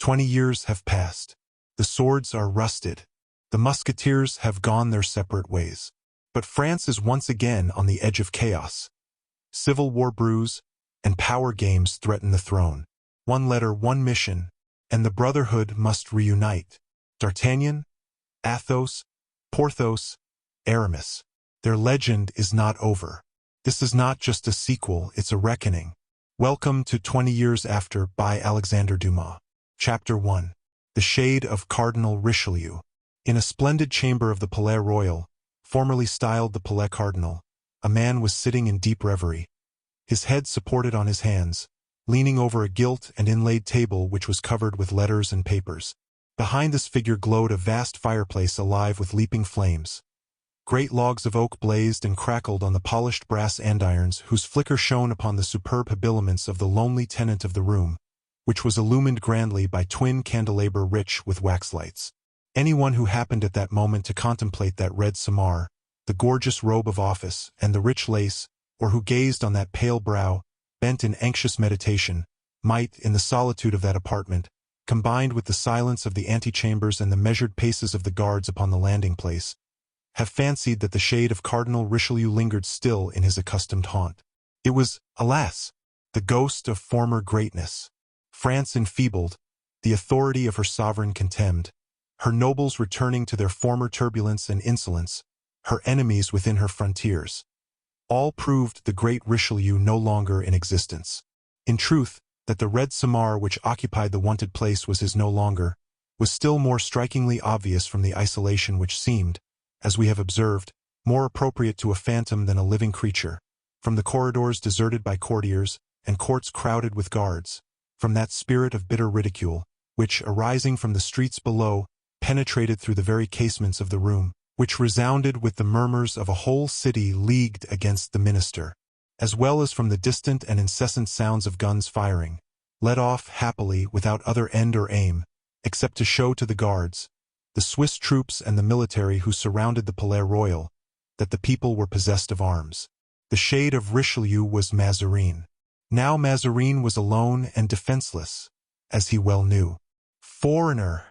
20 years have passed. The swords are rusted. The musketeers have gone their separate ways. But France is once again on the edge of chaos. Civil war brews, and power games threaten the throne. One letter, one mission, and the Brotherhood must reunite. D'Artagnan, Athos, Porthos, Aramis. Their legend is not over. This is not just a sequel, it's a reckoning. Welcome to 20 Years After by Alexandre Dumas. Chapter 1. The Shade of Cardinal Richelieu. In a splendid chamber of the Palais Royal, formerly styled the Palais Cardinal, a man was sitting in deep reverie, his head supported on his hands, leaning over a gilt and inlaid table which was covered with letters and papers. Behind this figure glowed a vast fireplace alive with leaping flames. Great logs of oak blazed and crackled on the polished brass andirons whose flicker shone upon the superb habiliments of the lonely tenant of the room, which was illumined grandly by twin candelabra rich with waxlights. Anyone who happened at that moment to contemplate that red samar, the gorgeous robe of office, and the rich lace, or who gazed on that pale brow, bent in anxious meditation, might, in the solitude of that apartment, combined with the silence of the antechambers and the measured paces of the guards upon the landing-place, have fancied that the shade of Cardinal Richelieu lingered still in his accustomed haunt. It was, alas, the ghost of former greatness. France enfeebled, the authority of her sovereign contemned, her nobles returning to their former turbulence and insolence, her enemies within her frontiers. All proved the great Richelieu no longer in existence. In truth, that the red samar which occupied the wonted place was his no longer, was still more strikingly obvious from the isolation which seemed, as we have observed, more appropriate to a phantom than a living creature, from the corridors deserted by courtiers, and courts crowded with guards, from that spirit of bitter ridicule, which, arising from the streets below, penetrated through the very casements of the room, which resounded with the murmurs of a whole city leagued against the minister, as well as from the distant and incessant sounds of guns firing, let off happily without other end or aim, except to show to the guards, the Swiss troops and the military who surrounded the Palais Royal, that the people were possessed of arms. The shade of Richelieu was Mazarin. Now Mazarin was alone and defenseless, as he well knew. "Foreigner!"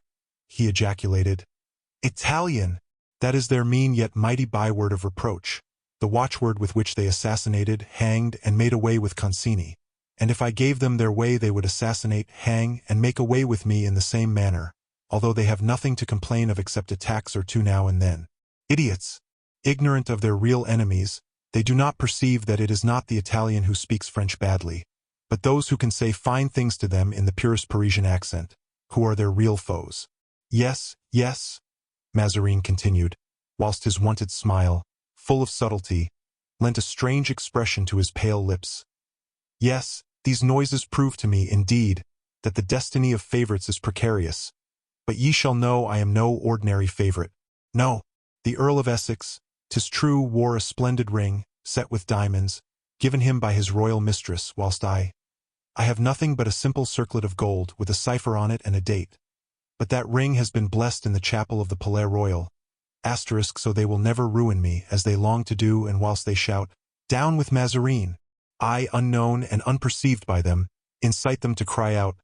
he ejaculated. "Italian!" That is their mean yet mighty byword of reproach, the watchword with which they assassinated, hanged, and made away with Concini. And if I gave them their way they would assassinate, hang, and make away with me in the same manner, although they have nothing to complain of except a tax or two now and then. Idiots! Ignorant of their real enemies, they do not perceive that it is not the Italian who speaks French badly, but those who can say fine things to them in the purest Parisian accent, who are their real foes. Yes, yes, Mazarin continued, whilst his wonted smile, full of subtlety, lent a strange expression to his pale lips. Yes, these noises prove to me, indeed, that the destiny of favorites is precarious, but ye shall know I am no ordinary favorite. No, the Earl of Essex, 'tis true, wore a splendid ring, set with diamonds, given him by his royal mistress, whilst I have nothing but a simple circlet of gold, with a cipher on it and a date. But that ring has been blessed in the chapel of the Palais Royal, so they will never ruin me, as they long to do, and whilst they shout, "Down with Mazarin!" I, unknown and unperceived by them, incite them to cry out,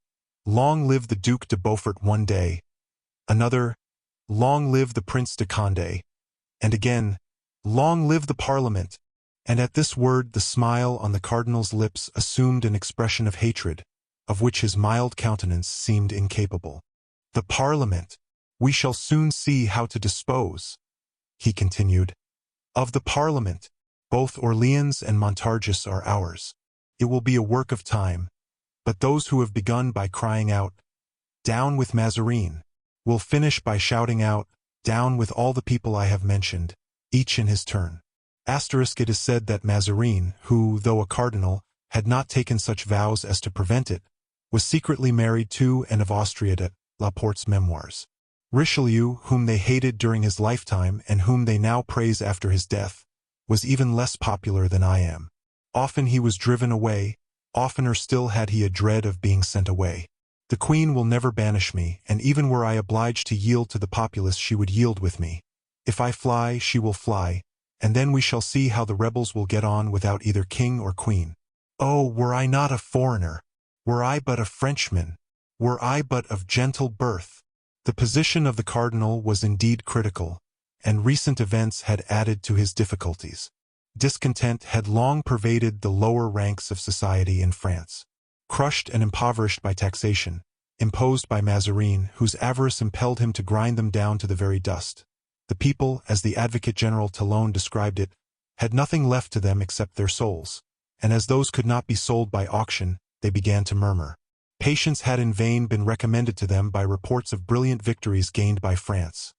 "Long live the Duc de Beaufort!" one day, another, "Long live the Prince de Condé!" and again, "Long live the Parliament!" And at this word the smile on the cardinal's lips assumed an expression of hatred, of which his mild countenance seemed incapable. "The Parliament! We shall soon see how to dispose," he continued. "Of the Parliament, both Orleans and Montargis are ours. It will be a work of time, but those who have begun by crying out, 'Down with Mazarin!' will finish by shouting out, 'Down with all the people I have mentioned,' each in his turn." It is said that Mazarin, who, though a cardinal, had not taken such vows as to prevent it, was secretly married to Anne of Austria de Laporte's memoirs. Richelieu, whom they hated during his lifetime and whom they now praise after his death, was even less popular than I am. Often he was driven away, oftener still had he a dread of being sent away. The Queen will never banish me, and even were I obliged to yield to the populace she would yield with me. If I fly, she will fly, and then we shall see how the rebels will get on without either king or queen. Oh, were I not a foreigner! Were I but a Frenchman! Were I but of gentle birth. The position of the cardinal was indeed critical, and recent events had added to his difficulties. Discontent had long pervaded the lower ranks of society in France. Crushed and impoverished by taxation, imposed by Mazarin, whose avarice impelled him to grind them down to the very dust, the people, as the Advocate General Talon described it, had nothing left to them except their souls, and as those could not be sold by auction, they began to murmur. Patience had in vain been recommended to them by reports of brilliant victories gained by France.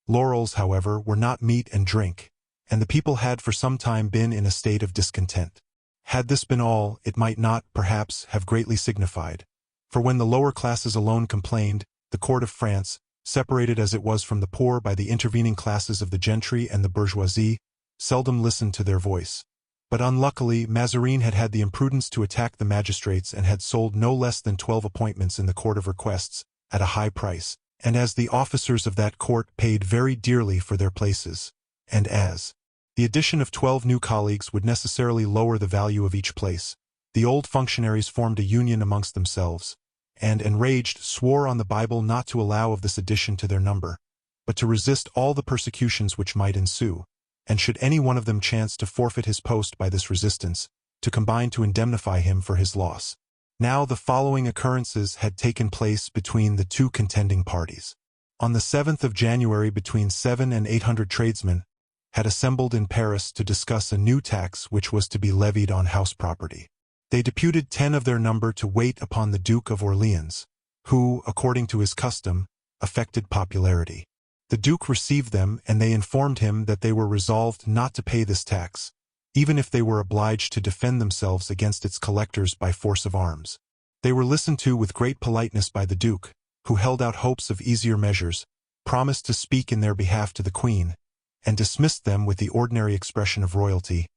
Laurels, however, were not meat and drink, and the people had for some time been in a state of discontent. Had this been all, it might not, perhaps, have greatly signified, for when the lower classes alone complained, the court of France, separated as it was from the poor by the intervening classes of the gentry and the bourgeoisie, seldom listened to their voice. But unluckily, Mazarin had had the imprudence to attack the magistrates and had sold no less than 12 appointments in the Court of Requests, at a high price, and as the officers of that court paid very dearly for their places, and as the addition of 12 new colleagues would necessarily lower the value of each place, the old functionaries formed a union amongst themselves, and, enraged, swore on the Bible not to allow of this addition to their number, but to resist all the persecutions which might ensue, and should any one of them chance to forfeit his post by this resistance, to combine to indemnify him for his loss. Now the following occurrences had taken place between the two contending parties. On the 7th of January between 700 and 800 tradesmen had assembled in Paris to discuss a new tax which was to be levied on house property. They deputed 10 of their number to wait upon the Duke of Orleans, who, according to his custom, affected popularity. The Duke received them, and they informed him that they were resolved not to pay this tax, even if they were obliged to defend themselves against its collectors by force of arms. They were listened to with great politeness by the Duke, who held out hopes of easier measures, promised to speak in their behalf to the Queen, and dismissed them with the ordinary expression of royalty,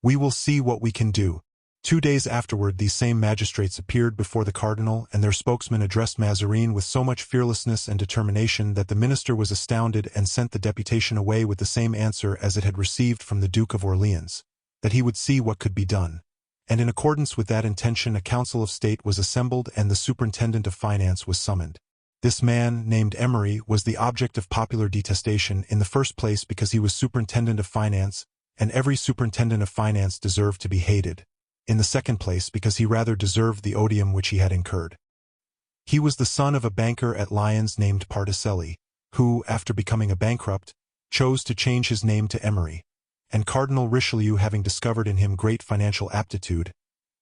"We will see what we can do." 2 days afterward these same magistrates appeared before the cardinal, and their spokesman addressed Mazarin with so much fearlessness and determination that the minister was astounded and sent the deputation away with the same answer as it had received from the Duke of Orleans, that he would see what could be done. And in accordance with that intention a council of state was assembled and the superintendent of finance was summoned. This man, named Emery, was the object of popular detestation, in the first place because he was superintendent of finance, and every superintendent of finance deserved to be hated. In the second place because he rather deserved the odium which he had incurred. He was the son of a banker at Lyons named Particelli, who, after becoming a bankrupt, chose to change his name to Emery, and Cardinal Richelieu, having discovered in him great financial aptitude,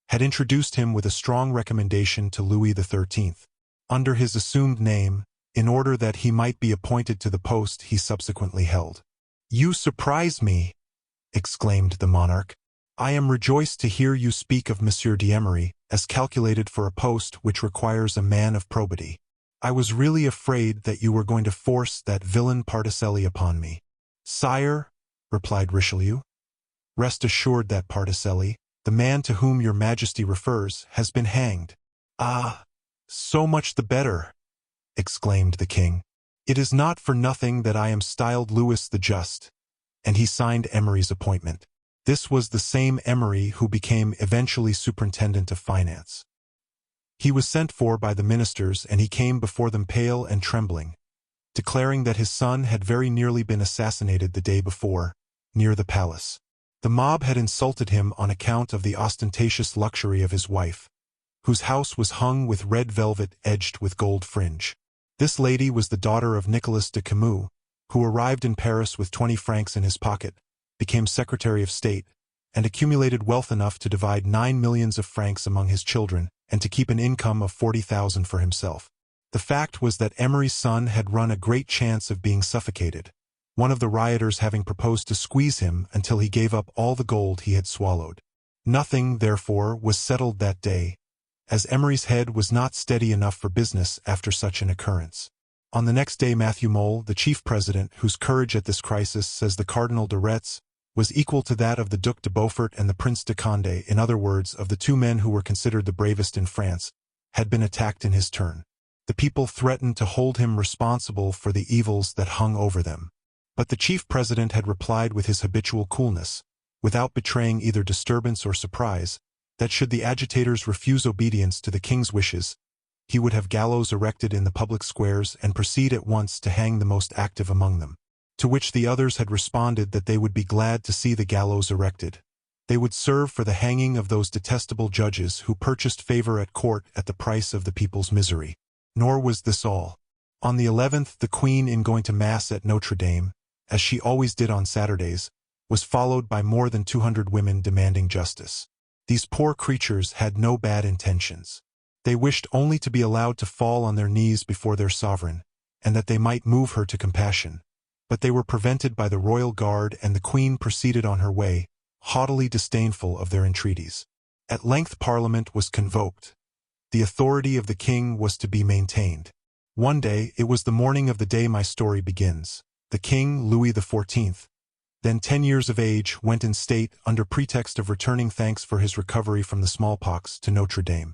had introduced him with a strong recommendation to Louis XIII, under his assumed name, in order that he might be appointed to the post he subsequently held. "You surprise me," exclaimed the monarch. "I am rejoiced to hear you speak of Monsieur d'Emery as calculated for a post which requires a man of probity. I was really afraid that you were going to force that villain Particelli upon me." "Sire," replied Richelieu, "rest assured that Particelli, the man to whom your Majesty refers, has been hanged." "Ah, so much the better," exclaimed the king. "It is not for nothing that I am styled Louis the Just," and he signed Emery's appointment. This was the same Emery who became eventually superintendent of finance. He was sent for by the ministers, and he came before them pale and trembling, declaring that his son had very nearly been assassinated the day before, near the palace. The mob had insulted him on account of the ostentatious luxury of his wife, whose house was hung with red velvet edged with gold fringe. This lady was the daughter of Nicolas de Camus, who arrived in Paris with 20 francs in his pocket, became Secretary of State, and accumulated wealth enough to divide 9 millions of francs among his children and to keep an income of 40,000 for himself. The fact was that Emery's son had run a great chance of being suffocated, one of the rioters having proposed to squeeze him until he gave up all the gold he had swallowed. Nothing, therefore, was settled that day, as Emery's head was not steady enough for business after such an occurrence. On the next day Matthew Mole, the chief president, whose courage at this crisis, says the Cardinal de Retz, was equal to that of the Duc de Beaufort and the Prince de Condé, in other words, of the two men who were considered the bravest in France, had been attacked in his turn. The people threatened to hold him responsible for the evils that hung over them. But the chief president had replied with his habitual coolness, without betraying either disturbance or surprise, that should the agitators refuse obedience to the king's wishes, He would have gallows erected in the public squares and proceed at once to hang the most active among them. To which the others had responded that they would be glad to see the gallows erected. They would serve for the hanging of those detestable judges who purchased favor at court at the price of the people's misery. Nor was this all. On the 11th, the Queen, in going to Mass at Notre Dame, as she always did on Saturdays, was followed by more than 200 women demanding justice. These poor creatures had no bad intentions. They wished only to be allowed to fall on their knees before their sovereign, and that they might move her to compassion. But they were prevented by the royal guard, and the Queen proceeded on her way, haughtily disdainful of their entreaties. At length Parliament was convoked. The authority of the king was to be maintained. One day, it was the morning of the day my story begins, the king, Louis XIV, then 10 years of age, went in state, under pretext of returning thanks for his recovery from the smallpox, to Notre Dame.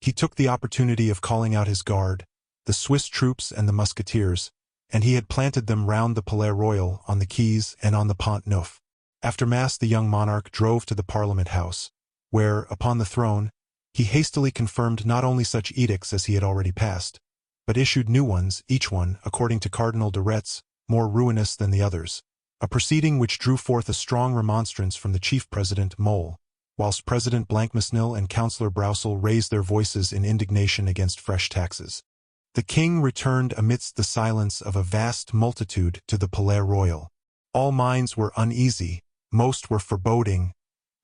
He took the opportunity of calling out his guard, the Swiss troops and the Musketeers, and he had planted them round the Palais Royal, on the quays, and on the Pont Neuf. After Mass the young monarch drove to the Parliament House, where, upon the throne, he hastily confirmed not only such edicts as he had already passed, but issued new ones, each one, according to Cardinal de Retz, more ruinous than the others, a proceeding which drew forth a strong remonstrance from the chief president, Mole, whilst President Blancmesnil and Councillor Broussel raised their voices in indignation against fresh taxes. The king returned amidst the silence of a vast multitude to the Palais Royal. All minds were uneasy, most were foreboding,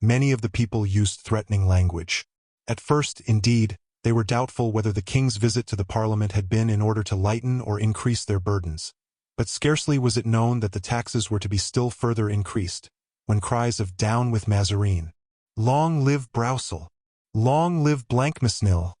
many of the people used threatening language. At first, indeed, they were doubtful whether the king's visit to the Parliament had been in order to lighten or increase their burdens. But scarcely was it known that the taxes were to be still further increased, when cries of "Down with Mazarin! Long live Broussel! Long live Blancmesnil!"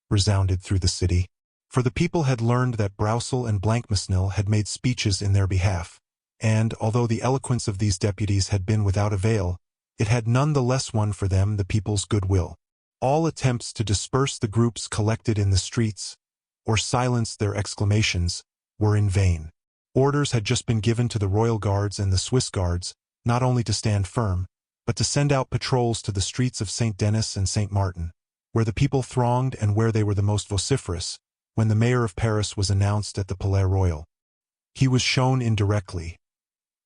resounded through the city. For the people had learned that Broussel and Blancmesnil had made speeches in their behalf, and, although the eloquence of these deputies had been without avail, it had none the less won for them the people's goodwill. All attempts to disperse the groups collected in the streets, or silence their exclamations, were in vain. Orders had just been given to the Royal Guards and the Swiss Guards, not only to stand firm, but to send out patrols to the streets of St. Denis and St. Martin, where the people thronged and where they were the most vociferous, when the mayor of Paris was announced at the Palais Royal. He was shown in directly.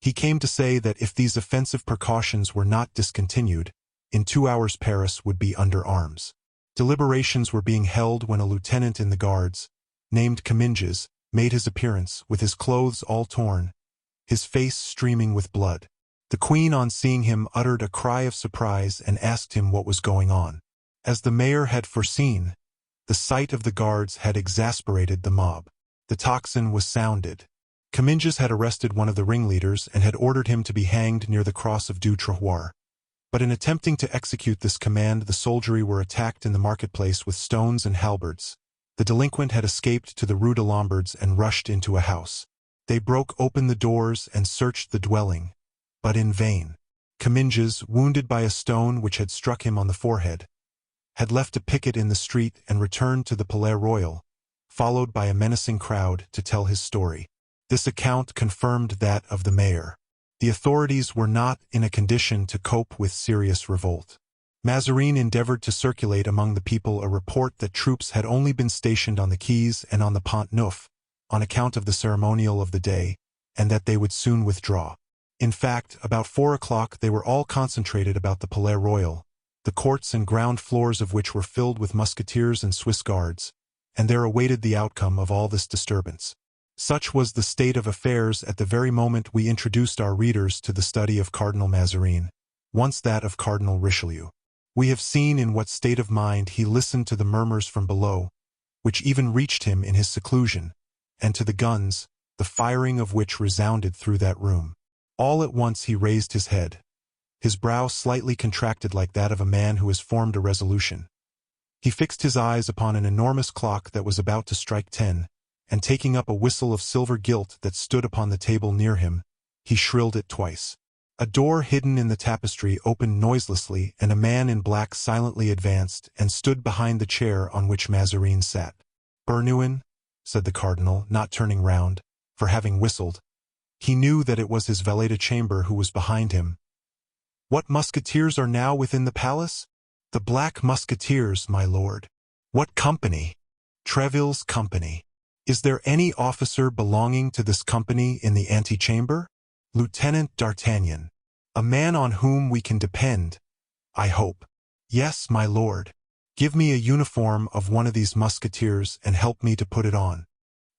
He came to say that if these offensive precautions were not discontinued, in 2 hours Paris would be under arms. Deliberations were being held when a lieutenant in the guards, named Comminges, made his appearance, with his clothes all torn, his face streaming with blood. The Queen, on seeing him, uttered a cry of surprise and asked him what was going on. As the mayor had foreseen, the sight of the guards had exasperated the mob. The tocsin was sounded. Comminges had arrested one of the ringleaders and had ordered him to be hanged near the cross of Du Trottoir. But in attempting to execute this command, the soldiery were attacked in the marketplace with stones and halberds. The delinquent had escaped to the Rue de Lombards and rushed into a house. They broke open the doors and searched the dwelling, but in vain. Comminges, wounded by a stone which had struck him on the forehead, had left a picket in the street and returned to the Palais Royal, followed by a menacing crowd, to tell his story. This account confirmed that of the mayor. The authorities were not in a condition to cope with serious revolt. Mazarin endeavored to circulate among the people a report that troops had only been stationed on the quays and on the Pont Neuf, on account of the ceremonial of the day, and that they would soon withdraw. In fact, about 4 o'clock they were all concentrated about the Palais Royal, the courts and ground floors of which were filled with musketeers and Swiss guards, and there awaited the outcome of all this disturbance. Such was the state of affairs at the very moment we introduced our readers to the study of Cardinal Mazarin, once that of Cardinal Richelieu. We have seen in what state of mind he listened to the murmurs from below, which even reached him in his seclusion, and to the guns, the firing of which resounded through that room. All at once he raised his head, his brow slightly contracted like that of a man who has formed a resolution. He fixed his eyes upon an enormous clock that was about to strike 10, and taking up a whistle of silver gilt that stood upon the table near him, he shrilled it twice. A door hidden in the tapestry opened noiselessly, and a man in black silently advanced and stood behind the chair on which Mazarin sat. "Bernouin," said the cardinal, not turning round, for having whistled, he knew that it was his valet-de-chamber who was behind him. "What musketeers are now within the palace?" "The Black Musketeers, my lord." "What company?" Treville's company. Is there any officer belonging to this company in the antechamber? Lieutenant D'Artagnan. A man on whom we can depend, I hope. Yes, my lord. Give me a uniform of one of these musketeers and help me to put it on.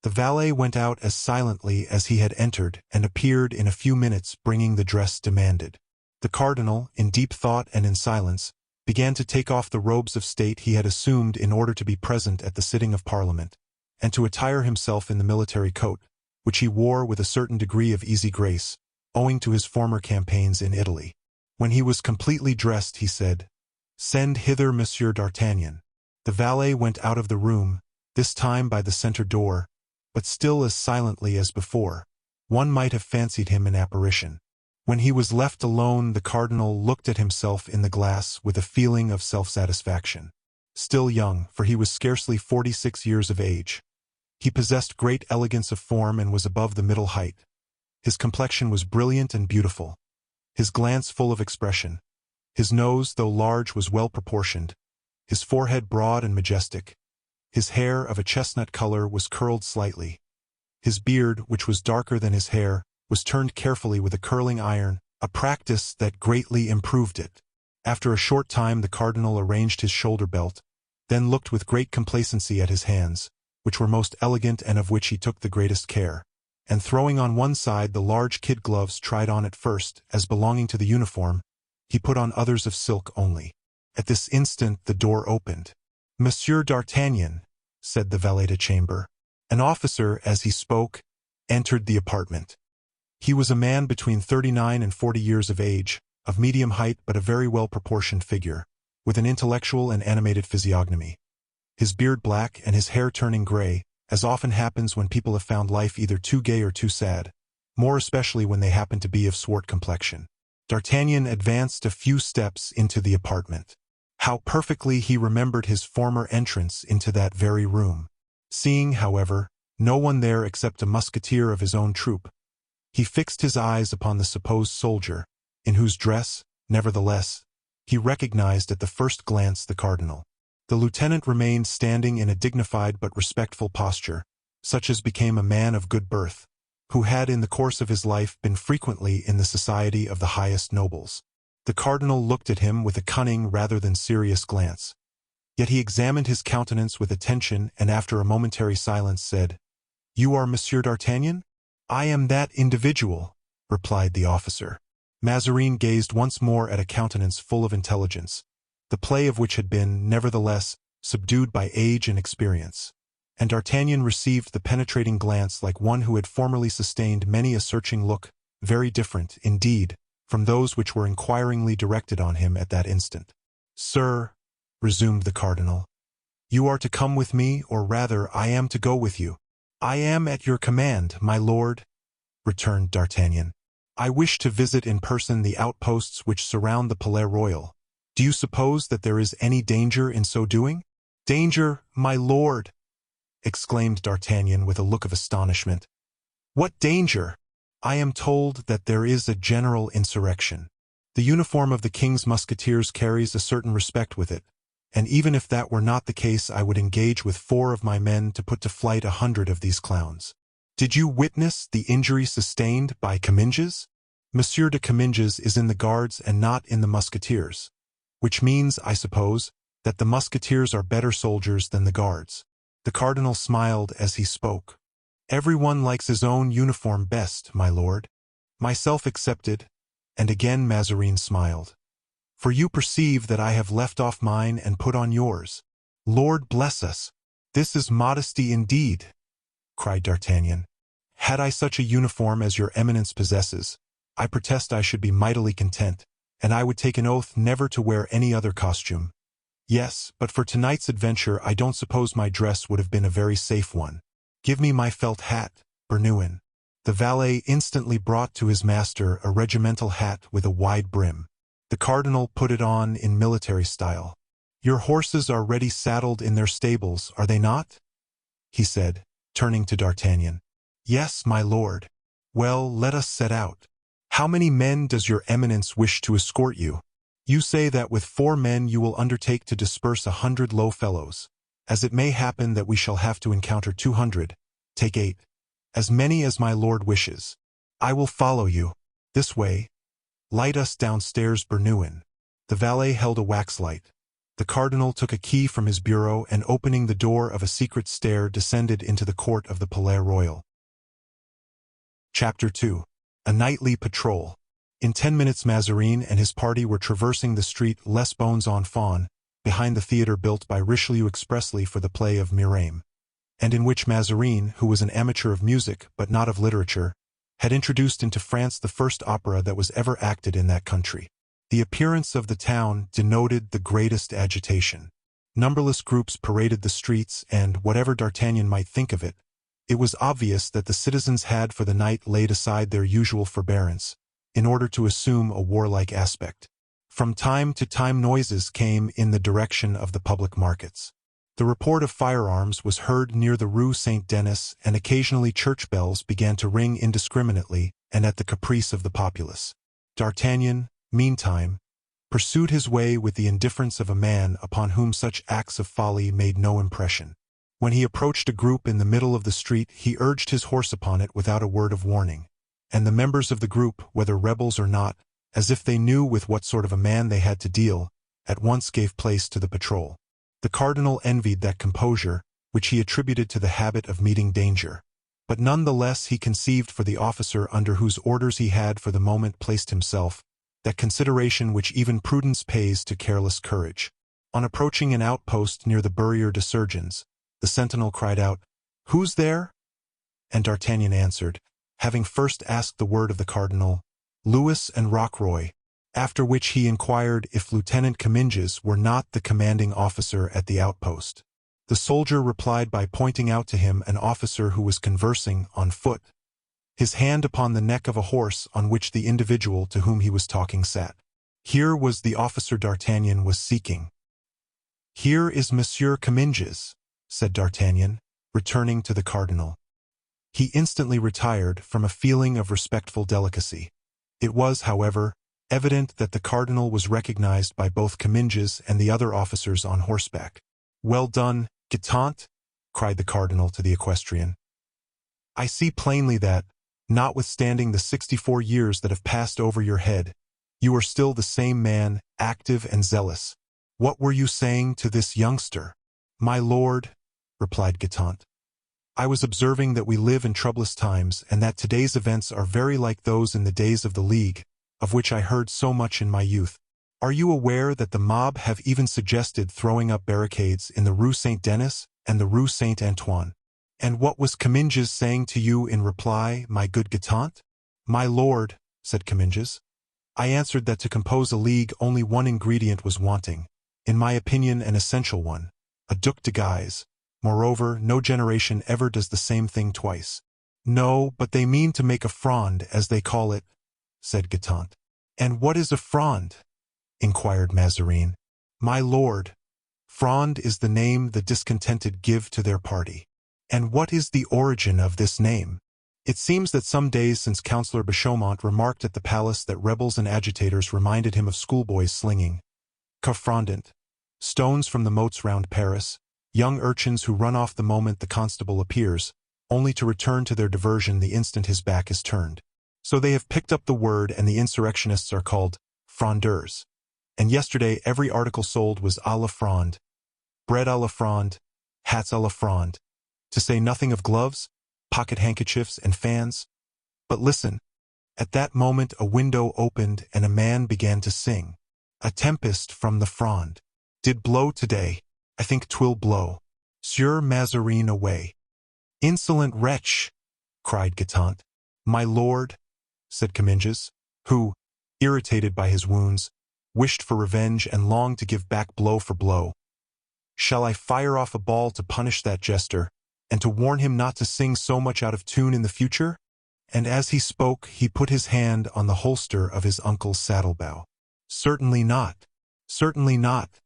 The valet went out as silently as he had entered and appeared in a few minutes bringing the dress demanded. The cardinal, in deep thought and in silence, began to take off the robes of state he had assumed in order to be present at the sitting of Parliament, and to attire himself in the military coat, which he wore with a certain degree of easy grace, owing to his former campaigns in Italy. When he was completely dressed, he said, "Send hither Monsieur d'Artagnan." The valet went out of the room, this time by the center door, but still as silently as before. One might have fancied him an apparition. When he was left alone, the cardinal looked at himself in the glass with a feeling of self-satisfaction. Still young, for he was scarcely 46 years of age. He possessed great elegance of form and was above the middle height. His complexion was brilliant and beautiful, his glance full of expression. His nose, though large, was well proportioned, his forehead broad and majestic. His hair, of a chestnut color, was curled slightly. His beard, which was darker than his hair, was turned carefully with a curling iron, a practice that greatly improved it. After a short time the cardinal arranged his shoulder belt, then looked with great complacency at his hands, which were most elegant and of which he took the greatest care, and throwing on one side the large kid gloves tried on at first as belonging to the uniform, he put on others of silk only. At this instant the door opened. "Monsieur d'Artagnan," said the valet-de-chamber. An officer, as he spoke, entered the apartment. He was a man between 39 and 40 years of age, of medium height but a very well-proportioned figure, with an intellectual and animated physiognomy. His beard black and his hair turning gray, as often happens when people have found life either too gay or too sad, more especially when they happen to be of swart complexion. D'Artagnan advanced a few steps into the apartment. How perfectly he remembered his former entrance into that very room. Seeing, however, no one there except a musketeer of his own troop, he fixed his eyes upon the supposed soldier, in whose dress, nevertheless, he recognized at the first glance the cardinal. The lieutenant remained standing in a dignified but respectful posture, such as became a man of good birth, who had in the course of his life been frequently in the society of the highest nobles. The cardinal looked at him with a cunning rather than serious glance. Yet he examined his countenance with attention and after a momentary silence said, "You are Monsieur d'Artagnan?" "I am that individual," replied the officer. Mazarin gazed once more at a countenance full of intelligence, the play of which had been, nevertheless, subdued by age and experience. And D'Artagnan received the penetrating glance like one who had formerly sustained many a searching look, very different, indeed, from those which were inquiringly directed on him at that instant. "Sir," resumed the cardinal, "you are to come with me, or rather I am to go with you." "I am at your command, my lord," returned D'Artagnan. "I wish to visit in person the outposts which surround the Palais Royal. Do you suppose that there is any danger in so doing?" "Danger, my lord!" exclaimed D'Artagnan with a look of astonishment. "What danger?" "I am told that there is a general insurrection. The uniform of the king's musketeers carries a certain respect with it, and even if that were not the case I would engage with 4 of my men to put to flight 100 of these clowns. Did you witness the injury sustained by Comminges? Monsieur de Comminges is in the guards and not in the musketeers, which means, I suppose, that the musketeers are better soldiers than the guards." The cardinal smiled as he spoke. "Everyone likes his own uniform best, my lord, myself excepted," and again Mazarin smiled. "For you perceive that I have left off mine and put on yours." "Lord bless us! This is modesty indeed," cried D'Artagnan. "Had I such a uniform as your eminence possesses, I protest I should be mightily content, and I would take an oath never to wear any other costume. Yes, but for tonight's adventure I don't suppose my dress would have been a very safe one. Give me my felt hat, Bernouin." The valet instantly brought to his master a regimental hat with a wide brim. The cardinal put it on in military style. "Your horses are ready saddled in their stables, are they not?" he said, turning to D'Artagnan. "Yes, my lord." "Well, let us set out. How many men does your eminence wish to escort you?" "You say that with 4 men you will undertake to disperse 100 low fellows. as it may happen that we shall have to encounter 200, take 8, as many as my lord wishes. I will follow you. This way. Light us downstairs, Bernuin. The valet held a wax light. The cardinal took a key from his bureau and, opening the door of a secret stair, descended into the court of the Palais Royal. Chapter 2. A Nightly Patrol. In 10 minutes Mazarin and his party were traversing the street Les Bons Enfants, behind the theatre built by Richelieu expressly for the play of Mirame, and in which Mazarin, who was an amateur of music but not of literature, had introduced into France the first opera that was ever acted in that country. The appearance of the town denoted the greatest agitation. Numberless groups paraded the streets, and, whatever D'Artagnan might think of it, it was obvious that the citizens had for the night laid aside their usual forbearance, in order to assume a warlike aspect. From time to time noises came in the direction of the public markets. The report of firearms was heard near the Rue Saint-Denis, and occasionally church bells began to ring indiscriminately and at the caprice of the populace. D'Artagnan, meantime, pursued his way with the indifference of a man upon whom such acts of folly made no impression. When he approached a group in the middle of the street, he urged his horse upon it without a word of warning, and the members of the group, whether rebels or not, as if they knew with what sort of a man they had to deal, at once gave place to the patrol. The cardinal envied that composure, which he attributed to the habit of meeting danger, but none the less he conceived for the officer under whose orders he had for the moment placed himself, that consideration which even prudence pays to careless courage. On approaching an outpost near the Barrière des Surgeons, the sentinel cried out, "Who's there?" And D'Artagnan answered, having first asked the word of the cardinal, "Louis and Rocroy," after which he inquired if Lieutenant Comminges were not the commanding officer at the outpost. The soldier replied by pointing out to him an officer who was conversing on foot, his hand upon the neck of a horse on which the individual to whom he was talking sat. Here was the officer D'Artagnan was seeking. "Here is Monsieur Comminges," said D'Artagnan, returning to the cardinal. He instantly retired from a feeling of respectful delicacy. It was, however, evident that the cardinal was recognized by both Comminges and the other officers on horseback. "Well done, Guitant," cried the cardinal to the equestrian. "I see plainly that, notwithstanding the 64 years that have passed over your head, you are still the same man, active and zealous. What were you saying to this youngster?" "My lord," replied Guitant, "I was observing that we live in troublous times, and that today's events are very like those in the days of the League, of which I heard so much in my youth. Are you aware that the mob have even suggested throwing up barricades in the Rue Saint-Denis and the Rue Saint-Antoine? And what was Comminges saying to you in reply, my good Guitant?" "My lord," said Comminges, "I answered that to compose a league only one ingredient was wanting, in my opinion an essential one, a duc de guise. Moreover, no generation ever does the same thing twice." "No, but they mean to make a fronde, as they call it," said Guitant. "And what is a fronde?" inquired Mazarin. "My lord, fronde is the name the discontented give to their party." "And what is the origin of this name?" It seems that some days since Councillor Beauchaumont remarked at the palace that rebels and agitators reminded him of schoolboys slinging coffrondant stones from the moats round Paris, young urchins who run off the moment the constable appears, only to return to their diversion the instant his back is turned. So they have picked up the word, and the insurrectionists are called frondeurs. And yesterday every article sold was à la fronde, bread à la fronde, hats à la fronde, to say nothing of gloves, pocket handkerchiefs, and fans. But listen, at that moment a window opened and a man began to sing. "A tempest from the Fronde did blow today, I think 'twill blow. Sieur Mazarin away." "Insolent wretch!" cried Guitant. "My lord," said Comminges, who, irritated by his wounds, wished for revenge and longed to give back blow for blow. "Shall I fire off a ball to punish that jester, and to warn him not to sing so much out of tune in the future?" And as he spoke, he put his hand on the holster of his uncle's saddlebow. "Certainly not, certainly not,"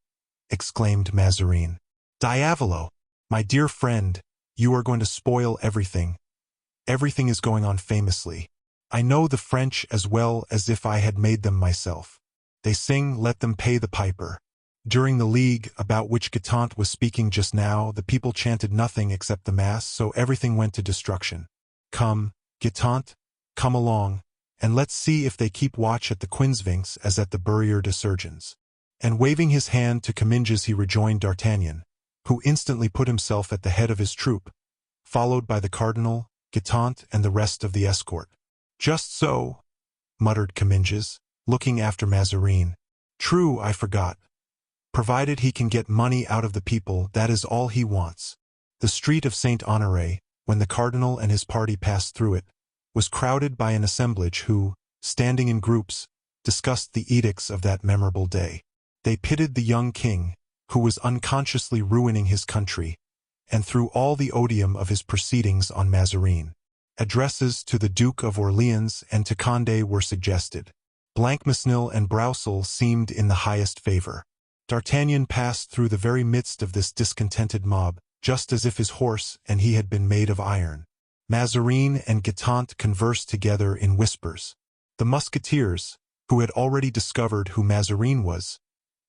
exclaimed Mazarin. "Diavolo! My dear friend, you are going to spoil everything. Everything is going on famously. I know the French as well as if I had made them myself. They sing, 'Let them pay the piper.' During the league, about which Guitant was speaking just now, the people chanted nothing except the mass, so everything went to destruction. Come, Guitant, come along, and let's see if they keep watch at the Quinsvinks as at the Burier de Surgeons. And waving his hand to Comminges, he rejoined D'Artagnan, who instantly put himself at the head of his troop, followed by the cardinal, Guitant, and the rest of the escort. Just so, muttered Comminges, looking after Mazarin. True, I forgot. Provided he can get money out of the people, that is all he wants. The street of Saint-Honoré, when the cardinal and his party passed through it, was crowded by an assemblage who, standing in groups, discussed the edicts of that memorable day. They pitied the young king, who was unconsciously ruining his country, and threw all the odium of his proceedings on Mazarin. Addresses to the Duke of Orleans and to Condé were suggested. Blancmesnil and Broussel seemed in the highest favor. D'Artagnan passed through the very midst of this discontented mob, just as if his horse and he had been made of iron. Mazarin and Guitant conversed together in whispers. The Musketeers, who had already discovered who Mazarin was,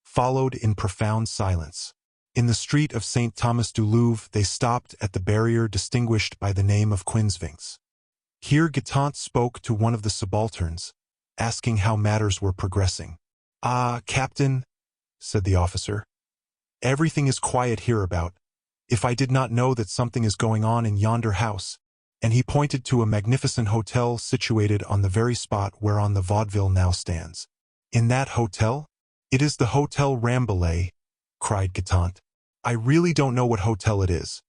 followed in profound silence. In the street of St. Thomas du Louvre they stopped at the barrier distinguished by the name of Quinsvinks. Here Guitant spoke to one of the subalterns, asking how matters were progressing. "Ah, Captain," said the officer, "everything is quiet hereabout. If I did not know that something is going on in yonder house," and he pointed to a magnificent hotel situated on the very spot whereon the vaudeville now stands. "In that hotel? It is the Hotel Rambouillet," cried Guitant. "I really don't know what hotel it is.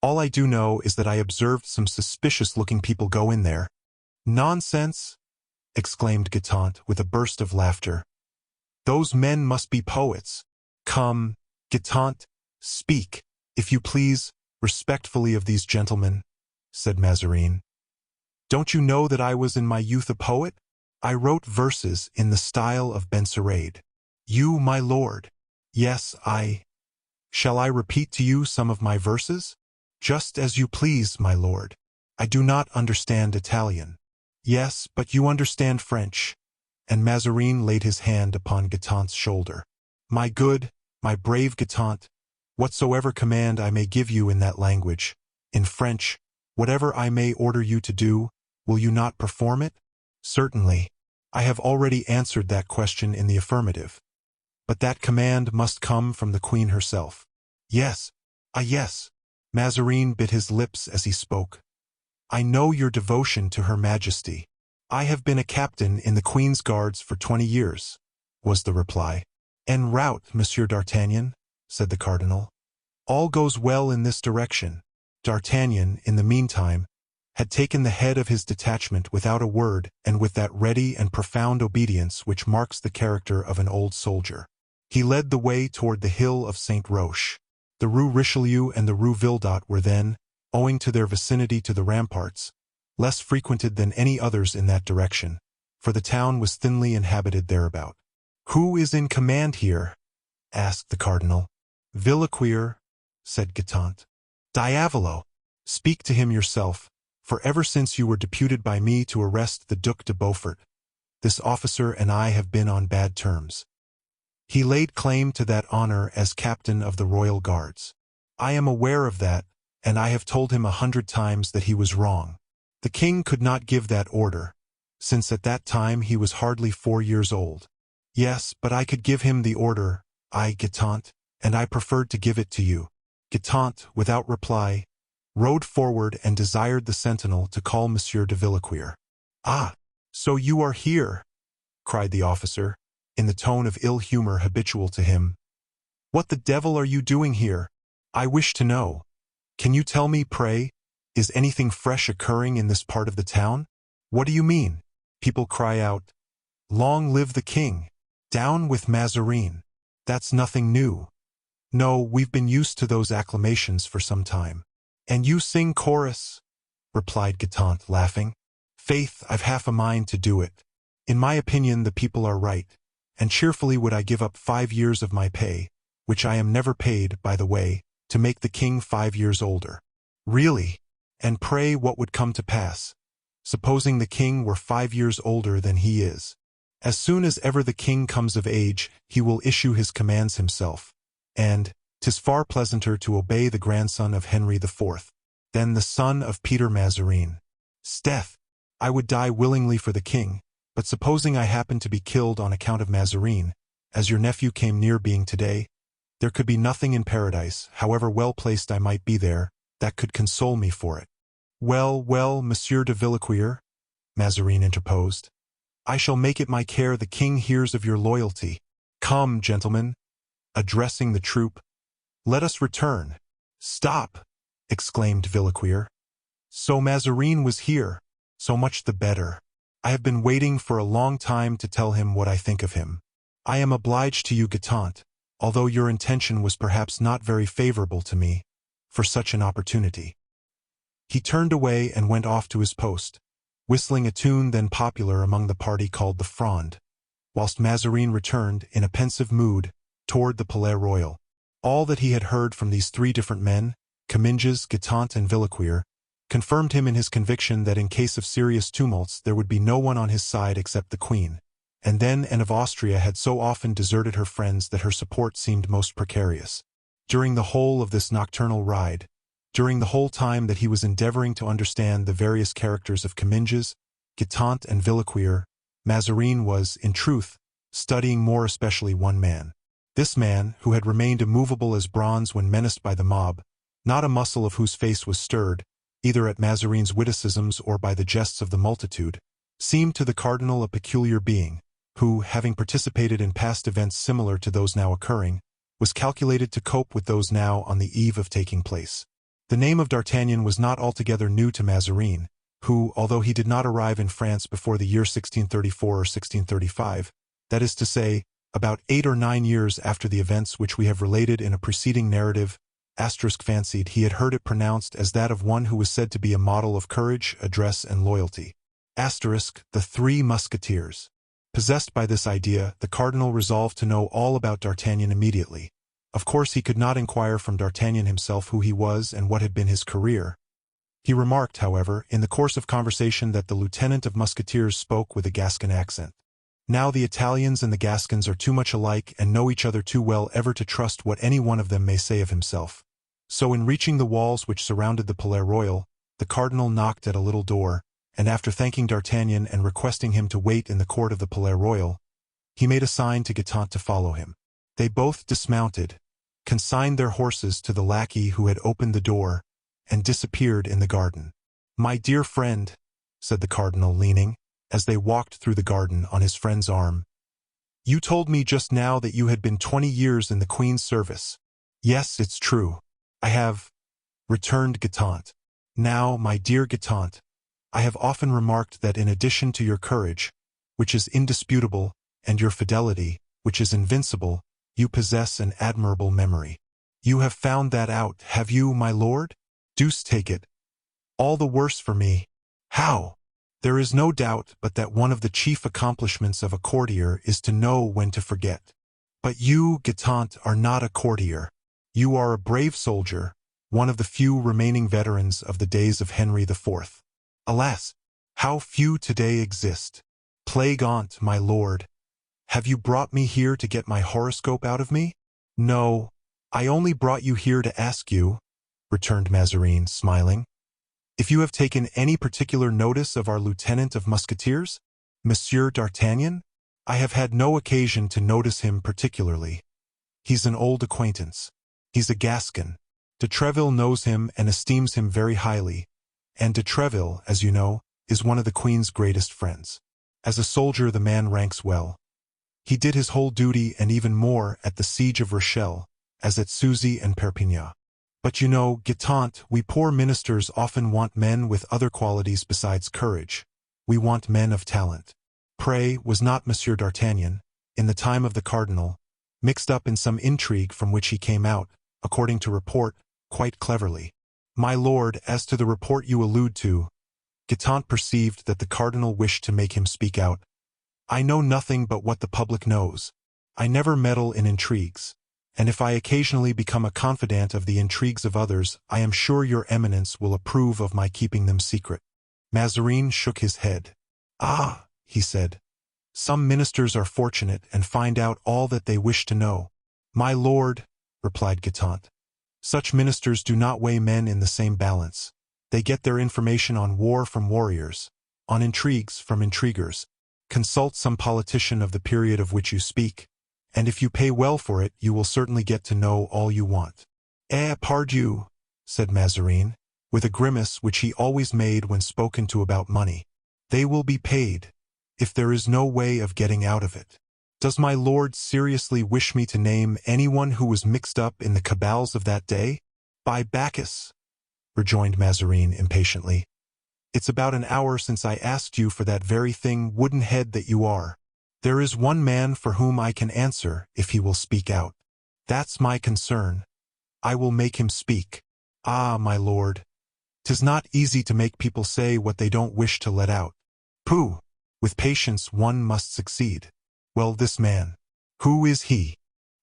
All I do know is that I observed some suspicious-looking people go in there." "Nonsense!" exclaimed Guitant with a burst of laughter. "Those men must be poets. Come, Guitant, speak, if you please, respectfully of these gentlemen," said Mazarin. "Don't you know that I was in my youth a poet? I wrote verses in the style of Benserade." "You, my lord?" "Yes, I. Shall I repeat to you some of my verses?" "Just as you please, my lord. I do not understand Italian." "Yes, but you understand French." And Mazarin laid his hand upon Guitant's shoulder. "My good, my brave Guitant, whatsoever command I may give you in that language, in French, whatever I may order you to do, will you not perform it?" "Certainly. I have already answered that question in the affirmative. But that command must come from the Queen herself." "Yes, yes." Mazarin bit his lips as he spoke. "I know your devotion to Her Majesty. I have been a captain in the Queen's Guards for 20 years, was the reply. "En route, Monsieur d'Artagnan," said the cardinal. "All goes well in this direction." D'Artagnan, in the meantime, had taken the head of his detachment without a word and with that ready and profound obedience which marks the character of an old soldier. He led the way toward the hill of St. Roch. The Rue Richelieu and the Rue Villedot were then, owing to their vicinity to the ramparts, less frequented than any others in that direction, for the town was thinly inhabited thereabout. "Who is in command here?" asked the cardinal. "Villequier," said Guitant. "Diavolo! Speak to him yourself, for ever since you were deputed by me to arrest the Duc de Beaufort, this officer and I have been on bad terms. He laid claim to that honor as captain of the Royal Guards. I am aware of that, and I have told him 100 times that he was wrong. The king could not give that order, since at that time he was hardly 4 years old. Yes, but I could give him the order, I, Guitant, and I preferred to give it to you." Guitant, without reply, rode forward and desired the sentinel to call Monsieur de Villequier. "Ah, so you are here," cried the officer, in the tone of ill humor habitual to him. "What the devil are you doing here? I wish to know. Can you tell me, pray, is anything fresh occurring in this part of the town?" "What do you mean?" People cry out, "Long live the king! Down with Mazarin!" "That's nothing new." "No, we've been used to those acclamations for some time." "And you sing chorus?" replied Guitant, laughing. "Faith, I've half a mind to do it. In my opinion the people are right, and cheerfully would I give up 5 years of my pay, which I am never paid, by the way, to make the king 5 years older." "Really? And pray what would come to pass, supposing the king were 5 years older than he is?" As soon as ever the king comes of age, he will issue his commands himself. And 'tis far pleasanter to obey the grandson of Henry IV than the son of Peter Mazarin. 'Sdeath, I would die willingly for the king, but supposing I happen to be killed on account of Mazarin, as your nephew came near being today, there could be nothing in paradise, however well placed I might be there, that could console me for it. Well, well, Monsieur de Villequier, Mazarin interposed, I shall make it my care the king hears of your loyalty. Come, gentlemen, addressing the troop, let us return. Stop, exclaimed Villequier. So Mazarin was here, so much the better. I have been waiting for a long time to tell him what I think of him. I am obliged to you, Guitant, although your intention was perhaps not very favorable to me, for such an opportunity. He turned away and went off to his post, whistling a tune then popular among the party called the Fronde, whilst Mazarin returned, in a pensive mood, toward the Palais Royal. All that he had heard from these three different men, Comminges, Guitant, and Villequier, confirmed him in his conviction that in case of serious tumults there would be no one on his side except the Queen, and then Anne of Austria had so often deserted her friends that her support seemed most precarious. During the whole of this nocturnal ride, during the whole time that he was endeavoring to understand the various characters of Comminges, Guitant, and Villequier, Mazarin was, in truth, studying more especially one man. This man, who had remained immovable as bronze when menaced by the mob, not a muscle of whose face was stirred, either at Mazarin's witticisms or by the jests of the multitude, seemed to the cardinal a peculiar being, who, having participated in past events similar to those now occurring, was calculated to cope with those now on the eve of taking place. The name of D'Artagnan was not altogether new to Mazarin, who, although he did not arrive in France before the year 1634 or 1635, that is to say, about 8 or 9 years after the events which we have related in a preceding narrative, fancied he had heard it pronounced as that of one who was said to be a model of courage, address, and loyalty. The Three Musketeers. Possessed by this idea, the cardinal resolved to know all about D'Artagnan immediately. Of course he could not inquire from D'Artagnan himself who he was and what had been his career. He remarked, however, in the course of conversation that the lieutenant of Musketeers spoke with a Gascon accent. Now the Italians and the Gascons are too much alike and know each other too well ever to trust what any one of them may say of himself. So in reaching the walls which surrounded the Palais Royal, the cardinal knocked at a little door, and after thanking D'Artagnan and requesting him to wait in the court of the Palais Royal, he made a sign to Guitant to follow him. They both dismounted, consigned their horses to the lackey who had opened the door, and disappeared in the garden. "My dear friend," said the cardinal, leaning, as they walked through the garden on his friend's arm, "you told me just now that you had been 20 years in the Queen's service." "Yes, it's true. I have," returned Guitant. "Now, my dear Guitant, I have often remarked that in addition to your courage, which is indisputable, and your fidelity, which is invincible, you possess an admirable memory. You have found that out, have you, my lord? Deuce take it. All the worse for me. How? There is no doubt but that one of the chief accomplishments of a courtier is to know when to forget. But you, Guitant, are not a courtier. You are a brave soldier, one of the few remaining veterans of the days of Henry IV. Alas, how few today exist. Plague on't, my lord. Have you brought me here to get my horoscope out of me? No, I only brought you here to ask you, returned Mazarin, smiling, if you have taken any particular notice of our lieutenant of Musketeers, Monsieur d'Artagnan? I have had no occasion to notice him particularly. He's an old acquaintance. He's a Gascon. De Treville knows him and esteems him very highly, and de Treville, as you know, is one of the Queen's greatest friends. As a soldier the man ranks well. He did his whole duty and even more at the siege of Rochelle, as at Souzy and Perpignan. But you know, Guitant, we poor ministers often want men with other qualities besides courage. We want men of talent. Pray, was not Monsieur d'Artagnan, in the time of the cardinal, mixed up in some intrigue from which he came out, according to report, quite cleverly? My lord, as to the report you allude to, Guitant perceived that the cardinal wished to make him speak out. I know nothing but what the public knows. I never meddle in intrigues, and if I occasionally become a confidant of the intrigues of others, I am sure your eminence will approve of my keeping them secret. Mazarin shook his head. Ah, he said, Some ministers are fortunate and find out all that they wish to know. My lord, replied Guitant, such ministers do not weigh men in the same balance. They get their information on war from warriors, on intrigues from intriguers. Consult some politician of the period of which you speak, and if you pay well for it, you will certainly get to know all you want. Pardieu, said Mazarin, with a grimace which he always made when spoken to about money. They will be paid, if there is no way of getting out of it. Does my lord seriously wish me to name anyone who was mixed up in the cabals of that day? By Bacchus, rejoined Mazarin impatiently. It's about an hour since I asked you for that very thing, wooden head that you are. There is one man for whom I can answer if he will speak out. That's my concern. I will make him speak. Ah, my lord, 'tis not easy to make people say what they don't wish to let out. Pooh! With patience one must succeed. Well, this man. Who is he?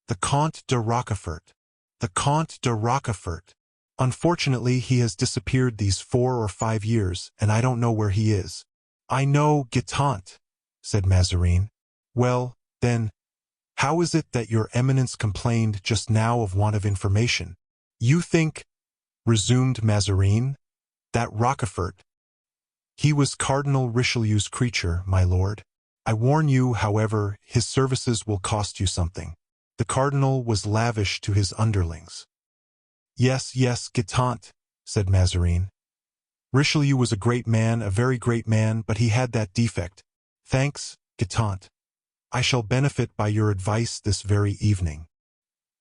The Comte de Rochefort. The Comte de Rochefort. Unfortunately, he has disappeared these 4 or 5 years, and I don't know where he is. I know, Guitant, said Mazarin. Well, then, how is it that your eminence complained just now of want of information? You think, resumed Mazarin, that Rochefort. He was Cardinal Richelieu's creature, my lord. I warn you, however, his services will cost you something. The cardinal was lavish to his underlings. Yes, Guitant, said Mazarin. Richelieu was a great man, a very great man, but he had that defect. Thanks, Guitant. I shall benefit by your advice this very evening.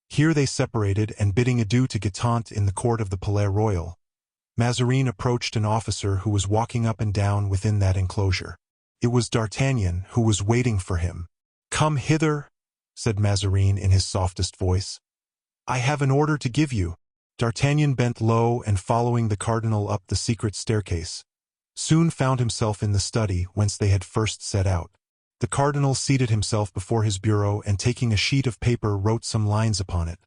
Here they separated, and bidding adieu to Guitant in the court of the Palais Royal, Mazarin approached an officer who was walking up and down within that enclosure. It was D'Artagnan, who was waiting for him. Come hither, said Mazarin in his softest voice. I have an order to give you. D'Artagnan bent low and, following the cardinal up the secret staircase, soon found himself in the study whence they had first set out. The cardinal seated himself before his bureau and, taking a sheet of paper, wrote some lines upon it,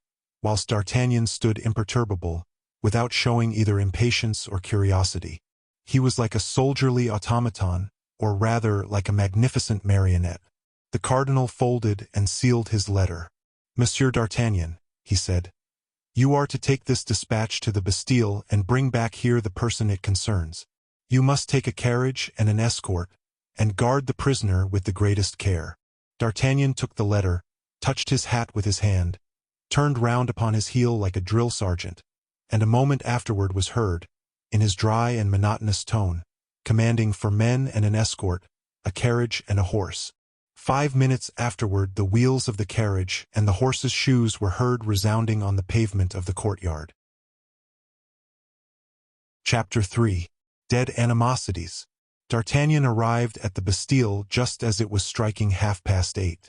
whilst D'Artagnan stood imperturbable, without showing either impatience or curiosity. He was like a soldierly automaton, or rather like a magnificent marionette. The cardinal folded and sealed his letter. Monsieur d'Artagnan, he said, you are to take this dispatch to the Bastille and bring back here the person it concerns. You must take a carriage and an escort, and guard the prisoner with the greatest care. D'Artagnan took the letter, touched his hat with his hand, turned round upon his heel like a drill sergeant, and a moment afterward was heard, in his dry and monotonous tone, commanding for men and an escort, a carriage and a horse. 5 minutes afterward the wheels of the carriage and the horse's shoes were heard resounding on the pavement of the courtyard. Chapter 3. Dead Animosities. D'Artagnan arrived at the Bastille just as it was striking 8:30.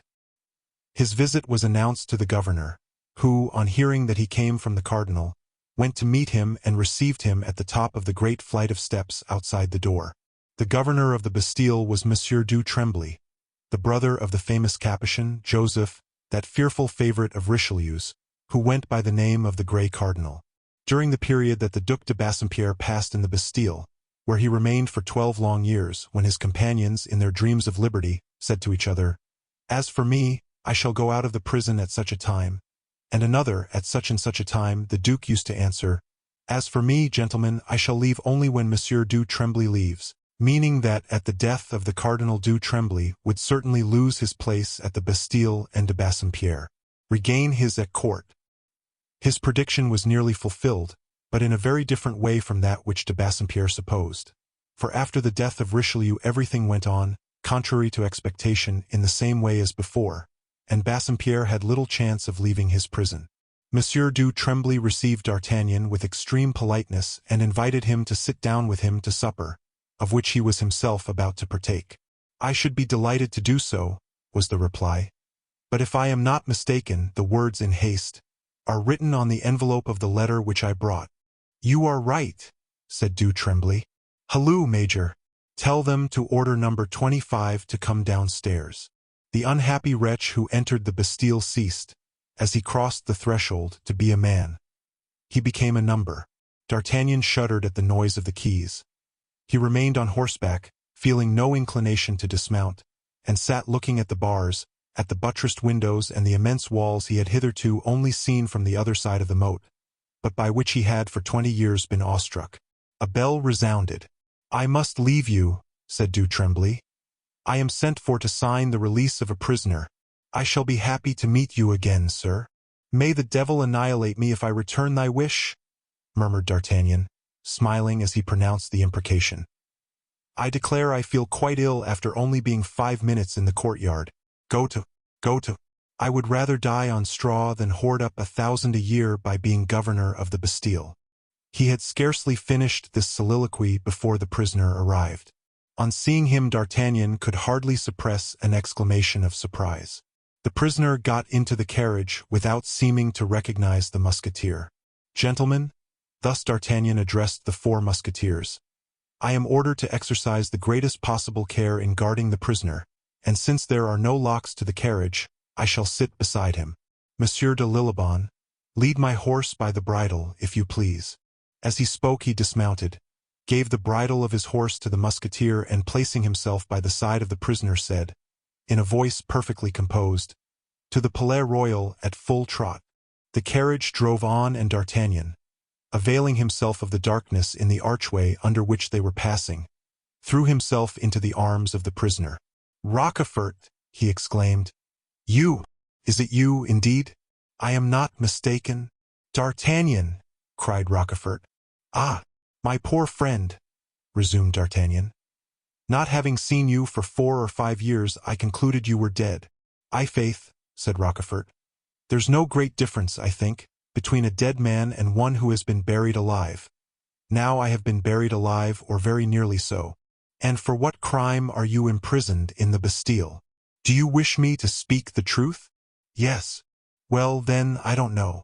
His visit was announced to the governor, who, on hearing that he came from the cardinal, went to meet him and received him at the top of the great flight of steps outside the door. The governor of the Bastille was Monsieur du Tremblay, the brother of the famous Capuchin, Joseph, that fearful favorite of Richelieu's, who went by the name of the Grey Cardinal. During the period that the Duc de Bassompierre passed in the Bastille, where he remained for 12 long years, when his companions, in their dreams of liberty, said to each other, "As for me, I shall go out of the prison at such a time," and another, "At such and such a time," the Duke used to answer, "As for me, gentlemen, I shall leave only when Monsieur du Tremblay leaves," meaning that at the death of the Cardinal du Tremblay would certainly lose his place at the Bastille and de Bassompierre, regain his at court. His prediction was nearly fulfilled, but in a very different way from that which de Bassompierre supposed. For after the death of Richelieu everything went on, contrary to expectation, in the same way as before, and Bassompierre had little chance of leaving his prison. Monsieur du Tremblay received D'Artagnan with extreme politeness and invited him to sit down with him to supper, of which he was himself about to partake. "I should be delighted to do so," was the reply. "But if I am not mistaken, the words 'in haste' are written on the envelope of the letter which I brought." "You are right," said du Tremblay. "Halloo, Major. Tell them to order number 25 to come downstairs." The unhappy wretch who entered the Bastille ceased, as he crossed the threshold, to be a man. He became a number. D'Artagnan shuddered at the noise of the keys. He remained on horseback, feeling no inclination to dismount, and sat looking at the bars, at the buttressed windows and the immense walls he had hitherto only seen from the other side of the moat, but by which he had for 20 years been awestruck. A bell resounded. "I must leave you," said Du Tremblay. "I am sent for to sign the release of a prisoner. I shall be happy to meet you again, sir." "May the devil annihilate me if I return thy wish," murmured D'Artagnan, smiling as he pronounced the imprecation. "I declare I feel quite ill after only being 5 minutes in the courtyard. Go to. I would rather die on straw than hoard up 1,000 a year by being governor of the Bastille." He had scarcely finished this soliloquy before the prisoner arrived. On seeing him, D'Artagnan could hardly suppress an exclamation of surprise. The prisoner got into the carriage without seeming to recognize the Musketeer. "Gentlemen," thus D'Artagnan addressed the 4 Musketeers, "I am ordered to exercise the greatest possible care in guarding the prisoner, and since there are no locks to the carriage, I shall sit beside him. Monsieur de Lillebonne, lead my horse by the bridle, if you please." As he spoke he dismounted, gave the bridle of his horse to the Musketeer, and placing himself by the side of the prisoner said, in a voice perfectly composed, "To the Palais Royal at full trot." The carriage drove on, and D'Artagnan, availing himself of the darkness in the archway under which they were passing, threw himself into the arms of the prisoner. "Rochefort!" he exclaimed. "You! Is it you, indeed? I am not mistaken." "D'Artagnan!" cried Rochefort. "Ah, my poor friend," resumed D'Artagnan. "Not having seen you for 4 or 5 years, I concluded you were dead." "I faith," said Rochefort, "there's no great difference, I think, between a dead man and one who has been buried alive. Now I have been buried alive, or very nearly so. And for what crime are you imprisoned in the Bastille? Do you wish me to speak the truth?" "Yes." "Well, then, I don't know.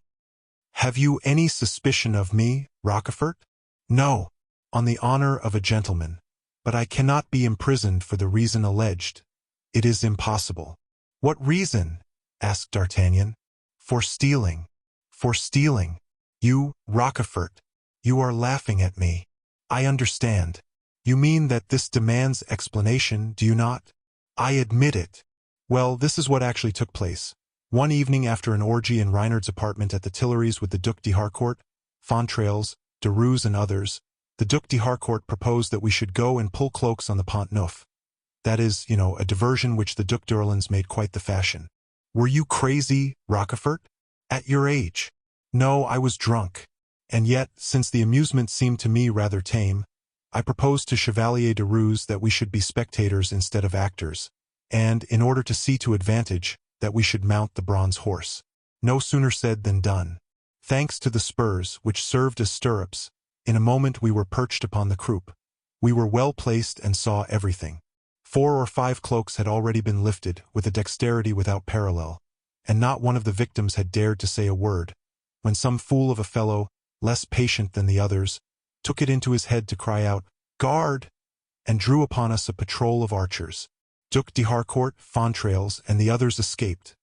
Have you any suspicion of me, Rochefort?" "No, on the honor of a gentleman. But I cannot be imprisoned for the reason alleged. It is impossible." "What reason?" asked D'Artagnan. "For stealing." "For stealing? You, Rochefort, you are laughing at me. I understand. You mean that this demands explanation, do you not?" "I admit it." "Well, this is what actually took place. One evening after an orgy in Reinard's apartment at the Tuileries with the Duc d'Harcourt, Fontrailles, de Roos and others, the Duc d'Harcourt proposed that we should go and pull cloaks on the Pont Neuf. That is, a diversion which the Duc d'Orleans made quite the fashion. Were you crazy, Rochefort? At your age? No, I was drunk. And yet, since the amusement seemed to me rather tame, I proposed to Chevalier de Roos that we should be spectators instead of actors, and, in order to see to advantage, that we should mount the bronze horse. No sooner said than done. Thanks to the spurs, which served as stirrups, in a moment we were perched upon the croup. We were well placed and saw everything. 4 or 5 cloaks had already been lifted, with a dexterity without parallel, and not one of the victims had dared to say a word, when some fool of a fellow, less patient than the others, took it into his head to cry out, "Guard!" and drew upon us a patrol of archers. Duc d'Harcourt, Fontrailles, and the others escaped.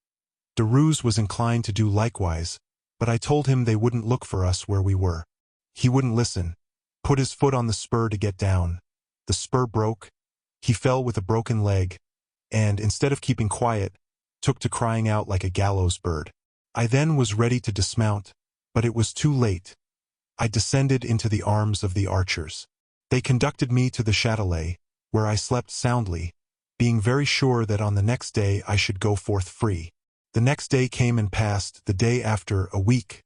De Roos was inclined to do likewise, but I told him they wouldn't look for us where we were. He wouldn't listen, put his foot on the spur to get down. The spur broke, he fell with a broken leg, and, instead of keeping quiet, took to crying out like a gallows bird. I then was ready to dismount, but it was too late. I descended into the arms of the archers. They conducted me to the Châtelet, where I slept soundly, being very sure that on the next day I should go forth free. The next day came and passed, the day after, a week.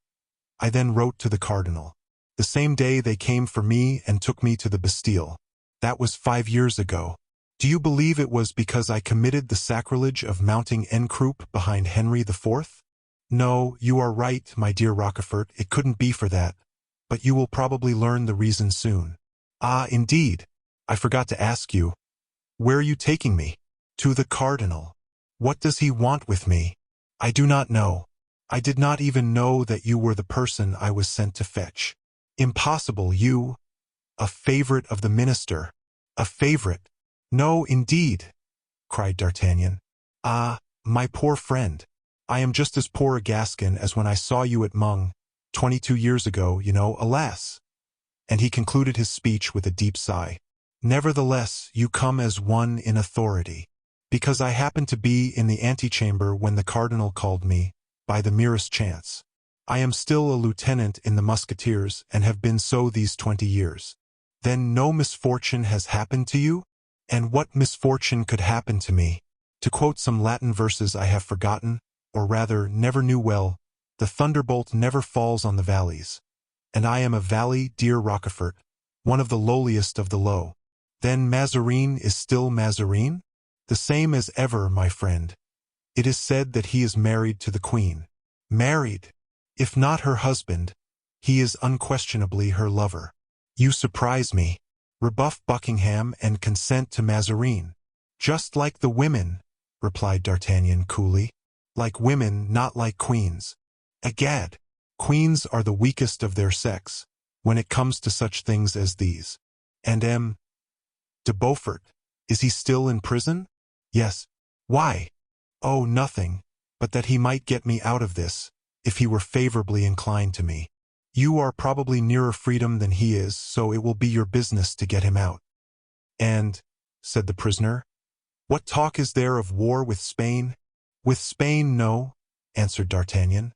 I then wrote to the cardinal. The same day they came for me and took me to the Bastille. That was 5 years ago. Do you believe it was because I committed the sacrilege of mounting en croupe behind Henry IV? No, you are right, my dear Rochefort, it couldn't be for that. But you will probably learn the reason soon. Ah, indeed. I forgot to ask you. Where are you taking me? To the cardinal. What does he want with me? I do not know. I did not even know that you were the person I was sent to fetch. Impossible, you. A favorite of the minister. A favorite. No, indeed, cried D'Artagnan. Ah, my poor friend. I am just as poor a Gascon as when I saw you at Meung, 22 years ago, alas. And he concluded his speech with a deep sigh. Nevertheless, you come as one in authority. Because I happened to be in the antechamber when the cardinal called me, by the merest chance. I am still a lieutenant in the Musketeers and have been so these 20 years. Then no misfortune has happened to you? And what misfortune could happen to me? To quote some Latin verses I have forgotten, or rather never knew well, the thunderbolt never falls on the valleys. And I am a valley, dear Rochefort, one of the lowliest of the low. Then Mazarin is still Mazarin? The same as ever, my friend. It is said that he is married to the Queen. Married! If not her husband, he is unquestionably her lover. You surprise me. Rebuff Buckingham and consent to Mazarin. Just like the women, replied D'Artagnan coolly. Like women, not like queens. Egad! Queens are the weakest of their sex, when it comes to such things as these. And M. de Beaufort, is he still in prison? Yes. Why? Oh, nothing, but that he might get me out of this, if he were favorably inclined to me. You are probably nearer freedom than he is, so it will be your business to get him out. And, said the prisoner, what talk is there of war with Spain? With Spain, no, answered D'Artagnan.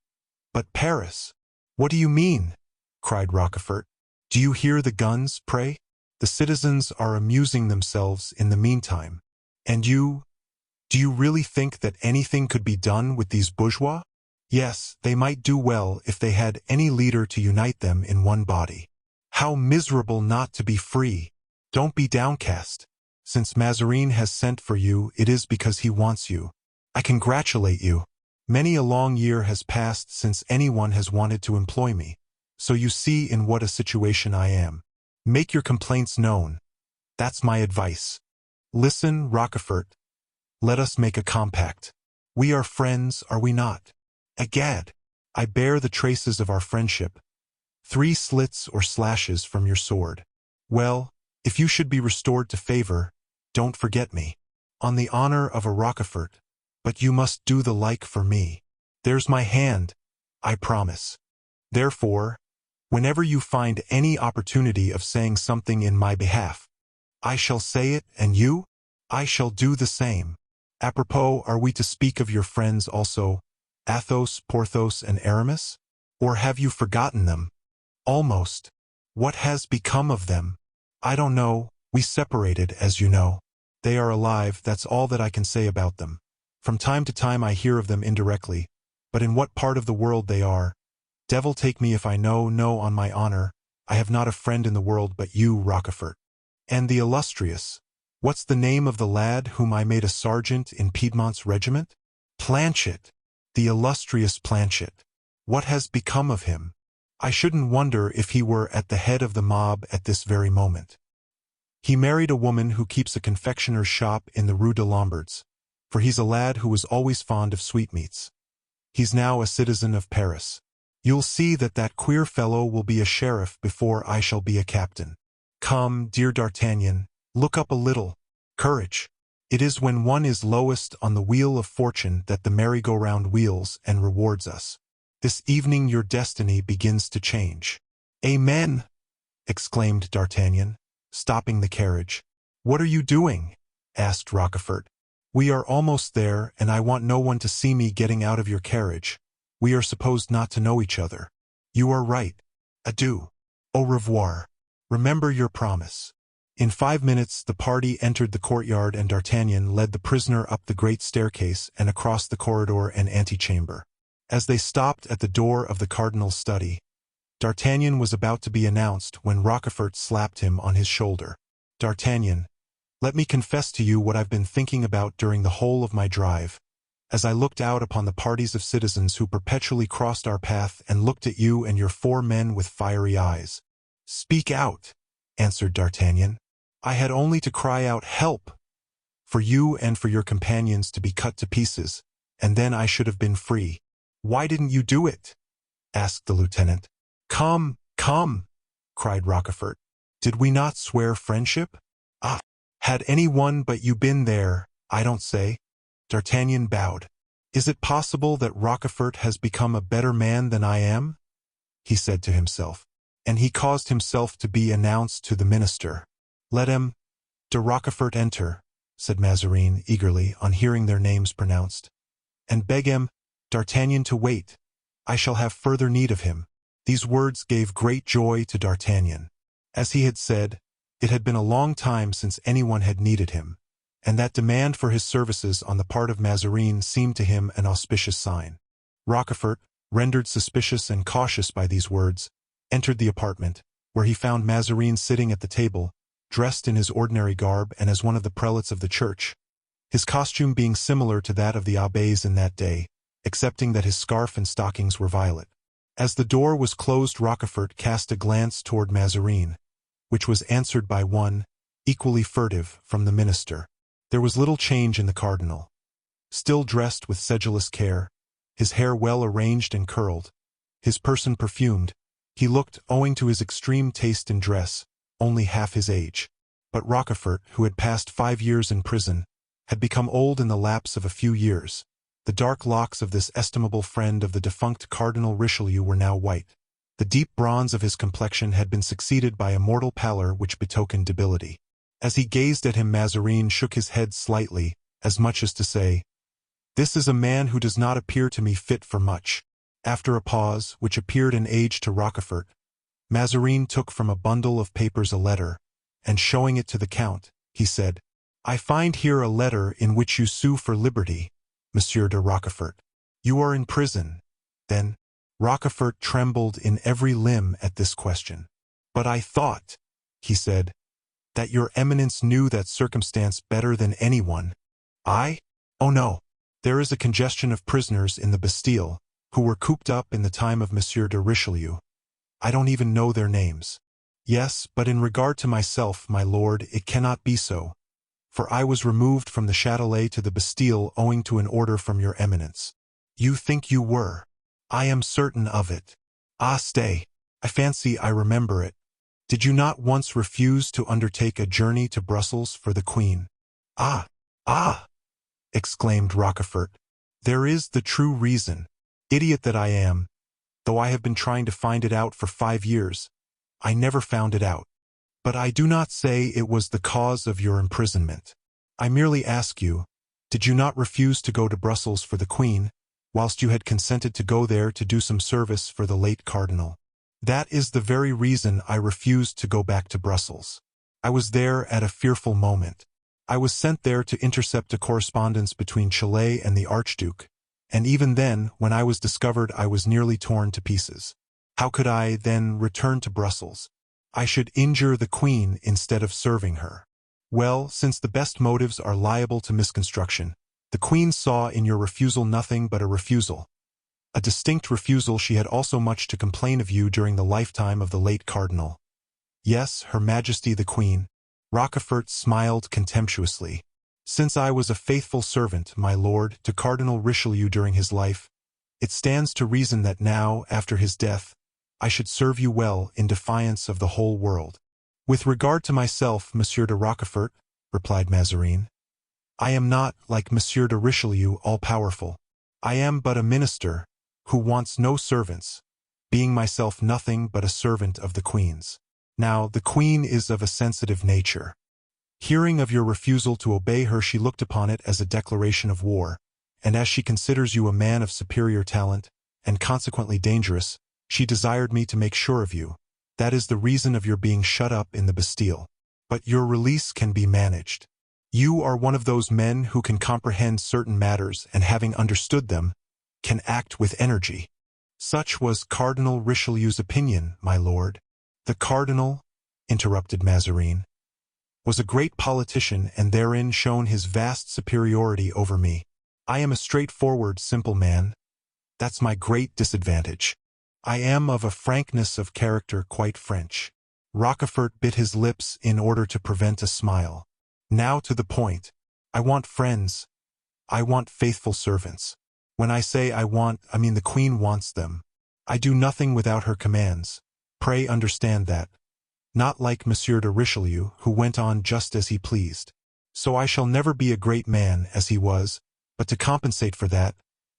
But Paris. What do you mean? Cried Rochefort. Do you hear the guns, pray? The citizens are amusing themselves in the meantime. And you? Do you really think that anything could be done with these bourgeois? Yes, they might do well if they had any leader to unite them in one body. How miserable not to be free! Don't be downcast. Since Mazarin has sent for you, it is because he wants you. I congratulate you. Many a long year has passed since anyone has wanted to employ me, so you see in what a situation I am. Make your complaints known. That's my advice. Listen, Rochefort. Let us make a compact. We are friends, are we not? Egad, I bear the traces of our friendship. 3 slits or slashes from your sword. Well, if you should be restored to favor, don't forget me. On the honor of a Rochefort, but you must do the like for me. There's my hand, I promise. Therefore, whenever you find any opportunity of saying something in my behalf, I shall say it, and you? I shall do the same. Apropos, are we to speak of your friends also, Athos, Porthos, and Aramis? Or have you forgotten them? Almost. What has become of them? I don't know. We separated, as you know. They are alive, that's all that I can say about them. From time to time I hear of them indirectly, but in what part of the world they are, devil take me if I know. No, on my honor, I have not a friend in the world but you, Rochefort. And the illustrious, what's the name of the lad whom I made a sergeant in Piedmont's regiment? Planchet. The illustrious Planchet. What has become of him? I shouldn't wonder if he were at the head of the mob at this very moment. He married a woman who keeps a confectioner's shop in the Rue de Lombards, for he's a lad who was always fond of sweetmeats. He's now a citizen of Paris. You'll see that that queer fellow will be a sheriff before I shall be a captain. Come, dear D'Artagnan, look up a little. Courage. It is when one is lowest on the wheel of fortune that the merry-go-round wheels and rewards us. This evening your destiny begins to change. Amen! Exclaimed D'Artagnan, stopping the carriage. What are you doing? Asked Rochefort. We are almost there, and I want no one to see me getting out of your carriage. We are supposed not to know each other. You are right. Adieu. Au revoir. Remember your promise. In 5 minutes the party entered the courtyard and D'Artagnan led the prisoner up the great staircase and across the corridor and antechamber. As they stopped at the door of the cardinal's study, D'Artagnan was about to be announced when Rochefort slapped him on his shoulder. D'Artagnan, let me confess to you what I've been thinking about during the whole of my drive, as I looked out upon the parties of citizens who perpetually crossed our path and looked at you and your 4 men with fiery eyes. Speak out, answered D'Artagnan. I had only to cry out, help, for you and for your companions to be cut to pieces, and then I should have been free. Why didn't you do it? Asked the lieutenant. Come, come, cried Rochefort. Did we not swear friendship? Ah, had any one but you been there, I don't say. D'Artagnan bowed. Is it possible that Rochefort has become a better man than I am? He said to himself, and he caused himself to be announced to the minister. Let M. de Rochefort enter, said Mazarin eagerly on hearing their names pronounced. "And beg D'Artagnan to wait. I shall have further need of him." These words gave great joy to D'Artagnan. As he had said, it had been a long time since anyone had needed him, and that demand for his services on the part of Mazarin seemed to him an auspicious sign. Rochefort, rendered suspicious and cautious by these words, entered the apartment, where he found Mazarin sitting at the table, dressed in his ordinary garb and as one of the prelates of the church, his costume being similar to that of the abbés in that day, excepting that his scarf and stockings were violet. As the door was closed, Rochefort cast a glance toward Mazarin, which was answered by one, equally furtive, from the minister. There was little change in the cardinal. Still dressed with sedulous care, his hair well arranged and curled, his person perfumed, he looked, owing to his extreme taste in dress, only half his age. But Rochefort, who had passed 5 years in prison, had become old in the lapse of a few years. The dark locks of this estimable friend of the defunct Cardinal Richelieu were now white. The deep bronze of his complexion had been succeeded by a mortal pallor which betokened debility. As he gazed at him, Mazarin shook his head slightly, as much as to say, "This is a man who does not appear to me fit for much." After a pause, which appeared an age to Rochefort, Mazarin took from a bundle of papers a letter, and showing it to the Count, he said, "I find here a letter in which you sue for liberty, Monsieur de Rochefort. You are in prison, then?" Rochefort trembled in every limb at this question. "But I thought," he said, "that your Eminence knew that circumstance better than anyone." "I? Oh no. There is a congestion of prisoners in the Bastille, who were cooped up in the time of Monsieur de Richelieu. I don't even know their names." "Yes, but in regard to myself, my lord, it cannot be so, for I was removed from the Châtelet to the Bastille owing to an order from your Eminence." "You think you were?" "I am certain of it." "Ah, stay. I fancy I remember it. Did you not once refuse to undertake a journey to Brussels for the Queen?" "Ah! Ah!" exclaimed Rochefort. "There is the true reason. Idiot that I am, though I have been trying to find it out for 5 years, I never found it out. But I do not say it was the cause of your imprisonment. I merely ask you, did you not refuse to go to Brussels for the Queen, whilst you had consented to go there to do some service for the late cardinal?" "That is the very reason I refused to go back to Brussels. I was there at a fearful moment. I was sent there to intercept a correspondence between Chillet and the Archduke, and even then, when I was discovered, I was nearly torn to pieces. How could I, then, return to Brussels? I should injure the Queen instead of serving her. Well, since the best motives are liable to misconstruction, the Queen saw in your refusal nothing but a refusal. A distinct refusal. She had also much to complain of you during the lifetime of the late cardinal." "Yes, Her Majesty the Queen." Rochefort smiled contemptuously. "Since I was a faithful servant, my lord, to Cardinal Richelieu during his life, it stands to reason that now, after his death, I should serve you well in defiance of the whole world." "With regard to myself, Monsieur de Rochefort," replied Mazarin, "I am not, like Monsieur de Richelieu, all-powerful. I am but a minister, who wants no servants, being myself nothing but a servant of the Queen's. Now, the Queen is of a sensitive nature. Hearing of your refusal to obey her, she looked upon it as a declaration of war, and as she considers you a man of superior talent, and consequently dangerous, she desired me to make sure of you. That is the reason of your being shut up in the Bastille. But your release can be managed. You are one of those men who can comprehend certain matters, and having understood them, can act with energy." "Such was Cardinal Richelieu's opinion, my lord." "The cardinal," interrupted Mazarin, "was a great politician, and therein shone his vast superiority over me. I am a straightforward, simple man. That's my great disadvantage. I am of a frankness of character quite French." Rochefort bit his lips in order to prevent a smile. "Now to the point. I want friends. I want faithful servants. When I say I mean the Queen wants them. I do nothing without her commands. Pray understand that. Not like Monsieur de Richelieu, who went on just as he pleased. So I shall never be a great man, as he was, but to compensate for that,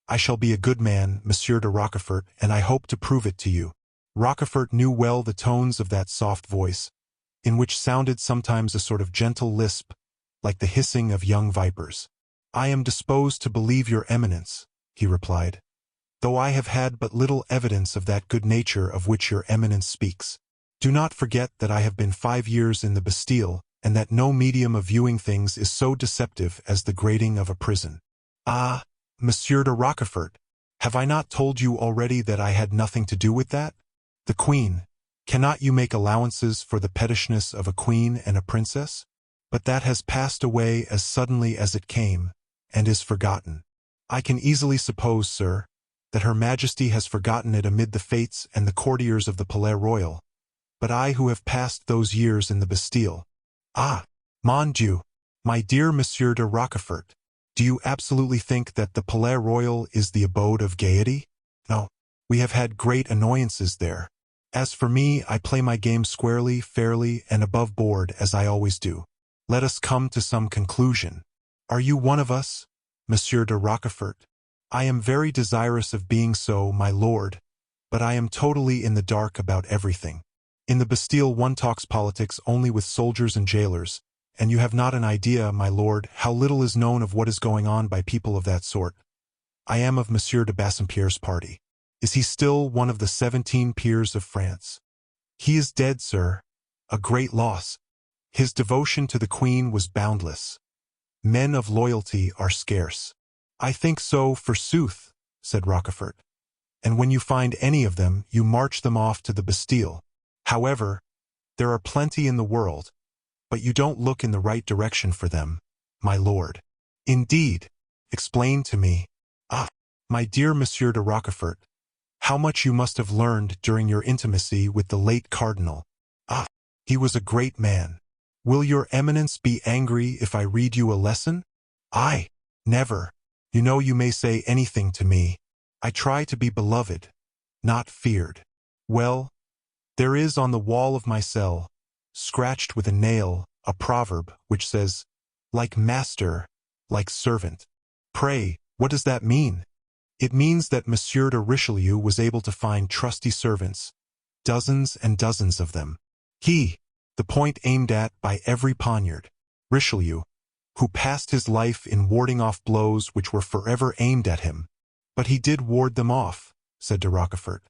I shall be a good man, Monsieur de Rochefort, and I hope to prove it to you." Rochefort knew well the tones of that soft voice, in which sounded sometimes a sort of gentle lisp, like the hissing of young vipers. "I am disposed to believe your eminence," he replied, "though I have had but little evidence of that good nature of which your eminence speaks. Do not forget that I have been 5 years in the Bastille, and that no medium of viewing things is so deceptive as the grating of a prison." "Ah, Monsieur de Rochefort, have I not told you already that I had nothing to do with that? The Queen, cannot you make allowances for the pettishness of a queen and a princess? But that has passed away as suddenly as it came, and is forgotten. I can easily suppose, sir, that Her Majesty has forgotten it amid the fêtes and the courtiers of the Palais Royal. But I who have passed those years in the Bastille— Ah, mon Dieu, my dear Monsieur de Rochefort, do you absolutely think that the Palais Royal is the abode of gaiety? No, we have had great annoyances there. As for me, I play my game squarely, fairly, and above board, as I always do. Let us come to some conclusion. Are you one of us, Monsieur de Rochefort? I am very desirous of being so, my lord, but I am totally in the dark about everything. In the Bastille one talks politics only with soldiers and jailers, and you have not an idea, my lord, how little is known of what is going on by people of that sort. I am of Monsieur de Bassompierre's party. Is he still one of the 17 peers of France? He is dead, sir. A great loss. His devotion to the Queen was boundless. Men of loyalty are scarce. I think so, forsooth, said Rochefort. And when you find any of them, you march them off to the Bastille. However, there are plenty in the world, but you don't look in the right direction for them, my lord. Indeed, explain to me. Ah, my dear Monsieur de Rochefort, how much you must have learned during your intimacy with the late cardinal. Ah, he was a great man. Will your eminence be angry if I read you a lesson? I, never. You know you may say anything to me. I try to be beloved, not feared. Well, there is on the wall of my cell, scratched with a nail, a proverb which says, like master, like servant. Pray, what does that mean? It means that Monsieur de Richelieu was able to find trusty servants, dozens and dozens of them. He, the point aimed at by every poniard, Richelieu, who passed his life in warding off blows which were forever aimed at him. But he did ward them off, said de Rochefort.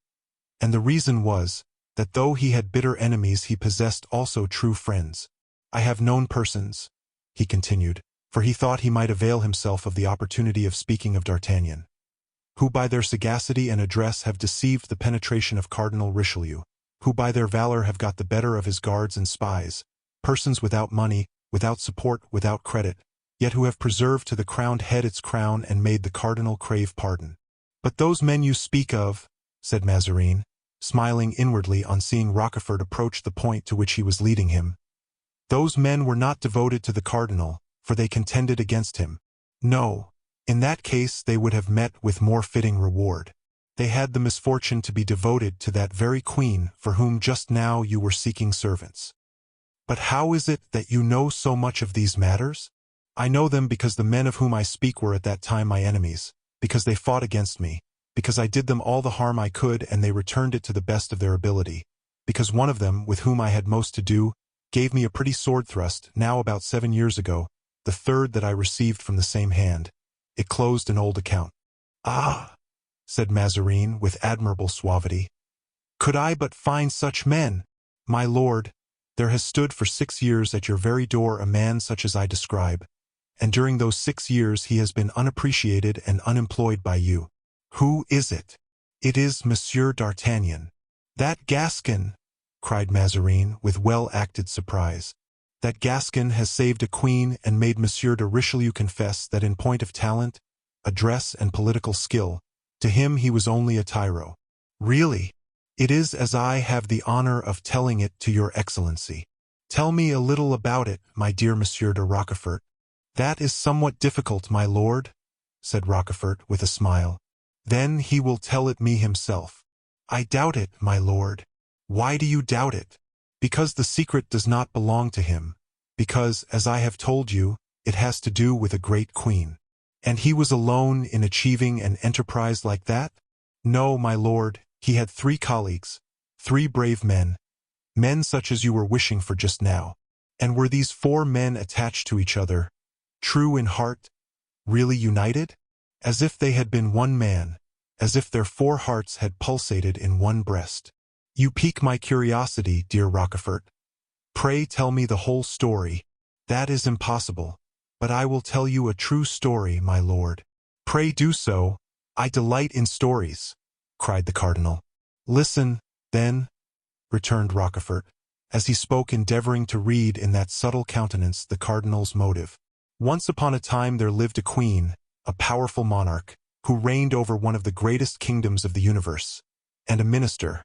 And the reason was, that though he had bitter enemies he possessed also true friends. I have known persons, he continued, for he thought he might avail himself of the opportunity of speaking of D'Artagnan, who by their sagacity and address have deceived the penetration of Cardinal Richelieu, who by their valor have got the better of his guards and spies, persons without money, without support, without credit, yet who have preserved to the crowned head its crown and made the cardinal crave pardon. But those men you speak of, said Mazarin, smiling inwardly on seeing Rochefort approach the point to which he was leading him, those men were not devoted to the cardinal, for they contended against him. No, in that case they would have met with more fitting reward. They had the misfortune to be devoted to that very queen for whom just now you were seeking servants. But how is it that you know so much of these matters? I know them because the men of whom I speak were at that time my enemies, because they fought against me, because I did them all the harm I could and they returned it to the best of their ability, because one of them, with whom I had most to do, gave me a pretty sword thrust, now about 7 years ago, the third that I received from the same hand. It closed an old account. Ah, said Mazarin with admirable suavity. Could I but find such men! My lord, there has stood for 6 years at your very door a man such as I describe, and during those 6 years he has been unappreciated and unemployed by you. Who is it? It is Monsieur d'Artagnan. That Gascon, cried Mazarin with well-acted surprise. That Gascon has saved a queen and made Monsieur de Richelieu confess that in point of talent, address, and political skill, to him he was only a tyro. Really, it is as I have the honor of telling it to your excellency. Tell me a little about it, my dear Monsieur de Rochefort. That is somewhat difficult, my lord, said Rochefort with a smile. Then he will tell it me himself. I doubt it, my lord. Why do you doubt it? Because the secret does not belong to him. Because, as I have told you, it has to do with a great queen. And he was alone in achieving an enterprise like that? No, my lord, he had 3 colleagues, 3 brave men, men such as you were wishing for just now. And were these 4 men attached to each other, true in heart, really united? As if they had been one man, as if their 4 hearts had pulsated in one breast. You pique my curiosity, dear Rochefort. Pray tell me the whole story. That is impossible, but I will tell you a true story, my lord. Pray do so. I delight in stories, cried the cardinal. Listen, then, returned Rochefort, as he spoke, endeavoring to read in that subtle countenance the cardinal's motive. Once upon a time there lived a queen, a powerful monarch, who reigned over one of the greatest kingdoms of the universe, and a minister.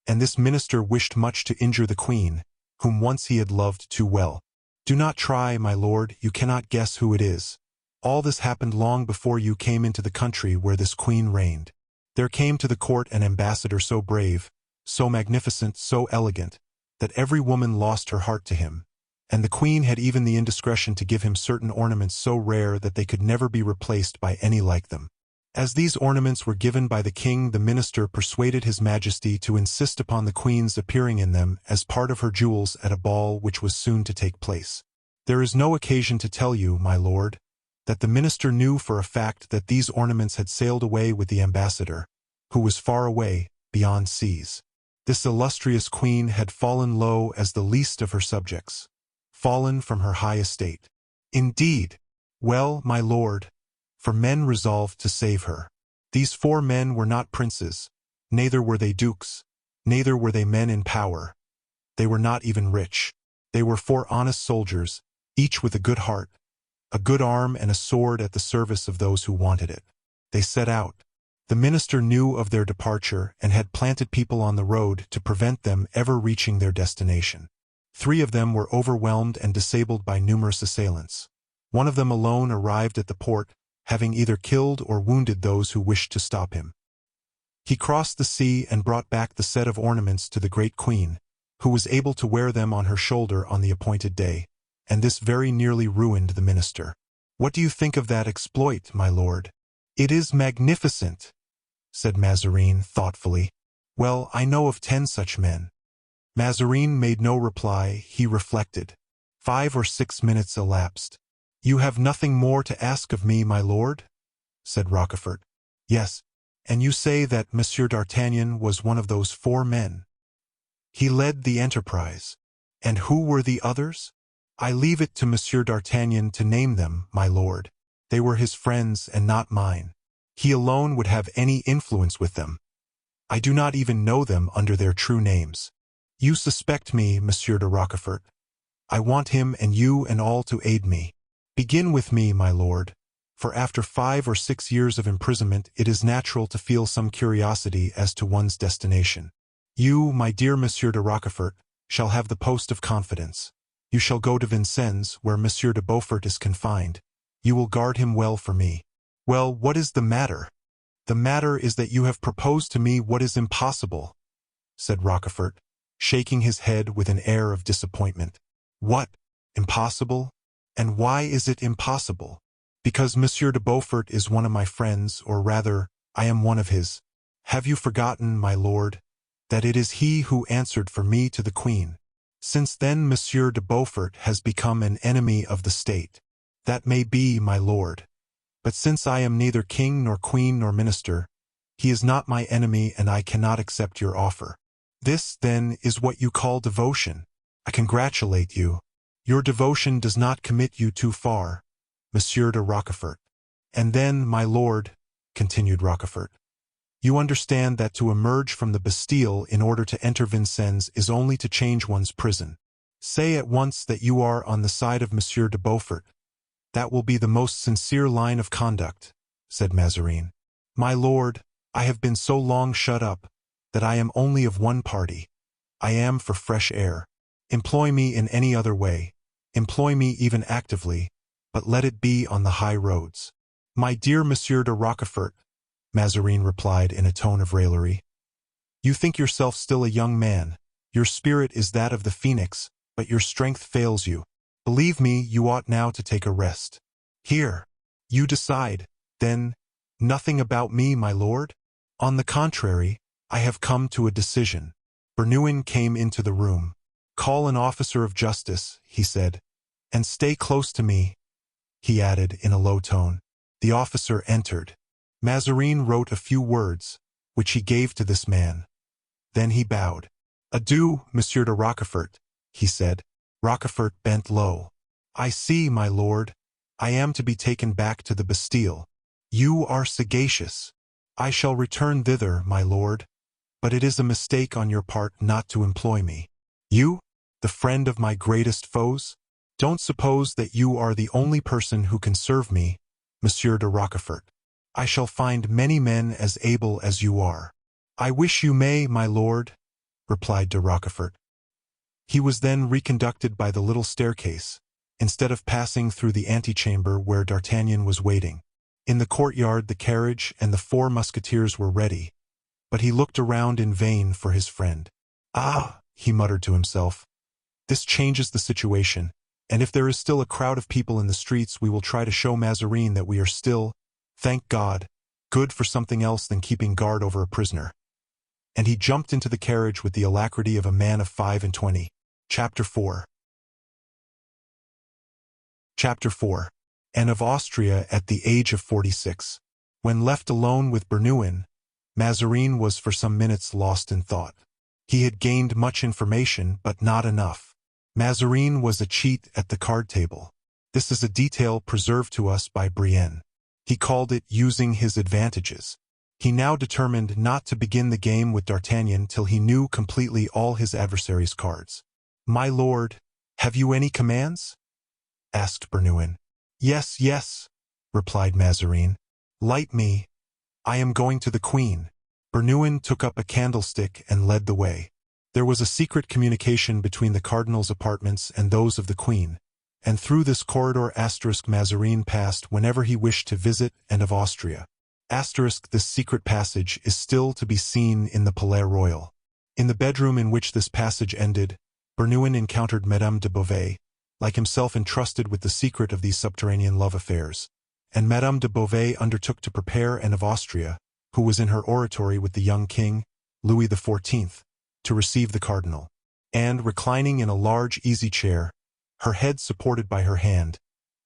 And this minister wished much to injure the queen, whom once he had loved too well. Do not try, my lord, you cannot guess who it is. All this happened long before you came into the country where this queen reigned. There came to the court an ambassador so brave, so magnificent, so elegant, that every woman lost her heart to him, and the queen had even the indiscretion to give him certain ornaments so rare that they could never be replaced by any like them. As these ornaments were given by the king, the minister persuaded his majesty to insist upon the queen's appearing in them as part of her jewels at a ball which was soon to take place. There is no occasion to tell you, my lord, that the minister knew for a fact that these ornaments had sailed away with the ambassador, who was far away, beyond seas. This illustrious queen had fallen low as the least of her subjects, fallen from her high estate. Indeed, well, my lord, for men resolved to save her. These 4 men were not princes, neither were they dukes, neither were they men in power. They were not even rich. They were 4 honest soldiers, each with a good heart, a good arm and a sword at the service of those who wanted it. They set out. The minister knew of their departure and had planted people on the road to prevent them ever reaching their destination. 3 of them were overwhelmed and disabled by numerous assailants. 1 of them alone arrived at the port, having either killed or wounded those who wished to stop him. He crossed the sea and brought back the set of ornaments to the great queen, who was able to wear them on her shoulder on the appointed day, and this very nearly ruined the minister. What do you think of that exploit, my lord? It is magnificent, said Mazarin thoughtfully. Well, I know of 10 such men. Mazarin made no reply. He reflected. 5 or 6 minutes elapsed. You have nothing more to ask of me, my lord? Said Rochefort. Yes, and you say that Monsieur d'Artagnan was one of those 4 men. He led the enterprise. And who were the others? I leave it to Monsieur d'Artagnan to name them, my lord. They were his friends and not mine. He alone would have any influence with them. I do not even know them under their true names. You suspect me, Monsieur de Rochefort. I want him and you and all to aid me. Begin with me, my lord, for after 5 or 6 years of imprisonment it is natural to feel some curiosity as to one's destination. You, my dear Monsieur de Rochefort, shall have the post of confidence. You shall go to Vincennes, where Monsieur de Beaufort is confined. You will guard him well for me. Well, what is the matter? The matter is that you have proposed to me what is impossible, said Rochefort, shaking his head with an air of disappointment. What? Impossible? And why is it impossible? Because Monsieur de Beaufort is one of my friends, or rather, I am one of his. Have you forgotten, my lord, that it is he who answered for me to the queen? Since then Monsieur de Beaufort has become an enemy of the state. That may be, my lord. But since I am neither king nor queen nor minister, he is not my enemy and I cannot accept your offer. This, then, is what you call devotion. I congratulate you. Your devotion does not commit you too far, Monsieur de Rochefort. And then, my lord, continued Rochefort, you understand that to emerge from the Bastille in order to enter Vincennes is only to change one's prison. Say at once that you are on the side of Monsieur de Beaufort. That will be the most sincere line of conduct, said Mazarin. My lord, I have been so long shut up that I am only of one party. I am for fresh air. Employ me in any other way, employ me even actively, but let it be on the high roads. My dear Monsieur de Rochefort, Mazarin replied in a tone of raillery, you think yourself still a young man. Your spirit is that of the phoenix, but your strength fails you. Believe me, you ought now to take a rest. Here, you decide, then, nothing about me, my lord? On the contrary, I have come to a decision. Bernouin came into the room. "Call an officer of justice," he said, "and stay close to me," he added in a low tone. The officer entered. Mazarin wrote a few words, which he gave to this man. Then he bowed. "Adieu, Monsieur de Rochefort," he said. Rochefort bent low. "I see, my lord. I am to be taken back to the Bastille. You are sagacious. I shall return thither, my lord, but it is a mistake on your part not to employ me. You, the friend of my greatest foes? Don't suppose that you are the only person who can serve me, Monsieur de Rochefort. I shall find many men as able as you are." "I wish you may, my lord," replied de Rochefort. He was then reconducted by the little staircase, instead of passing through the antechamber where D'Artagnan was waiting. In the courtyard the carriage and the 4 musketeers were ready, but he looked around in vain for his friend. "Ah," he muttered to himself, "this changes the situation, and if there is still a crowd of people in the streets we will try to show Mazarin that we are still, thank God, good for something else than keeping guard over a prisoner." And he jumped into the carriage with the alacrity of a man of 25. Chapter 4. Anne of Austria at the age of 46. When left alone with Bernouin, Mazarin was for some minutes lost in thought. He had gained much information, but not enough. Mazarin was a cheat at the card table. This is a detail preserved to us by Brienne. He called it using his advantages. He now determined not to begin the game with D'Artagnan till he knew completely all his adversary's cards. "My lord, have you any commands?" asked Bernouin. "Yes, yes," replied Mazarin. "Light me. I am going to the queen." Bernouin took up a candlestick and led the way. There was a secret communication between the cardinal's apartments and those of the queen, and through this corridor Mazarin passed whenever he wished to visit Anne of Austria. This secret passage is still to be seen in the Palais Royal. In the bedroom in which this passage ended, Bernouin encountered Madame de Beauvais, like himself entrusted with the secret of these subterranean love affairs, and Madame de Beauvais undertook to prepare Anne of Austria, who was in her oratory with the young king, Louis XIV, to receive the cardinal. And, reclining in a large easy chair, her head supported by her hand,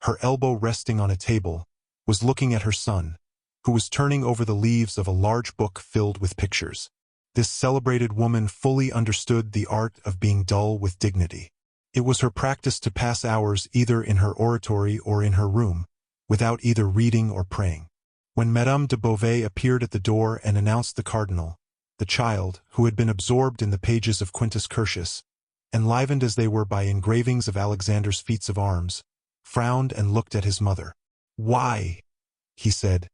her elbow resting on a table, was looking at her son, who was turning over the leaves of a large book filled with pictures. This celebrated woman fully understood the art of being dull with dignity. It was her practice to pass hours either in her oratory or in her room, without either reading or praying. When Madame de Beauvais appeared at the door and announced the cardinal, the child, who had been absorbed in the pages of Quintus Curtius, enlivened as they were by engravings of Alexander's feats of arms, frowned and looked at his mother. "Why," he said,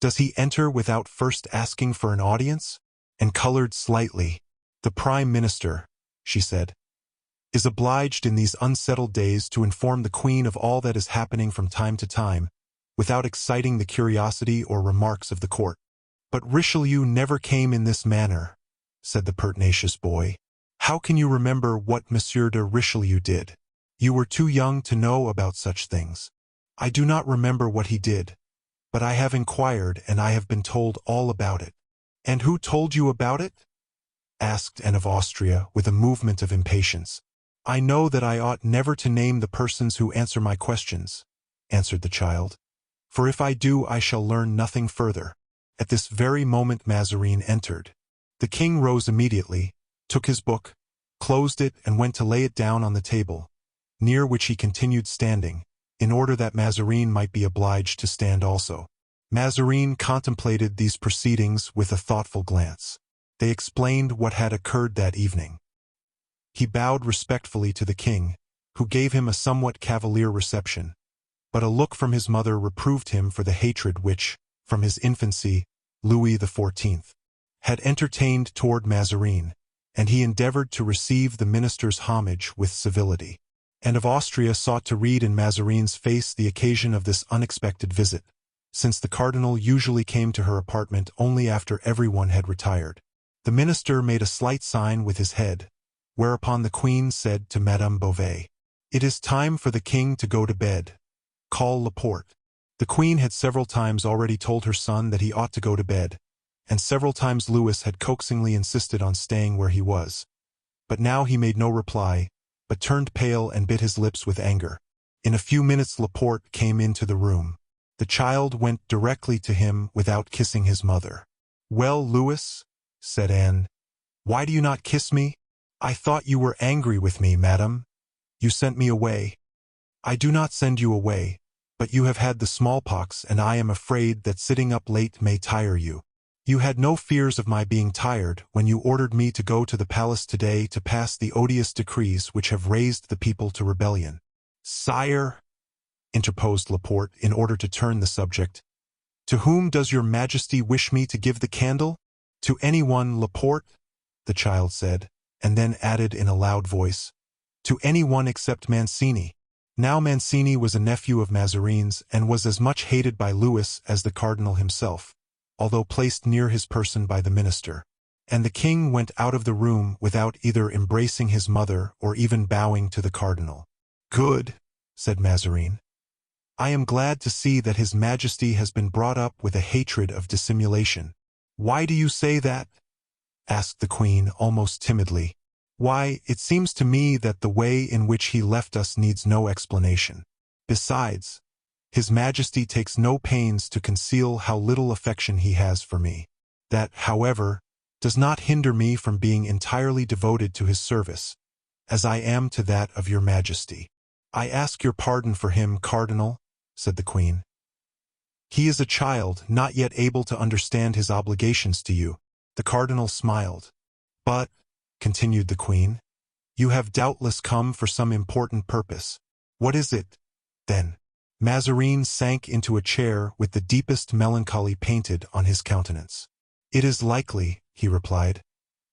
"does he enter without first asking for an audience?" And colored slightly. "The Prime Minister," she said, "is obliged in these unsettled days to inform the Queen of all that is happening from time to time, without exciting the curiosity or remarks of the court." "But Richelieu never came in this manner," said the pertinacious boy. "How can you remember what Monsieur de Richelieu did? You were too young to know about such things." "I do not remember what he did, but I have inquired and I have been told all about it." "And who told you about it?" asked Anne of Austria with a movement of impatience. "I know that I ought never to name the persons who answer my questions," answered the child, "for if I do I shall learn nothing further." At this very moment Mazarin entered. The king rose immediately, took his book, closed it and went to lay it down on the table, near which he continued standing, in order that Mazarin might be obliged to stand also. Mazarin contemplated these proceedings with a thoughtful glance. They explained what had occurred that evening. He bowed respectfully to the king, who gave him a somewhat cavalier reception, but a look from his mother reproved him for the hatred which, from his infancy, Louis XIV had entertained toward Mazarin, and he endeavored to receive the minister's homage with civility. Anne of Austria sought to read in Mazarin's face the occasion of this unexpected visit, since the cardinal usually came to her apartment only after everyone had retired. The minister made a slight sign with his head, whereupon the queen said to Madame Beauvais, "It is time for the king to go to bed. Call Laporte." The queen had several times already told her son that he ought to go to bed, and several times Louis had coaxingly insisted on staying where he was. But now he made no reply, but turned pale and bit his lips with anger. In a few minutes Laporte came into the room. The child went directly to him without kissing his mother. "Well, Louis," said Anne, "why do you not kiss me? I thought you were angry with me, madame. You sent me away." "I do not send you away, but you have had the smallpox, and I am afraid that sitting up late may tire you. You had no fears of my being tired when you ordered me to go to the palace today to pass the odious decrees which have raised the people to rebellion." "Sire," interposed Laporte in order to turn the subject, "to whom does your majesty wish me to give the candle?" "To anyone, Laporte," the child said, and then added in a loud voice, "To anyone except Mancini." Now Mancini was a nephew of Mazarin's and was as much hated by Louis as the cardinal himself, although placed near his person by the minister. And the king went out of the room without either embracing his mother or even bowing to the cardinal. "Good," said Mazarin. "I am glad to see that his majesty has been brought up with a hatred of dissimulation." "Why do you say that?" asked the queen almost timidly. "Why, it seems to me that the way in which he left us needs no explanation. Besides, his majesty takes no pains to conceal how little affection he has for me. That, however, does not hinder me from being entirely devoted to his service, as I am to that of your majesty." "I ask your pardon for him, cardinal," said the queen. "He is a child, not yet able to understand his obligations to you." The cardinal smiled. "But," continued the queen, "you have doubtless come for some important purpose. What is it, then?" Mazarin sank into a chair with the deepest melancholy painted on his countenance. "It is likely," he replied,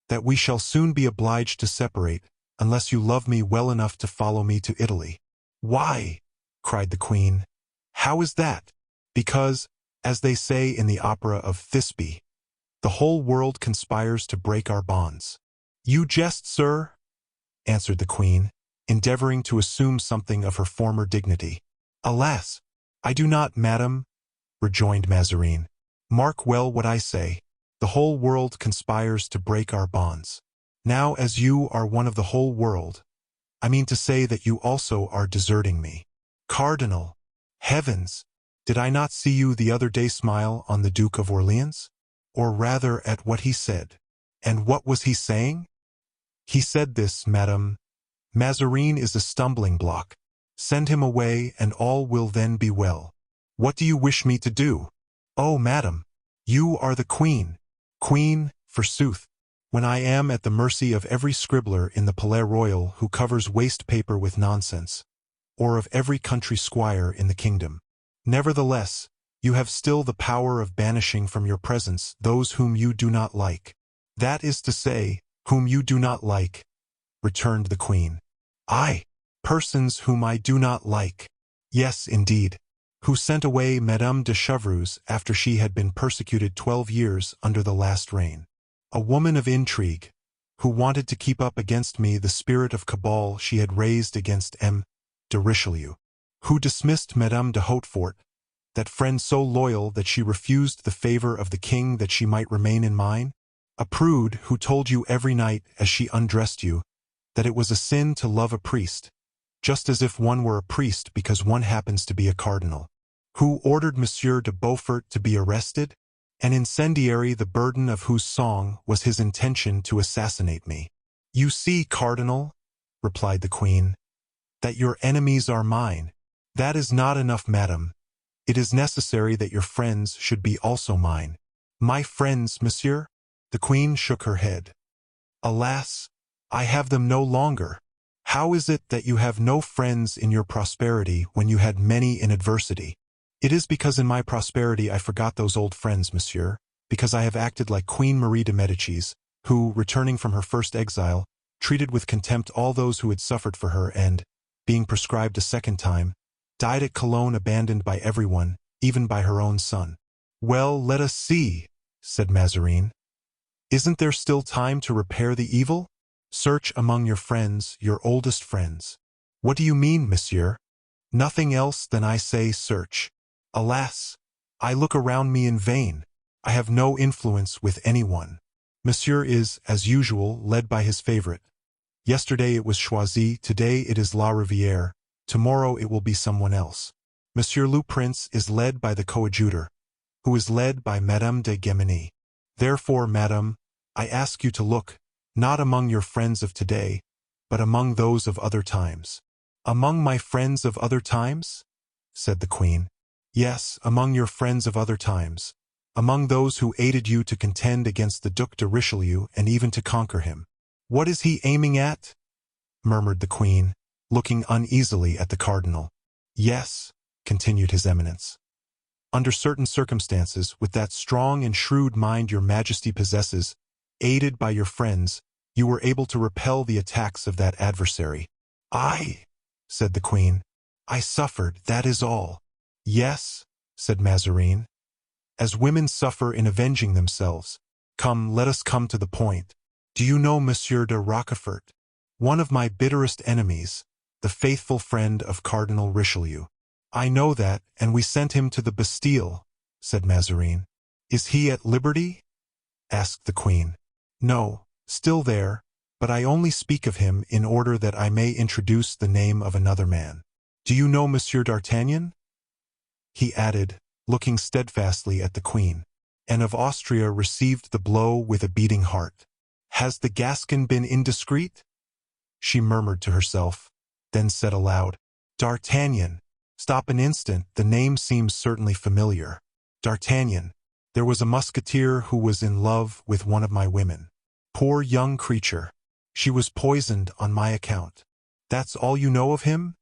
"that we shall soon be obliged to separate, unless you love me well enough to follow me to Italy." "Why?" cried the queen. "How is that?" "Because, as they say in the opera of Thisbe, the whole world conspires to break our bonds." "You jest, sir," answered the queen, endeavoring to assume something of her former dignity. "Alas, I do not, madam," rejoined Mazarin. "Mark well what I say. The whole world conspires to break our bonds. Now, as you are one of the whole world, I mean to say that you also are deserting me." "Cardinal, heavens, did I not see you the other day smile on the Duke of Orleans? Or rather at what he said." "And what was he saying?" "He said this, madam: 'Mazarin is a stumbling block. Send him away, and all will then be well.' What do you wish me to do?" "Oh, madam, you are the queen." "Queen, forsooth, when I am at the mercy of every scribbler in the Palais Royal who covers waste paper with nonsense, or of every country squire in the kingdom. Nevertheless, you have still the power of banishing from your presence those whom you do not like." "That is to say, whom you do not like," returned the queen. "Aye, persons whom I do not like." "Yes, indeed. Who sent away Madame de Chevreuse after she had been persecuted 12 years under the last reign. A woman of intrigue, who wanted to keep up against me the spirit of cabal she had raised against M. de Richelieu. Who dismissed Madame de Hautefort, that friend so loyal that she refused the favor of the king that she might remain in mine. A prude who told you every night as she undressed you that it was a sin to love a priest, just as if one were a priest because one happens to be a cardinal. Who ordered Monsieur de Beaufort to be arrested, an incendiary the burden of whose song was his intention to assassinate me." "You see, cardinal," replied the queen, "that your enemies are mine." "That is not enough, madam. It is necessary that your friends should be also mine." "My friends, monsieur?" The queen shook her head. "Alas, I have them no longer." "How is it that you have no friends in your prosperity when you had many in adversity?" "It is because in my prosperity I forgot those old friends, monsieur, because I have acted like Queen Marie de Medicis, who, returning from her first exile, treated with contempt all those who had suffered for her and, being proscribed a second time, died at Cologne abandoned by everyone, even by her own son." "Well, let us see," said Mazarin. "Isn't there still time to repair the evil? Search among your friends, your oldest friends." "What do you mean, monsieur?" "Nothing else than I say search." "Alas, I look around me in vain. I have no influence with anyone. Monsieur is, as usual, led by his favorite. Yesterday it was Choisy, today it is La Rivière, tomorrow it will be someone else. Monsieur le Prince is led by the coadjutor, who is led by Madame de Guémeny. Therefore, Madame, I ask you to look, not among your friends of today, but among those of other times. Among my friends of other times? Said the Queen. Yes, among your friends of other times. Among those who aided you to contend against the Duc de Richelieu and even to conquer him. What is he aiming at? Murmured the Queen, looking uneasily at the Cardinal. Yes, continued His Eminence. Under certain circumstances, with that strong and shrewd mind your Majesty possesses, aided by your friends, you were able to repel the attacks of that adversary. I, said the Queen. I suffered, that is all. Yes, said Mazarin. As women suffer in avenging themselves. Come, let us come to the point. Do you know Monsieur de Rochefort? One of my bitterest enemies, the faithful friend of Cardinal Richelieu. I know that, and we sent him to the Bastille, said Mazarin. Is he at liberty? Asked the Queen. No, still there, but I only speak of him in order that I may introduce the name of another man. Do you know Monsieur d'Artagnan? He added, looking steadfastly at the Queen, and of Austria received the blow with a beating heart. Has the Gascon been indiscreet? She murmured to herself, then said aloud, D'Artagnan. Stop an instant, the name seems certainly familiar. D'Artagnan. There was a musketeer who was in love with one of my women. Poor young creature. She was poisoned on my account. That's all you know of him?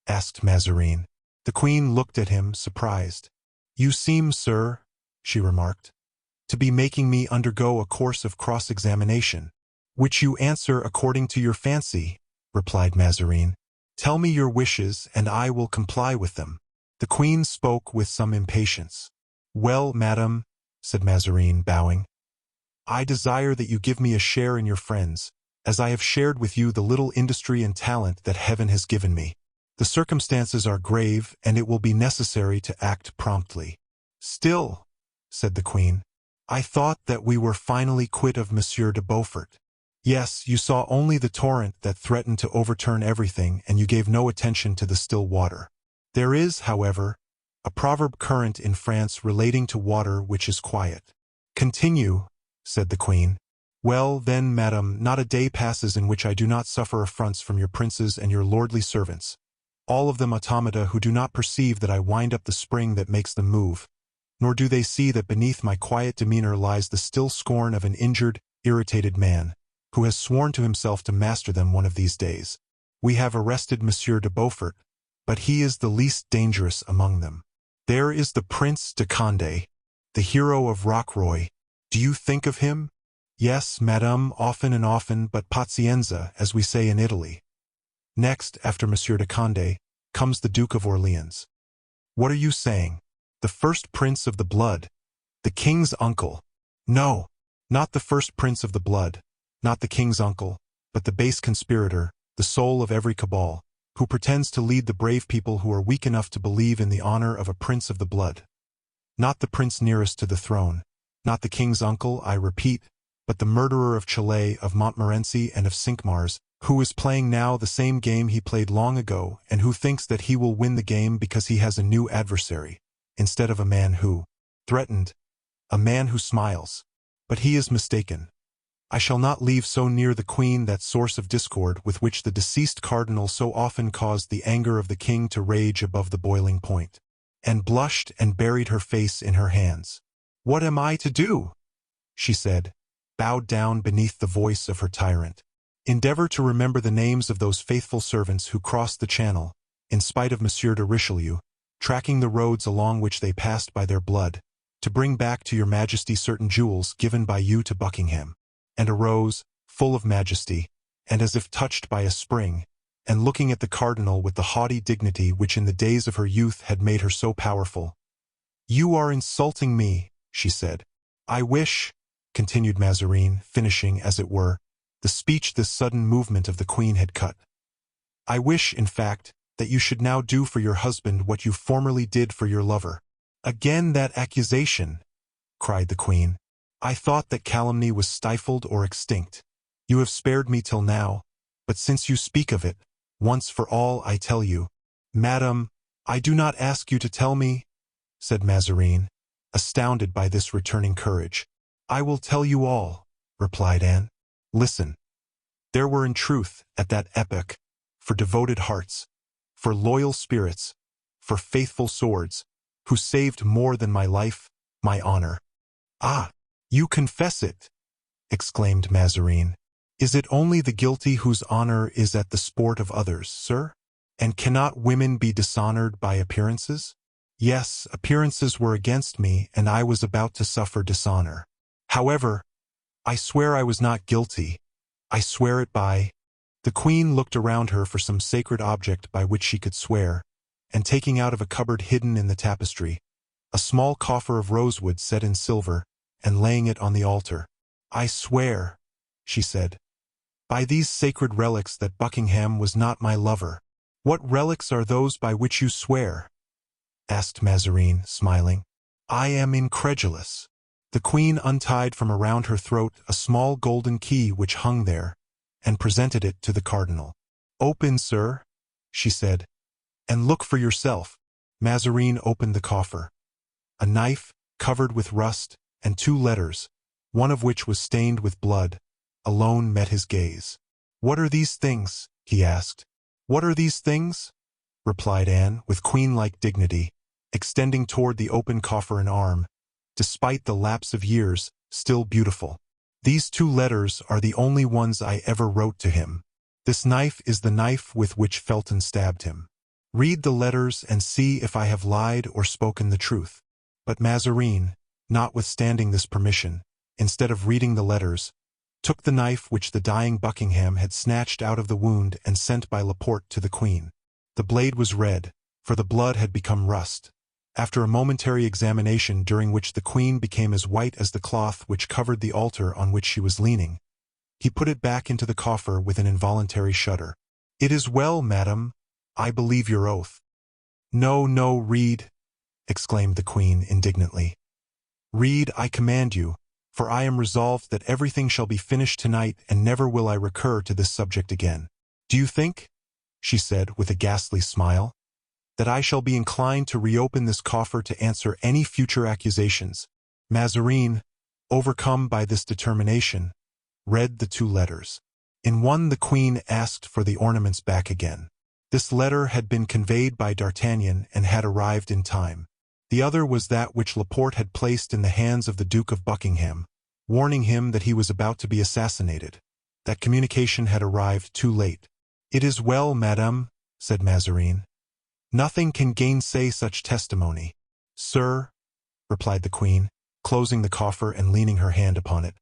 Asked Mazarin. The Queen looked at him, surprised. You seem, sir, she remarked, to be making me undergo a course of cross-examination, which you answer according to your fancy, replied Mazarin. Tell me your wishes, and I will comply with them. The Queen spoke with some impatience. Well, madam, said Mazarin, bowing, I desire that you give me a share in your friends, as I have shared with you the little industry and talent that heaven has given me. The circumstances are grave, and it will be necessary to act promptly. Still, said the Queen, I thought that we were finally quit of Monsieur de Beaufort. Yes, you saw only the torrent that threatened to overturn everything, and you gave no attention to the still water. There is, however, a proverb current in France relating to water which is quiet. Continue, said the Queen. Well, then, madam, not a day passes in which I do not suffer affronts from your princes and your lordly servants, all of them automata who do not perceive that I wind up the spring that makes them move, nor do they see that beneath my quiet demeanor lies the still scorn of an injured, irritated man, who has sworn to himself to master them one of these days. We have arrested Monsieur de Beaufort, but he is the least dangerous among them. There is the Prince de Condé, the hero of Rocroi. Do you think of him? Yes, madame, often and often, but pazienza, as we say in Italy. Next, after Monsieur de Condé, comes the Duke of Orleans. What are you saying? The first prince of the blood, the king's uncle. No, not the first prince of the blood, not the king's uncle, but the base conspirator, the soul of every cabal, who pretends to lead the brave people who are weak enough to believe in the honor of a prince of the blood. Not the prince nearest to the throne, not the king's uncle, I repeat, but the murderer of Chalais, of Montmorency, and of Cinq-Mars, who is playing now the same game he played long ago, and who thinks that he will win the game because he has a new adversary, instead of a man who, threatened, a man who smiles. But he is mistaken. I shall not leave so near the Queen that source of discord with which the deceased cardinal so often caused the anger of the king to rage above the boiling point, and blushed and buried her face in her hands. What am I to do? She said, bowed down beneath the voice of her tyrant. Endeavor to remember the names of those faithful servants who crossed the Channel, in spite of Monsieur de Richelieu, tracking the roads along which they passed by their blood, to bring back to your Majesty certain jewels given by you to Buckingham. And arose, full of majesty, and as if touched by a spring, and looking at the cardinal with the haughty dignity which in the days of her youth had made her so powerful. You are insulting me, she said. I wish, continued Mazarin, finishing, as it were, the speech this sudden movement of the Queen had cut. I wish, in fact, that you should now do for your husband what you formerly did for your lover. Again that accusation, cried the Queen. I thought that calumny was stifled or extinct. You have spared me till now, But since you speak of it, once for all I tell you, Madam, I do not ask you to tell me, said Mazarin, astounded by this returning courage. I will tell you all, replied Anne. Listen. There were in truth, at that epoch, for devoted hearts, for loyal spirits, for faithful swords, who saved more than my life, my honor. Ah, you confess it, exclaimed Mazarin. Is it only the guilty whose honor is at the sport of others, sir? And cannot women be dishonored by appearances? Yes, appearances were against me, and I was about to suffer dishonor. However, I swear I was not guilty. I swear it by— The queen looked around her for some sacred object by which she could swear, and taking out of a cupboard hidden in the tapestry, a small coffer of rosewood set in silver, and laying it on the altar. I swear, she said, by these sacred relics that Buckingham was not my lover. What relics are those by which you swear? Asked Mazarin, smiling. I am incredulous. The queen untied from around her throat a small golden key which hung there, and presented it to the cardinal. Open, sir, she said, and look for yourself. Mazarin opened the coffer. A knife, covered with rust, and 2 letters, one of which was stained with blood, alone met his gaze. What are these things? He asked. What are these things? Replied Anne, with queen-like dignity, extending toward the open coffer an arm, despite the lapse of years, still beautiful. These 2 letters are the only ones I ever wrote to him. This knife is the knife with which Felton stabbed him. Read the letters and see if I have lied or spoken the truth. But Mazarin, notwithstanding this permission, instead of reading the letters, took the knife which the dying Buckingham had snatched out of the wound and sent by Laporte to the queen. The blade was red, for the blood had become rust. After a momentary examination during which the queen became as white as the cloth which covered the altar on which she was leaning, he put it back into the coffer with an involuntary shudder. It is well, madam. I believe your oath. No, no, read, exclaimed the queen indignantly. Read, I command you, for I am resolved that everything shall be finished tonight, and never will I recur to this subject again. Do you think, she said with a ghastly smile, that I shall be inclined to reopen this coffer to answer any future accusations? Mazarin, overcome by this determination, read the 2 letters. In one the queen asked for the ornaments back again. This letter had been conveyed by D'Artagnan and had arrived in time. The other was that which Laporte had placed in the hands of the Duke of Buckingham, warning him that he was about to be assassinated. That communication had arrived too late. It is well, madame, said Mazarin. Nothing can gainsay such testimony. Sir, replied the queen, closing the coffer and leaning her hand upon it.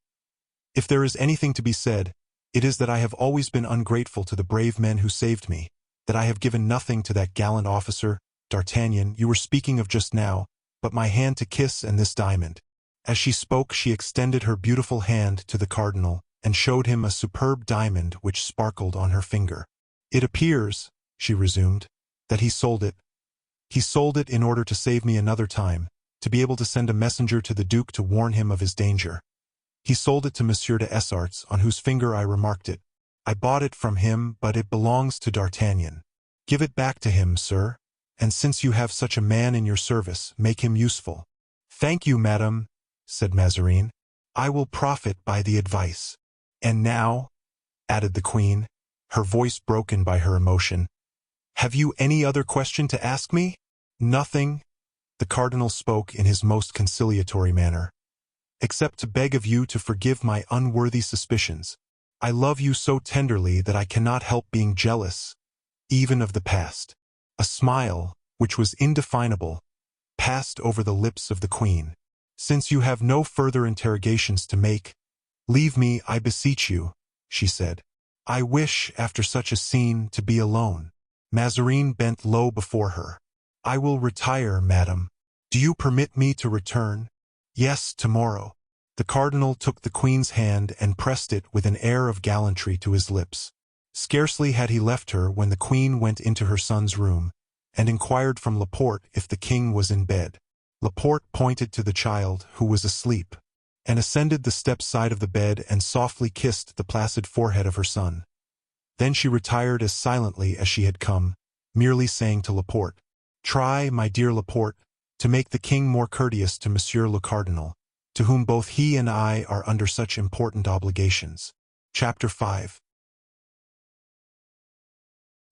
If there is anything to be said, it is that I have always been ungrateful to the brave men who saved me, that I have given nothing to that gallant officer, D'Artagnan, you were speaking of just now, but my hand to kiss and this diamond. As she spoke, she extended her beautiful hand to the cardinal and showed him a superb diamond which sparkled on her finger. It appears, she resumed, that he sold it. He sold it in order to save me another time, to be able to send a messenger to the Duke to warn him of his danger. He sold it to Monsieur de Essarts, on whose finger I remarked it. I bought it from him, but it belongs to D'Artagnan. Give it back to him, sir, and since you have such a man in your service, make him useful. Thank you, madam, said Mazarin. I will profit by the advice. And now, added the queen, her voice broken by her emotion, have you any other question to ask me? Nothing, the cardinal spoke in his most conciliatory manner, except to beg of you to forgive my unworthy suspicions. I love you so tenderly that I cannot help being jealous, even of the past. A smile, which was indefinable, passed over the lips of the queen. Since you have no further interrogations to make, leave me, I beseech you, she said. I wish, after such a scene, to be alone. Mazarin bent low before her. I will retire, madam. Do you permit me to return? Yes, tomorrow. The cardinal took the queen's hand and pressed it with an air of gallantry to his lips. Scarcely had he left her when the queen went into her son's room, and inquired from Laporte if the king was in bed. Laporte pointed to the child, who was asleep, and ascended the step side of the bed and softly kissed the placid forehead of her son. Then she retired as silently as she had come, merely saying to Laporte, "Try, my dear Laporte, to make the king more courteous to Monsieur le Cardinal, to whom both he and I are under such important obligations." Chapter 5.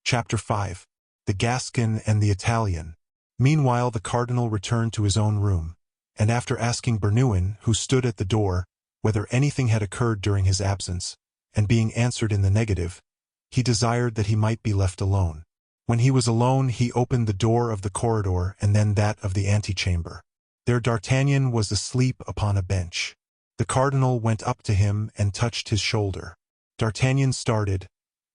Chapter 5. The Gascon and the Italian. Meanwhile the cardinal returned to his own room, and after asking Bernouin, who stood at the door, whether anything had occurred during his absence, and being answered in the negative, he desired that he might be left alone. When he was alone, he opened the door of the corridor and then that of the antechamber. There D'Artagnan was asleep upon a bench. The cardinal went up to him and touched his shoulder. D'Artagnan started,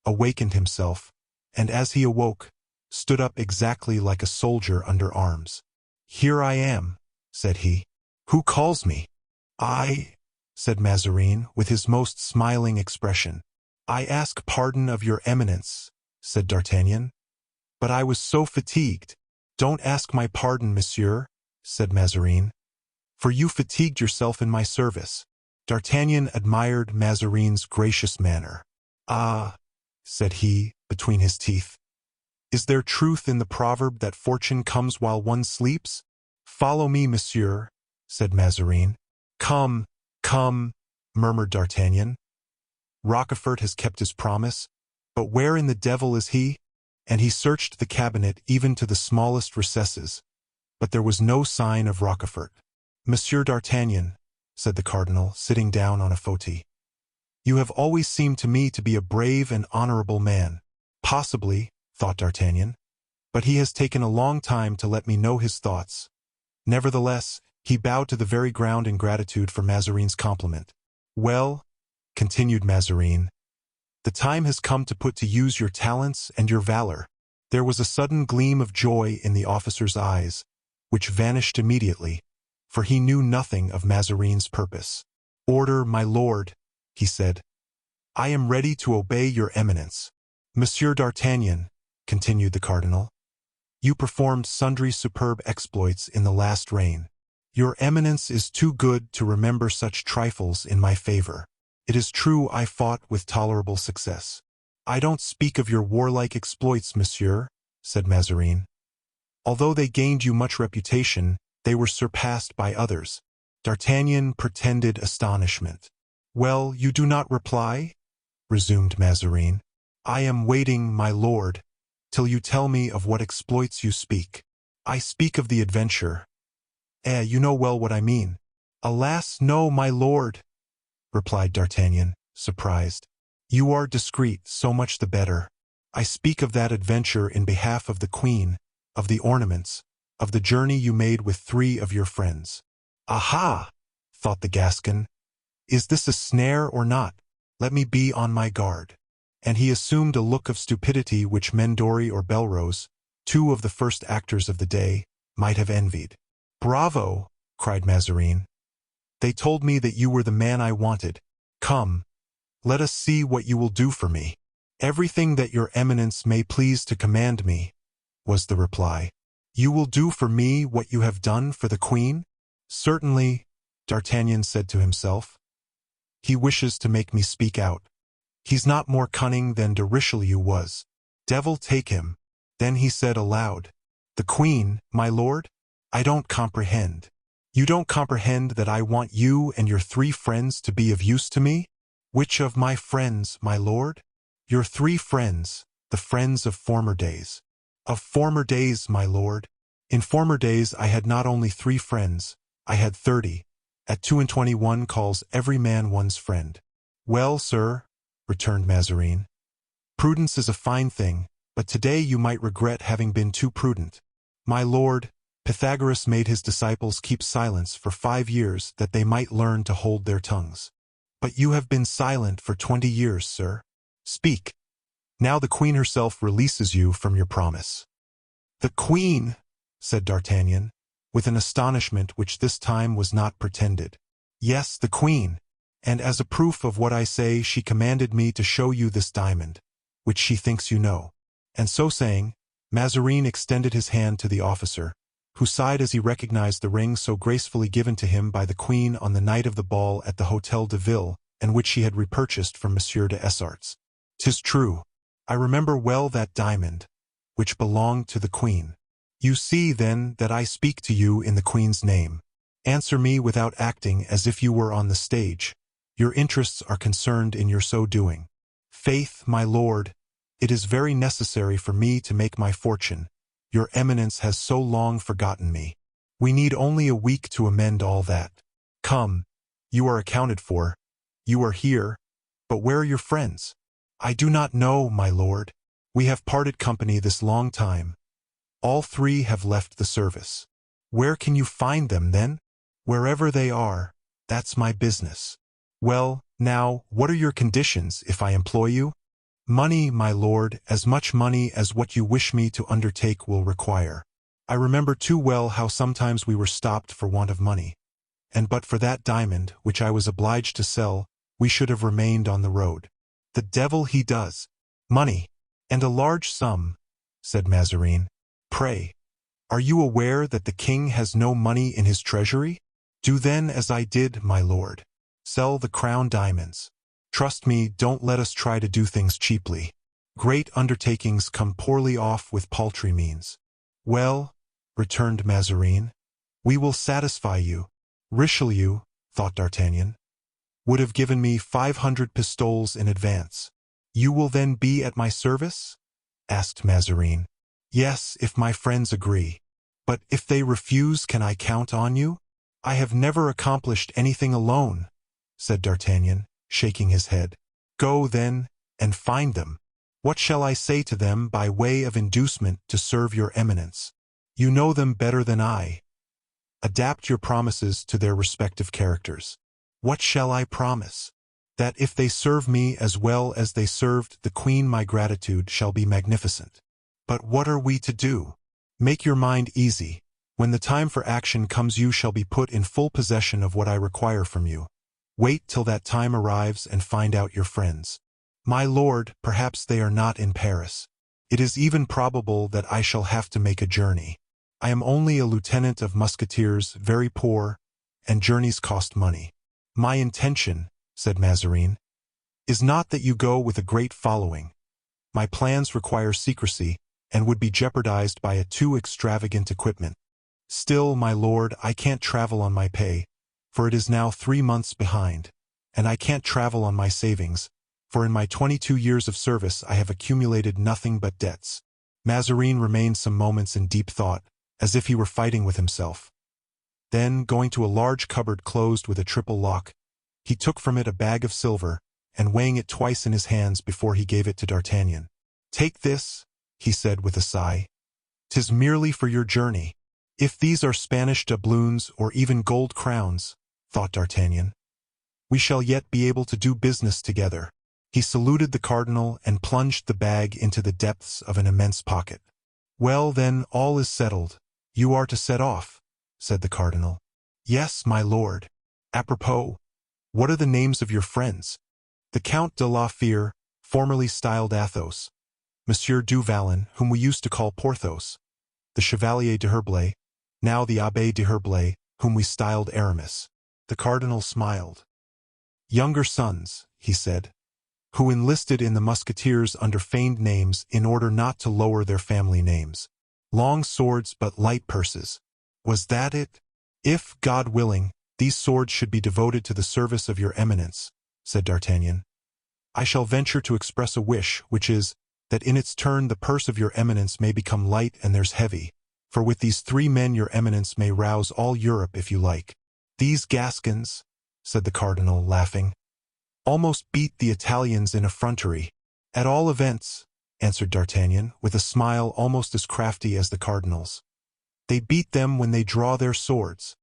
awakened himself, and as he awoke, stood up exactly like a soldier under arms. "Here I am," said he. "Who calls me?" "I," said Mazarin, with his most smiling expression. "I ask pardon of your eminence," said D'Artagnan. "But I was so fatigued." "Don't ask my pardon, monsieur," said Mazarin, "for you fatigued yourself in my service." D'Artagnan admired Mazarin's gracious manner. "Ah," said he, between his teeth, "is there truth in the proverb that fortune comes while one sleeps?" "Follow me, monsieur," said Mazarin. "Come, come," murmured D'Artagnan. "Rochefort has kept his promise, but where in the devil is he?" And he searched the cabinet even to the smallest recesses, but there was no sign of Rochefort. "Monsieur d'Artagnan," said the cardinal, sitting down on a fauteuil, "you have always seemed to me to be a brave and honorable man." "Possibly," thought D'Artagnan, "but he has taken a long time to let me know his thoughts." Nevertheless, he bowed to the very ground in gratitude for Mazarin's compliment. "Well," continued Mazarin, "the time has come to put to use your talents and your valor." There was a sudden gleam of joy in the officer's eyes, which vanished immediately, for he knew nothing of Mazarin's purpose. "Order, my lord," he said. "I am ready to obey your eminence." "Monsieur d'Artagnan," continued the cardinal, "you performed sundry superb exploits in the last reign. Your eminence is too good to remember such trifles in my favor. It is true I fought with tolerable success." "I don't speak of your warlike exploits, monsieur," said Mazarin. "Although they gained you much reputation, they were surpassed by others." D'Artagnan pretended astonishment. "Well, you do not reply?" resumed Mazarin. "I am waiting, my lord, till you tell me of what exploits you speak." "I speak of the adventure." You know well what I mean." "Alas, no, my lord," replied D'Artagnan, surprised. "You are discreet, so much the better. I speak of that adventure in behalf of the queen, of the ornaments, of the journey you made with 3 of your friends." "Aha!" thought the Gascon. "Is this a snare or not? Let me be on my guard." And he assumed a look of stupidity which Mendori or Belrose, 2 of the first actors of the day, might have envied. "Bravo!" cried Mazarin. "They told me that you were the man I wanted. Come, let us see what you will do for me." "Everything that your eminence may please to command me," was the reply. "You will do for me what you have done for the queen?" "Certainly," D'Artagnan said to himself. "He wishes to make me speak out. He's not more cunning than de Richelieu was. Devil take him." Then he said aloud, "The queen, my lord? I don't comprehend." "You don't comprehend that I want you and your 3 friends to be of use to me?" "Which of my friends, my lord?" "Your 3 friends, the friends of former days." "Of former days, my lord? In former days I had not only 3 friends, I had 30. At 22 one calls every man one's friend." "Well, sir," returned Mazarin, "prudence is a fine thing, but today you might regret having been too prudent. My lord, Pythagoras made his disciples keep silence for 5 years that they might learn to hold their tongues. But you have been silent for 20 years, sir. Speak. Now the queen herself releases you from your promise." "The queen!" said D'Artagnan, with an astonishment which this time was not pretended. "Yes, the queen, and as a proof of what I say she commanded me to show you this diamond, which she thinks you know." And so saying, Mazarin extended his hand to the officer, who sighed as he recognized the ring so gracefully given to him by the queen on the night of the ball at the Hôtel de Ville, and which she had repurchased from Monsieur de Essarts. "'Tis true," I remember well that diamond, which belonged to the queen. You see, then, that I speak to you in the queen's name. Answer me without acting as if you were on the stage. Your interests are concerned in your so doing. Faith, my lord, it is very necessary for me to make my fortune. Your eminence has so long forgotten me. We need only a week to amend all that. Come, you are accounted for. You are here, but where are your friends? I do not know, my lord. We have parted company this long time. All three have left the service. Where can you find them, then? Wherever they are, that's my business. Well, now, what are your conditions if I employ you? Money, my lord, as much money as what you wish me to undertake will require. I remember too well how sometimes we were stopped for want of money, and but for that diamond, which I was obliged to sell, we should have remained on the road. The devil he does. Money, and a large sum, said Mazarin. Pray, are you aware that the king has no money in his treasury? Do then as I did, my lord. Sell the crown diamonds. Trust me, don't let us try to do things cheaply. Great undertakings come poorly off with paltry means. Well, returned Mazarin, we will satisfy you. Richelieu, thought D'Artagnan, would have given me 500 pistoles in advance. You will then be at my service? Asked Mazarin. Yes, if my friends agree. But if they refuse, can I count on you? I have never accomplished anything alone, said D'Artagnan, shaking his head. Go, then, and find them. What shall I say to them by way of inducement to serve your eminence? You know them better than I. Adapt your promises to their respective characters. What shall I promise? That if they serve me as well as they served the queen, my gratitude shall be magnificent. But what are we to do? Make your mind easy. When the time for action comes, you shall be put in full possession of what I require from you. Wait till that time arrives and find out your friends. My lord, perhaps they are not in Paris. It is even probable that I shall have to make a journey. I am only a lieutenant of Musketeers, very poor, and journeys cost money. My intention, said Mazarin, is not that you go with a great following. My plans require secrecy, and would be jeopardized by a too extravagant equipment. Still, my lord, I can't travel on my pay, for it is now 3 months behind, and I can't travel on my savings, for in my 22 years of service I have accumulated nothing but debts. Mazarin remained some moments in deep thought, as if he were fighting with himself. Then, going to a large cupboard closed with a triple lock, he took from it a bag of silver, and weighing it twice in his hands before he gave it to D'Artagnan. Take this, he said with a sigh. 'Tis merely for your journey. If these are Spanish doubloons or even gold crowns, thought D'Artagnan, we shall yet be able to do business together. He saluted the cardinal and plunged the bag into the depths of an immense pocket. Well, then, all is settled. You are to set off, said the cardinal. Yes, my lord. Apropos, what are the names of your friends? The Count de la Fere, formerly styled Athos, Monsieur du Vallon, whom we used to call Porthos, the Chevalier de Herblay, now the Abbé de Herblay, whom we styled Aramis. The cardinal smiled. Younger sons, he said, who enlisted in the Musketeers under feigned names in order not to lower their family names. Long swords but light purses. Was that it? If, God willing, these swords should be devoted to the service of your eminence, said D'Artagnan, I shall venture to express a wish, which is, that in its turn the purse of your eminence may become light and theirs heavy, for with these 3 men your eminence may rouse all Europe if you like. These Gascons, said the cardinal, laughing, almost beat the Italians in effrontery. At all events, answered D'Artagnan, with a smile almost as crafty as the cardinal's, they beat them when they draw their swords.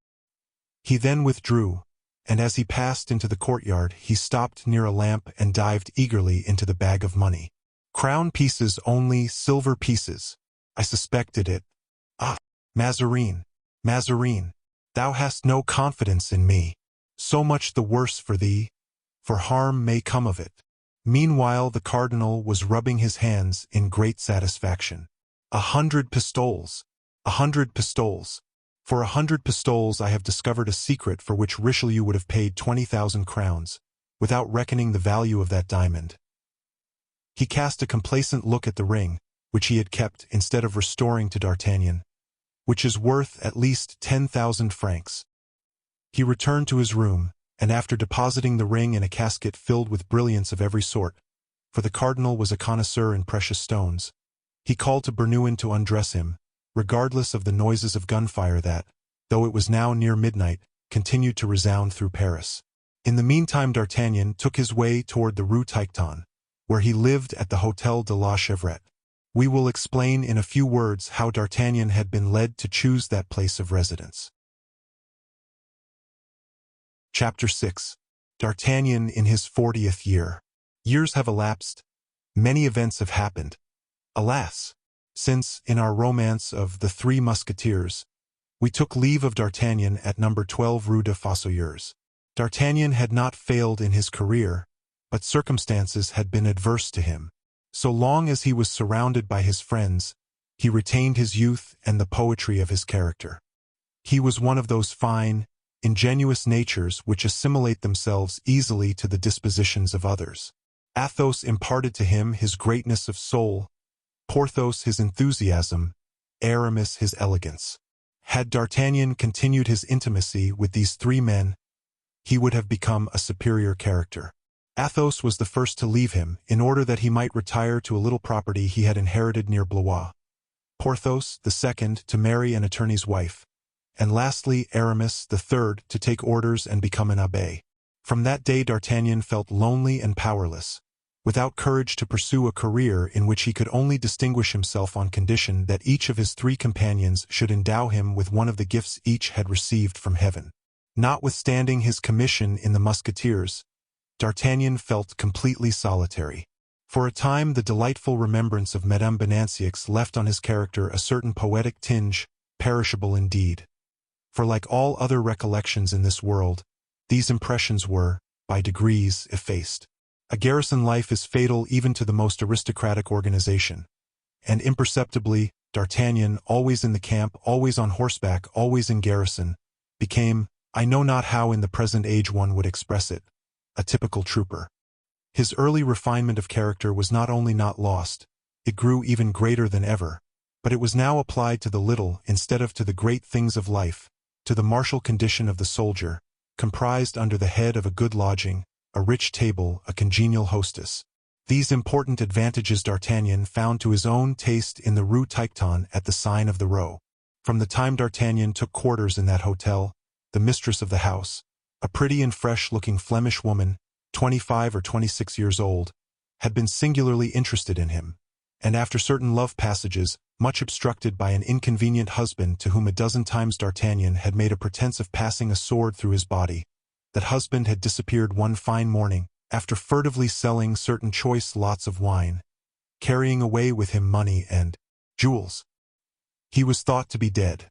He then withdrew, and as he passed into the courtyard he stopped near a lamp and dived eagerly into the bag of money. Crown pieces only, silver pieces. I suspected it. Ah, Mazarin, Mazarin, thou hast no confidence in me. So much the worse for thee, for harm may come of it. Meanwhile the cardinal was rubbing his hands in great satisfaction. 100 pistoles! 100 pistoles! For 100 pistoles I have discovered a secret for which Richelieu would have paid 20,000 crowns, without reckoning the value of that diamond. He cast a complacent look at the ring, which he had kept instead of restoring to D'Artagnan, which is worth at least 10,000 francs. He returned to his room, and after depositing the ring in a casket filled with brilliants of every sort, for the cardinal was a connoisseur in precious stones, he called to Bernouin to undress him, regardless of the noises of gunfire that, though it was now near midnight, continued to resound through Paris. In the meantime D'Artagnan took his way toward the Rue Tiquetonne, where he lived at the Hôtel de la Chevrette. We will explain in a few words how D'Artagnan had been led to choose that place of residence. Chapter 6. D'Artagnan in his 40th year. Years have elapsed. Many events have happened. Alas! Since, in our romance of the Three Musketeers, we took leave of D'Artagnan at number 12 Rue de Fossoyeurs. D'Artagnan had not failed in his career, but circumstances had been adverse to him. So long as he was surrounded by his friends, he retained his youth and the poetry of his character. He was one of those fine, ingenuous natures which assimilate themselves easily to the dispositions of others. Athos imparted to him his greatness of soul, Porthos his enthusiasm, Aramis his elegance. Had D'Artagnan continued his intimacy with these three men, he would have become a superior character. Athos was the first to leave him, in order that he might retire to a little property he had inherited near Blois. Porthos, the second, to marry an attorney's wife. And lastly, Aramis, the third, to take orders and become an abbé. From that day D'Artagnan felt lonely and powerless, without courage to pursue a career in which he could only distinguish himself on condition that each of his three companions should endow him with one of the gifts each had received from heaven. Notwithstanding his commission in the Musketeers, D'Artagnan felt completely solitary. For a time the delightful remembrance of Madame Bonancieux left on his character a certain poetic tinge, perishable indeed. For like all other recollections in this world, these impressions were, by degrees, effaced. A garrison life is fatal even to the most aristocratic organization. And imperceptibly, D'Artagnan, always in the camp, always on horseback, always in garrison, became, I know not how in the present age one would express it, a typical trooper. His early refinement of character was not only not lost, it grew even greater than ever, but it was now applied to the little instead of to the great things of life, to the martial condition of the soldier, comprised under the head of a good lodging, a rich table, a congenial hostess. These important advantages D'Artagnan found to his own taste in the Rue Tiquetonne at the sign of the Roe. From the time D'Artagnan took quarters in that hotel, the mistress of the house, a pretty and fresh-looking Flemish woman, 25 or 26 years old, had been singularly interested in him, and after certain love passages, much obstructed by an inconvenient husband to whom a dozen times D'Artagnan had made a pretense of passing a sword through his body, that husband had disappeared one fine morning, after furtively selling certain choice lots of wine, carrying away with him money and jewels. He was thought to be dead.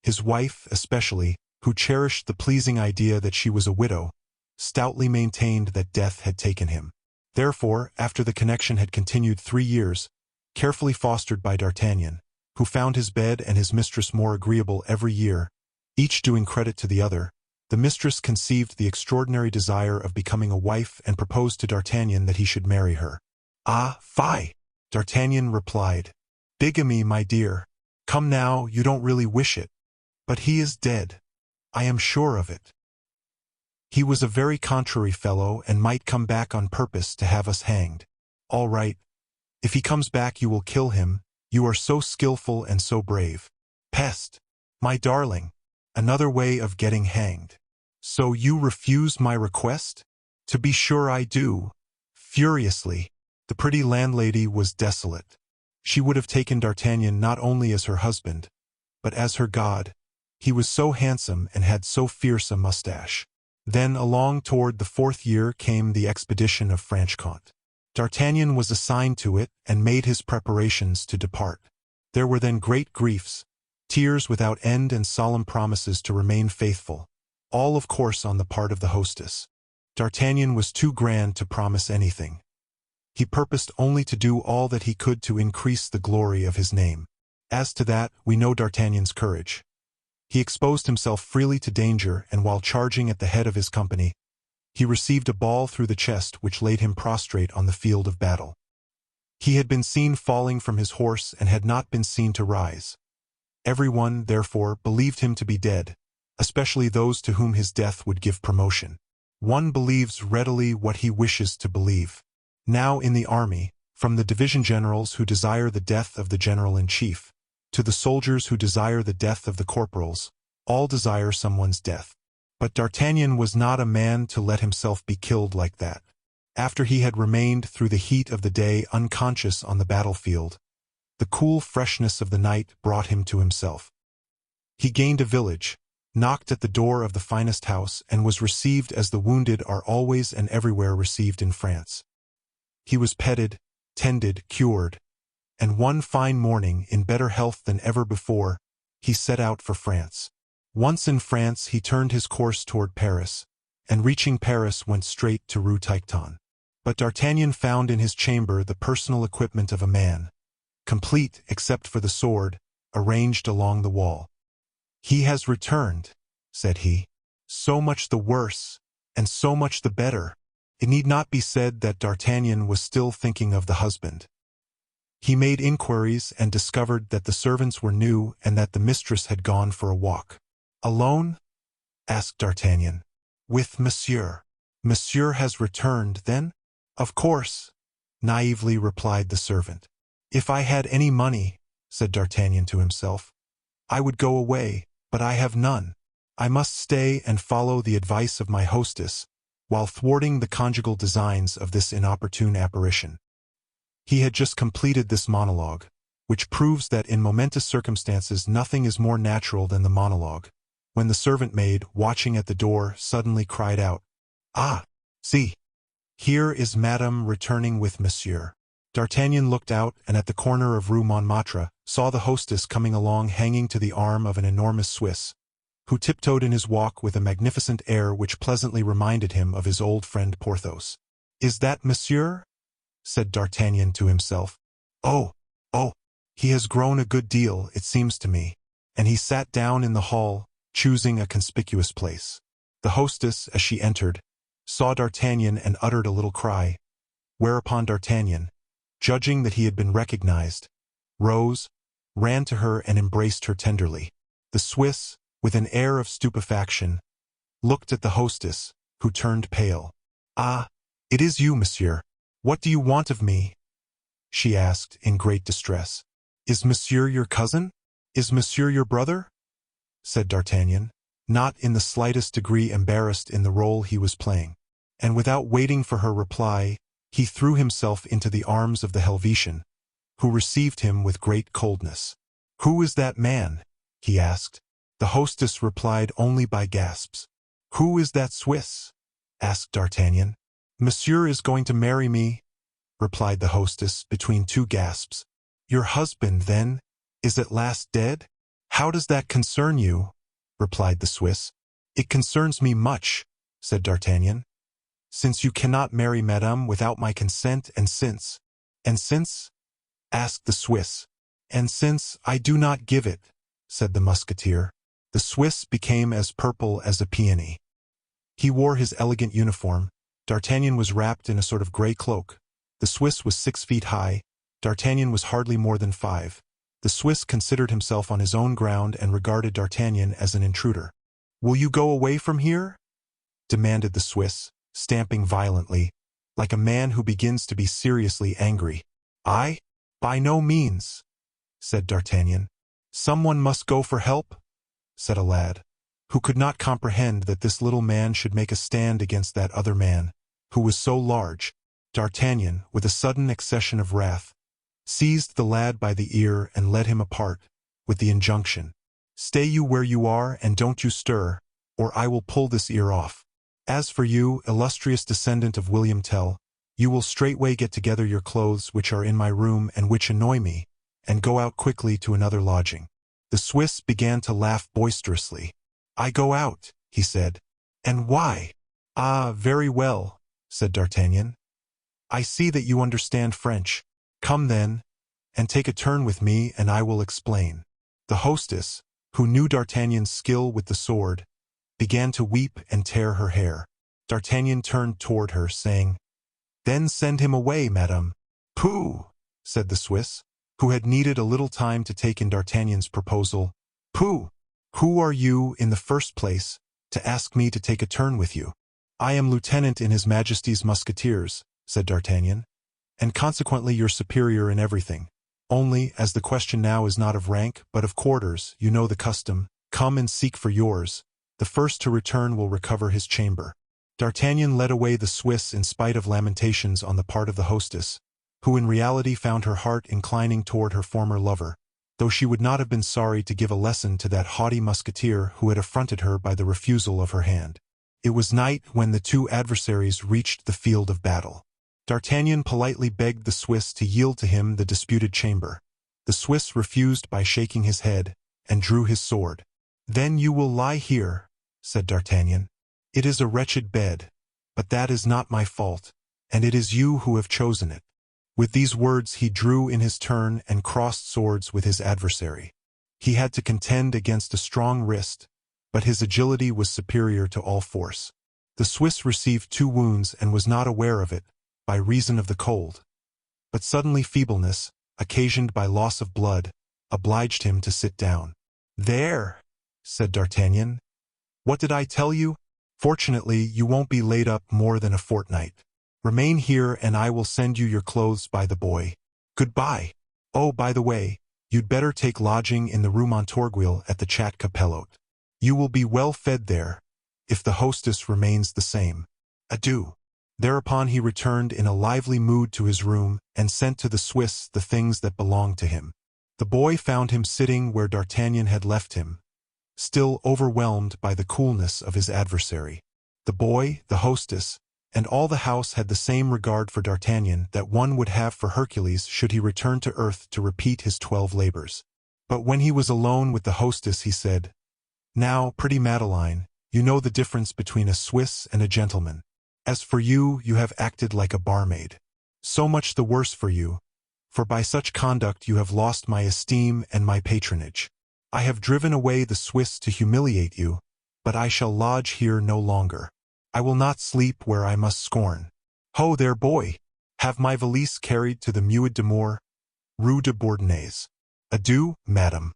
His wife, especially, who cherished the pleasing idea that she was a widow, stoutly maintained that death had taken him. Therefore, after the connection had continued 3 years, carefully fostered by D'Artagnan, who found his bed and his mistress more agreeable every year, each doing credit to the other, the mistress conceived the extraordinary desire of becoming a wife and proposed to D'Artagnan that he should marry her. Ah, fie! D'Artagnan replied, Bigamy, my dear. Come now, you don't really wish it. But he is dead. I am sure of it. He was a very contrary fellow and might come back on purpose to have us hanged. All right. If he comes back you will kill him, you are so skillful and so brave. Peste! My darling, another way of getting hanged. So you refuse my request? To be sure I do. Furiously. The pretty landlady was desolate. She would have taken D'Artagnan not only as her husband, but as her god. He was so handsome and had so fierce a mustache. Then along toward the 4th year came the expedition of Franche-Comté. D'Artagnan was assigned to it and made his preparations to depart. There were then great griefs, tears without end and solemn promises to remain faithful, all of course on the part of the hostess. D'Artagnan was too grand to promise anything. He purposed only to do all that he could to increase the glory of his name. As to that, we know D'Artagnan's courage. He exposed himself freely to danger, and while charging at the head of his company, he received a ball through the chest which laid him prostrate on the field of battle. He had been seen falling from his horse and had not been seen to rise. Everyone, therefore, believed him to be dead, especially those to whom his death would give promotion. One believes readily what he wishes to believe. Now in the army, from the division generals who desire the death of the general-in-chief, to the soldiers who desire the death of the corporals, all desire someone's death. But D'Artagnan was not a man to let himself be killed like that. After he had remained through the heat of the day unconscious on the battlefield, the cool freshness of the night brought him to himself. He gained a village, knocked at the door of the finest house, and was received as the wounded are always and everywhere received in France. He was petted, tended, cured, and one fine morning, in better health than ever before, he set out for France. Once in France, he turned his course toward Paris, and reaching Paris went straight to Rue Tiquetonne. But D'Artagnan found in his chamber the personal equipment of a man, complete except for the sword, arranged along the wall. "He has returned," said he. "So much the worse, and so much the better." It need not be said that D'Artagnan was still thinking of the husband. He made inquiries and discovered that the servants were new and that the mistress had gone for a walk. "Alone?" asked D'Artagnan. "With Monsieur." "Monsieur has returned, then?" "Of course," naively replied the servant. "If I had any money," said D'Artagnan to himself, "I would go away, but I have none. I must stay and follow the advice of my hostess, while thwarting the conjugal designs of this inopportune apparition." He had just completed this monologue, which proves that in momentous circumstances nothing is more natural than the monologue, when the servant-maid, watching at the door, suddenly cried out, "Ah, see! Here is Madame returning with Monsieur." D'Artagnan looked out, and at the corner of Rue Montmartre saw the hostess coming along hanging to the arm of an enormous Swiss, who tiptoed in his walk with a magnificent air which pleasantly reminded him of his old friend Porthos. "Is that Monsieur?" said D'Artagnan to himself. Oh, he has grown a good deal, it seems to me." And he sat down in the hall, choosing a conspicuous place. The hostess, as she entered, saw D'Artagnan and uttered a little cry, whereupon D'Artagnan, judging that he had been recognized, rose, ran to her and embraced her tenderly. The Swiss, with an air of stupefaction, looked at the hostess, who turned pale. "Ah, it is you, Monsieur. What do you want of me?" she asked in great distress. "Is Monsieur your cousin? Is Monsieur your brother?" said D'Artagnan, not in the slightest degree embarrassed in the role he was playing. And without waiting for her reply, he threw himself into the arms of the Helvetian, who received him with great coldness. "Who is that man?" he asked. The hostess replied only by gasps. "Who is that Swiss?" asked D'Artagnan. "Monsieur is going to marry me," replied the hostess between two gasps. "Your husband, then, is at last dead?" "How does that concern you?" replied the Swiss. "It concerns me much," said D'Artagnan, "since you cannot marry Madame without my consent, and since—" "And since?" asked the Swiss. "And since I do not give it," said the Musketeer. The Swiss became as purple as a peony. He wore his elegant uniform. D'Artagnan was wrapped in a sort of grey cloak. The Swiss was 6 feet high. D'Artagnan was hardly more than 5. The Swiss considered himself on his own ground and regarded D'Artagnan as an intruder. "Will you go away from here?" demanded the Swiss, stamping violently, like a man who begins to be seriously angry. "I? By no means," said D'Artagnan. "Someone must go for help," said a lad, who could not comprehend that this little man should make a stand against that other man, who was so large. D'Artagnan, with a sudden accession of wrath, seized the lad by the ear and led him apart, with the injunction, "Stay you where you are and don't you stir, or I will pull this ear off. As for you, illustrious descendant of William Tell, you will straightway get together your clothes which are in my room and which annoy me, and go out quickly to another lodging." The Swiss began to laugh boisterously. "I go out," he said. "And why?" "Ah, very well," said D'Artagnan. "I see that you understand French. Come then, and take a turn with me, and I will explain." The hostess, who knew D'Artagnan's skill with the sword, began to weep and tear her hair. D'Artagnan turned toward her, saying, "Then send him away, madame." "Pooh!" said the Swiss, who had needed a little time to take in D'Artagnan's proposal. "Pooh! Who are you, in the first place, to ask me to take a turn with you?" "I am lieutenant in His Majesty's Musketeers," said D'Artagnan, "and consequently your superior in everything. Only, as the question now is not of rank, but of quarters, you know the custom. Come and seek for yours. The first to return will recover his chamber." D'Artagnan led away the Swiss in spite of lamentations on the part of the hostess, who in reality found her heart inclining toward her former lover, though she would not have been sorry to give a lesson to that haughty musketeer who had affronted her by the refusal of her hand. It was night when the two adversaries reached the field of battle. D'Artagnan politely begged the Swiss to yield to him the disputed chamber. The Swiss refused by shaking his head, and drew his sword. "Then you will lie here," said D'Artagnan. "It is a wretched bed, but that is not my fault, and it is you who have chosen it." With these words he drew in his turn and crossed swords with his adversary. He had to contend against a strong wrist, but his agility was superior to all force. The Swiss received 2 wounds and was not aware of it, by reason of the cold. But suddenly feebleness, occasioned by loss of blood, obliged him to sit down. "There," said D'Artagnan. "What did I tell you? Fortunately, you won't be laid up more than a fortnight. Remain here and I will send you your clothes by the boy. Goodbye. Oh, by the way, you'd better take lodging in the Rue Montorgueil at the Chat Capellote. You will be well fed there, if the hostess remains the same. Adieu." Thereupon he returned in a lively mood to his room and sent to the Swiss the things that belonged to him. The boy found him sitting where D'Artagnan had left him, still overwhelmed by the coolness of his adversary. The boy, the hostess, and all the house had the same regard for D'Artagnan that one would have for Hercules should he return to earth to repeat his 12 labors. But when he was alone with the hostess he said, "Now, pretty Madeleine, you know the difference between a Swiss and a gentleman. As for you, you have acted like a barmaid. So much the worse for you, for by such conduct you have lost my esteem and my patronage. I have driven away the Swiss to humiliate you, but I shall lodge here no longer. I will not sleep where I must scorn. Ho there, boy! Have my valise carried to the Muid d'Amour, Rue de Bourdonnais. Adieu, madame."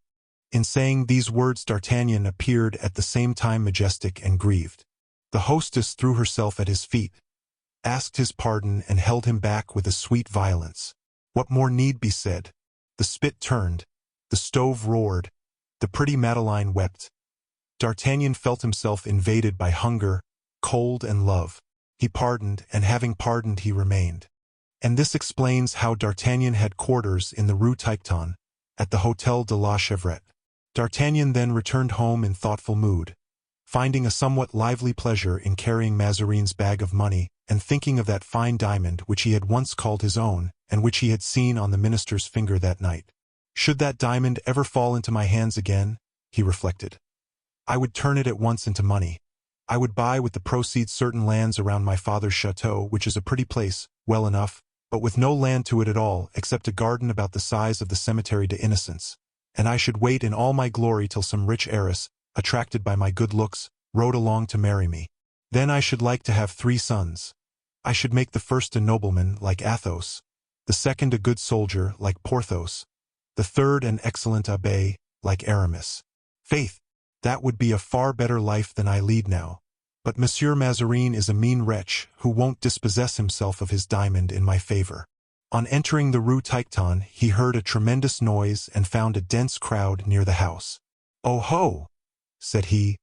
In saying these words D'Artagnan appeared at the same time majestic and grieved. The hostess threw herself at his feet, asked his pardon and held him back with a sweet violence. What more need be said? The spit turned, the stove roared, the pretty Madeleine wept. D'Artagnan felt himself invaded by hunger, cold and love. He pardoned, and having pardoned he remained. And this explains how D'Artagnan had quarters in the Rue Tiquetonne, at the Hôtel de la Chevrette. D'Artagnan then returned home in thoughtful mood, finding a somewhat lively pleasure in carrying Mazarin's bag of money, and thinking of that fine diamond which he had once called his own, and which he had seen on the minister's finger that night. "Should that diamond ever fall into my hands again," he reflected, "I would turn it at once into money. I would buy with the proceeds certain lands around my father's chateau, which is a pretty place, well enough, but with no land to it at all, except a garden about the size of the Cemetery des Innocents, and I should wait in all my glory till some rich heiress, attracted by my good looks, rode along to marry me. Then I should like to have 3 sons. I should make the first a nobleman, like Athos, the second a good soldier, like Porthos, the third an excellent abbé, like Aramis. Faith, that would be a far better life than I lead now. But Monsieur Mazarin is a mean wretch who won't dispossess himself of his diamond in my favor." On entering the Rue Tiquetonne, he heard a tremendous noise and found a dense crowd near the house. "Oh ho!" said he.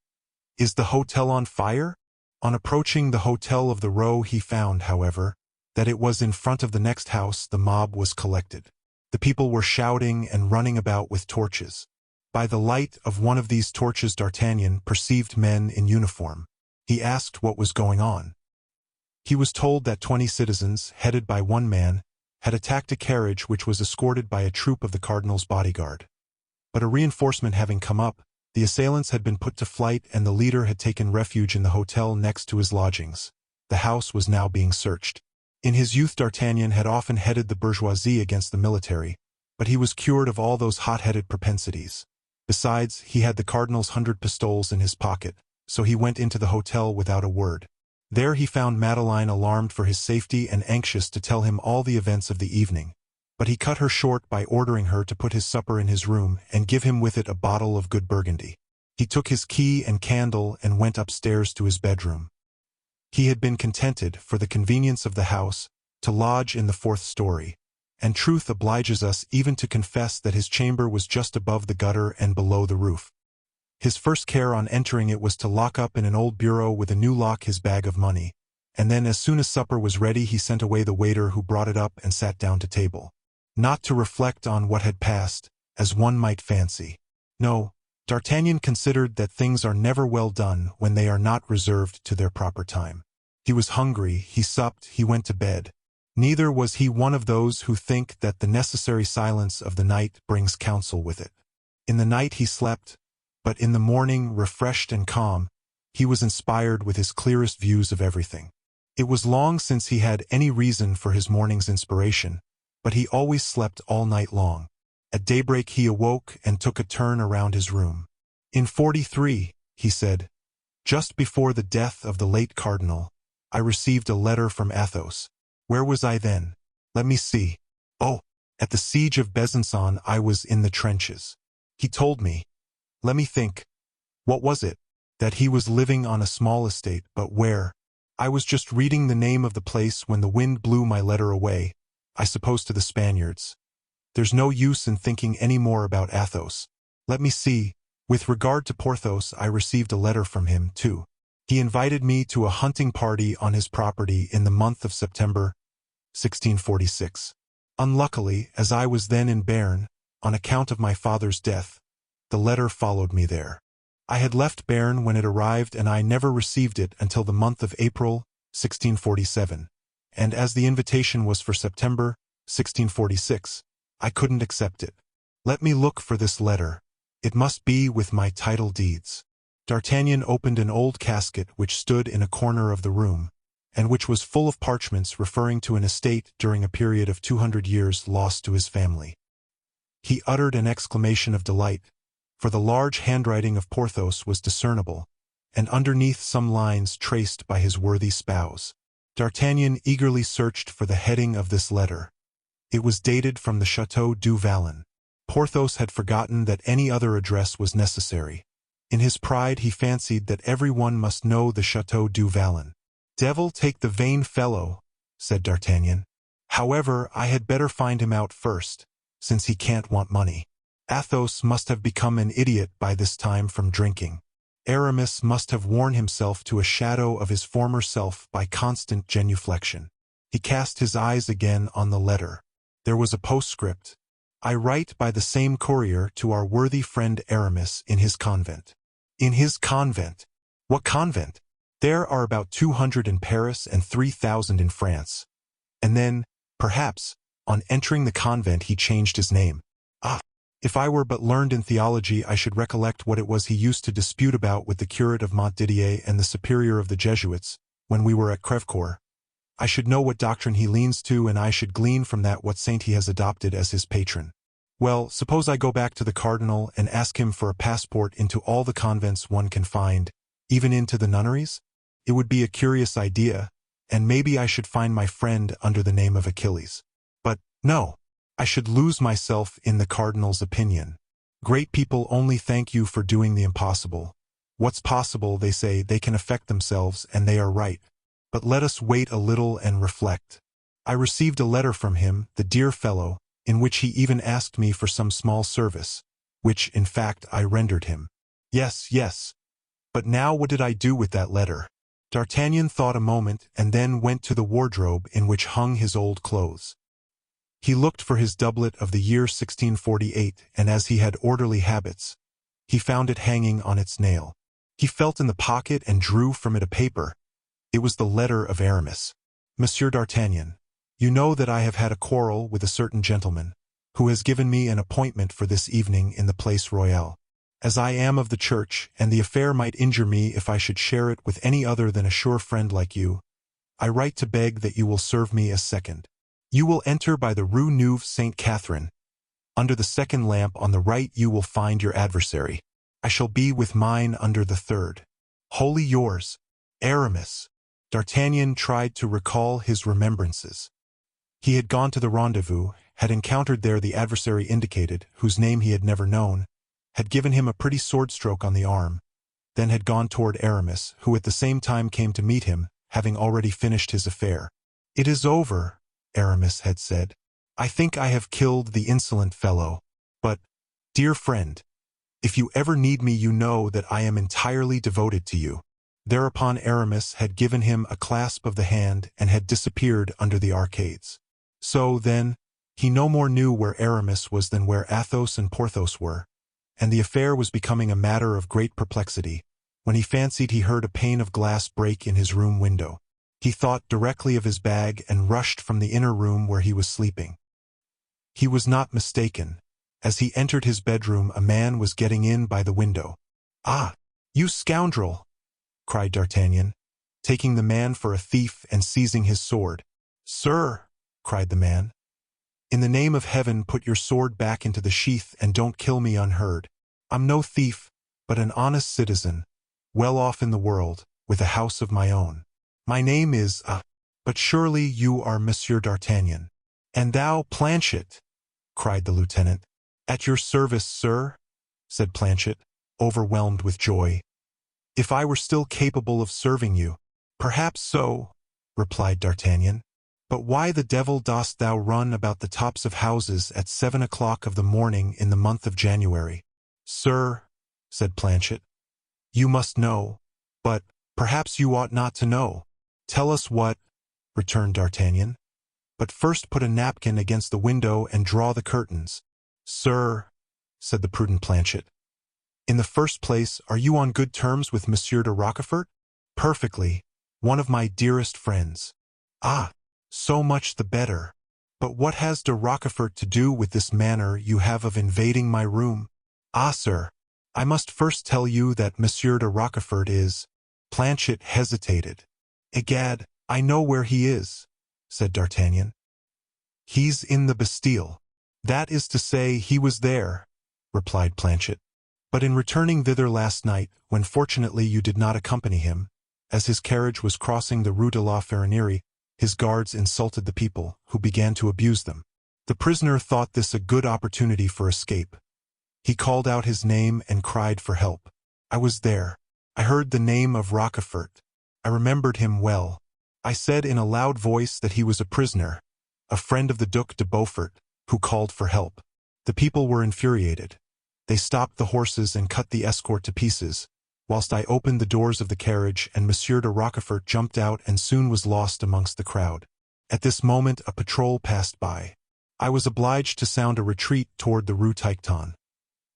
"Is the hotel on fire?" On approaching the Hotel of the Row he found, however, that it was in front of the next house the mob was collected. The people were shouting and running about with torches. By the light of one of these torches D'Artagnan perceived men in uniform. He asked what was going on. He was told that 20 citizens, headed by one man, had attacked a carriage which was escorted by a troop of the cardinal's bodyguard. But a reinforcement having come up, the assailants had been put to flight and the leader had taken refuge in the hotel next to his lodgings. The house was now being searched. In his youth D'Artagnan had often headed the bourgeoisie against the military, but he was cured of all those hot-headed propensities. Besides, he had the cardinal's 100 pistoles in his pocket, so he went into the hotel without a word. There he found Madeleine alarmed for his safety and anxious to tell him all the events of the evening. but he cut her short by ordering her to put his supper in his room and give him with it a bottle of good Burgundy. He took his key and candle and went upstairs to his bedroom. He had been contented, for the convenience of the house, to lodge in the 4th story, and truth obliges us even to confess that his chamber was just above the gutter and below the roof. His first care on entering it was to lock up in an old bureau with a new lock his bag of money, and then as soon as supper was ready he sent away the waiter who brought it up and sat down to table. Not to reflect on what had passed, as one might fancy. No, D'Artagnan considered that things are never well done when they are not reserved to their proper time. He was hungry, he supped, he went to bed. Neither was he one of those who think that the necessary silence of the night brings counsel with it. In the night he slept, but in the morning, refreshed and calm, he was inspired with his clearest views of everything. It was long since he had any reason for his morning's inspiration, but he always slept all night long. At daybreak he awoke and took a turn around his room. In 43, he said, just before the death of the late cardinal, I received a letter from Athos. Where was I then? Let me see. Oh, at the siege of Besançon I was in the trenches. He told me. Let me think. What was it? That he was living on a small estate, but where? I was just reading the name of the place when the wind blew my letter away, I suppose to the Spaniards. There's no use in thinking any more about Athos. Let me see. With regard to Porthos, I received a letter from him, too. He invited me to a hunting party on his property in the month of September, 1646. Unluckily, as I was then in Béarn, on account of my father's death, the letter followed me there. I had left Béarn when it arrived and I never received it until the month of April, 1647, and as the invitation was for September, 1646, I couldn't accept it. Let me look for this letter. It must be with my title deeds. D'Artagnan opened an old casket which stood in a corner of the room, and which was full of parchments referring to an estate during a period of 200 years lost to his family. He uttered an exclamation of delight, for the large handwriting of Porthos was discernible, and underneath some lines traced by his worthy spouse. D'Artagnan eagerly searched for the heading of this letter. It was dated from the Château du Vallon. Porthos had forgotten that any other address was necessary. In his pride he fancied that everyone must know the Château du Vallon. "Devil take the vain fellow," said D'Artagnan. "However, I had better find him out first, since he can't want money. Athos must have become an idiot by this time from drinking. Aramis must have worn himself to a shadow of his former self by constant genuflection." He cast his eyes again on the letter. There was a postscript. "I write by the same courier to our worthy friend Aramis in his convent." In his convent? What convent? There are about 200 in Paris and 3,000 in France. And then, perhaps, on entering the convent he changed his name. Ah! If I were but learned in theology I should recollect what it was he used to dispute about with the curate of Montdidier and the superior of the Jesuits, when we were at Crèvecoeur. I should know what doctrine he leans to, and I should glean from that what saint he has adopted as his patron. Well, suppose I go back to the cardinal and ask him for a passport into all the convents one can find, even into the nunneries? It would be a curious idea, and maybe I should find my friend under the name of Achilles. But, no, I should lose myself in the cardinal's opinion. Great people only thank you for doing the impossible. What's possible, they say, they can effect themselves, and they are right. But let us wait a little and reflect. I received a letter from him, the dear fellow, in which he even asked me for some small service, which, in fact, I rendered him. Yes. But now what did I do with that letter? D'Artagnan thought a moment and then went to the wardrobe in which hung his old clothes. He looked for his doublet of the year 1648, and as he had orderly habits, he found it hanging on its nail. He felt in the pocket and drew from it a paper. It was the letter of Aramis. "Monsieur d'Artagnan, you know that I have had a quarrel with a certain gentleman, who has given me an appointment for this evening in the Place Royale. As I am of the church, and the affair might injure me if I should share it with any other than a sure friend like you, I write to beg that you will serve me as second. You will enter by the Rue Neuve Sainte-Catherine. Under the second lamp on the right you will find your adversary. I shall be with mine under the third. Wholly yours, Aramis." D'Artagnan tried to recall his remembrances. He had gone to the rendezvous, had encountered there the adversary indicated, whose name he had never known, had given him a pretty sword stroke on the arm, then had gone toward Aramis, who at the same time came to meet him, having already finished his affair. "It is over," Aramis had said. "I think I have killed the insolent fellow. But, dear friend, if you ever need me, you know that I am entirely devoted to you." Thereupon Aramis had given him a clasp of the hand and had disappeared under the arcades. So, then, he no more knew where Aramis was than where Athos and Porthos were, and the affair was becoming a matter of great perplexity, when he fancied he heard a pane of glass break in his room window. He thought directly of his bag and rushed from the inner room where he was sleeping. He was not mistaken. As he entered his bedroom, a man was getting in by the window. "Ah, you scoundrel!" cried D'Artagnan, taking the man for a thief and seizing his sword. "Sir," cried the man, "in the name of heaven, put your sword back into the sheath and don't kill me unheard. I'm no thief, but an honest citizen, well off in the world, with a house of my own. My name is, but surely you are Monsieur d'Artagnan." "And thou, Planchet," cried the lieutenant. "At your service, sir," said Planchet, overwhelmed with joy. "If I were still capable of serving you." "Perhaps so," replied D'Artagnan. "But why the devil dost thou run about the tops of houses at 7 o'clock of the morning in the month of January?" "Sir," said Planchet, "you must know, but perhaps you ought not to know." "Tell us what," returned D'Artagnan. "But first put a napkin against the window and draw the curtains." "Sir," said the prudent Planchet, "in the first place, are you on good terms with Monsieur de Rochefort?" "Perfectly, one of my dearest friends." "Ah, so much the better. But what has de Rochefort to do with this manner you have of invading my room?" "Ah, sir, I must first tell you that Monsieur de Rochefort is—" Planchet hesitated. "Egad, I know where he is," said D'Artagnan. "He's in the Bastille." "That is to say, he was there," replied Planchet. "But in returning thither last night, when fortunately you did not accompany him, as his carriage was crossing the Rue de la Ferronnerie, his guards insulted the people, who began to abuse them. The prisoner thought this a good opportunity for escape. He called out his name and cried for help. I was there. I heard the name of Rochefort. I remembered him well. I said in a loud voice that he was a prisoner, a friend of the Duc de Beaufort, who called for help. The people were infuriated. They stopped the horses and cut the escort to pieces, whilst I opened the doors of the carriage, and Monsieur de Rochefort jumped out and soon was lost amongst the crowd. At this moment a patrol passed by. I was obliged to sound a retreat toward the Rue Tiquetonne.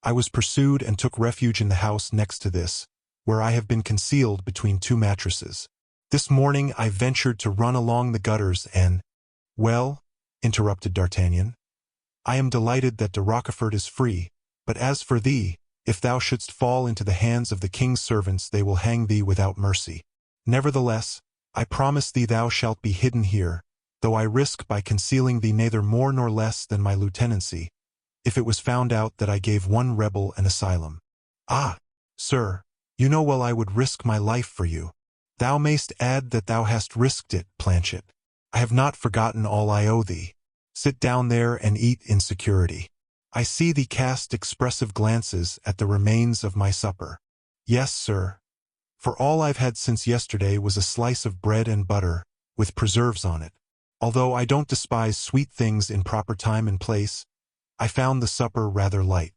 I was pursued and took refuge in the house next to this, where I have been concealed between two mattresses. This morning I ventured to run along the gutters and—" "Well," interrupted D'Artagnan, "I am delighted that de Rochefort is free, but as for thee, if thou shouldst fall into the hands of the king's servants, they will hang thee without mercy. Nevertheless, I promise thee thou shalt be hidden here, though I risk by concealing thee neither more nor less than my lieutenancy, if it was found out that I gave one rebel an asylum." "Ah, sir, you know well I would risk my life for you." "Thou mayst add that thou hast risked it, Planchet. I have not forgotten all I owe thee. Sit down there and eat in security. I see thee cast expressive glances at the remains of my supper." "Yes, sir, for all I've had since yesterday was a slice of bread and butter, with preserves on it. Although I don't despise sweet things in proper time and place, I found the supper rather light."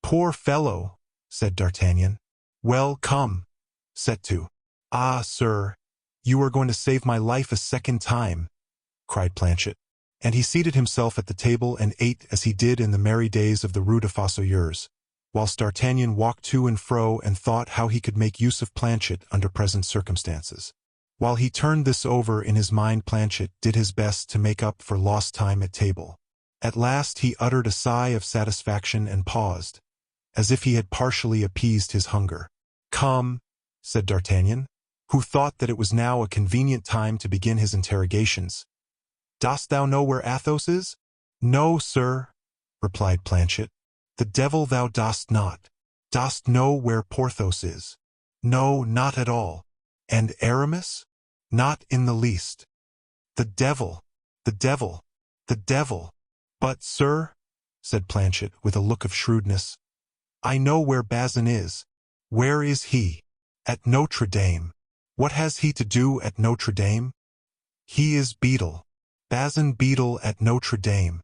"Poor fellow," said D'Artagnan. "Well, come, set to." "Ah, sir, you are going to save my life a second time," cried Planchet. And he seated himself at the table and ate as he did in the merry days of the Rue des Fossoyeurs, whilst D'Artagnan walked to and fro and thought how he could make use of Planchet under present circumstances. While he turned this over in his mind, Planchet did his best to make up for lost time at table. At last he uttered a sigh of satisfaction and paused, as if he had partially appeased his hunger. "Come," said D'Artagnan, who thought that it was now a convenient time to begin his interrogations. "Dost thou know where Athos is?" "No, sir," replied Planchet. "The devil thou dost not. Dost know where Porthos is?" "No, not at all." "And Aramis?" "Not in the least." "The devil! The devil! The devil!" "But, sir," said Planchet with a look of shrewdness, "I know where Bazin is." "Where is he?" "At Notre Dame." "What has he to do at Notre Dame?" "He is beadle. Bazin beadle at Notre Dame.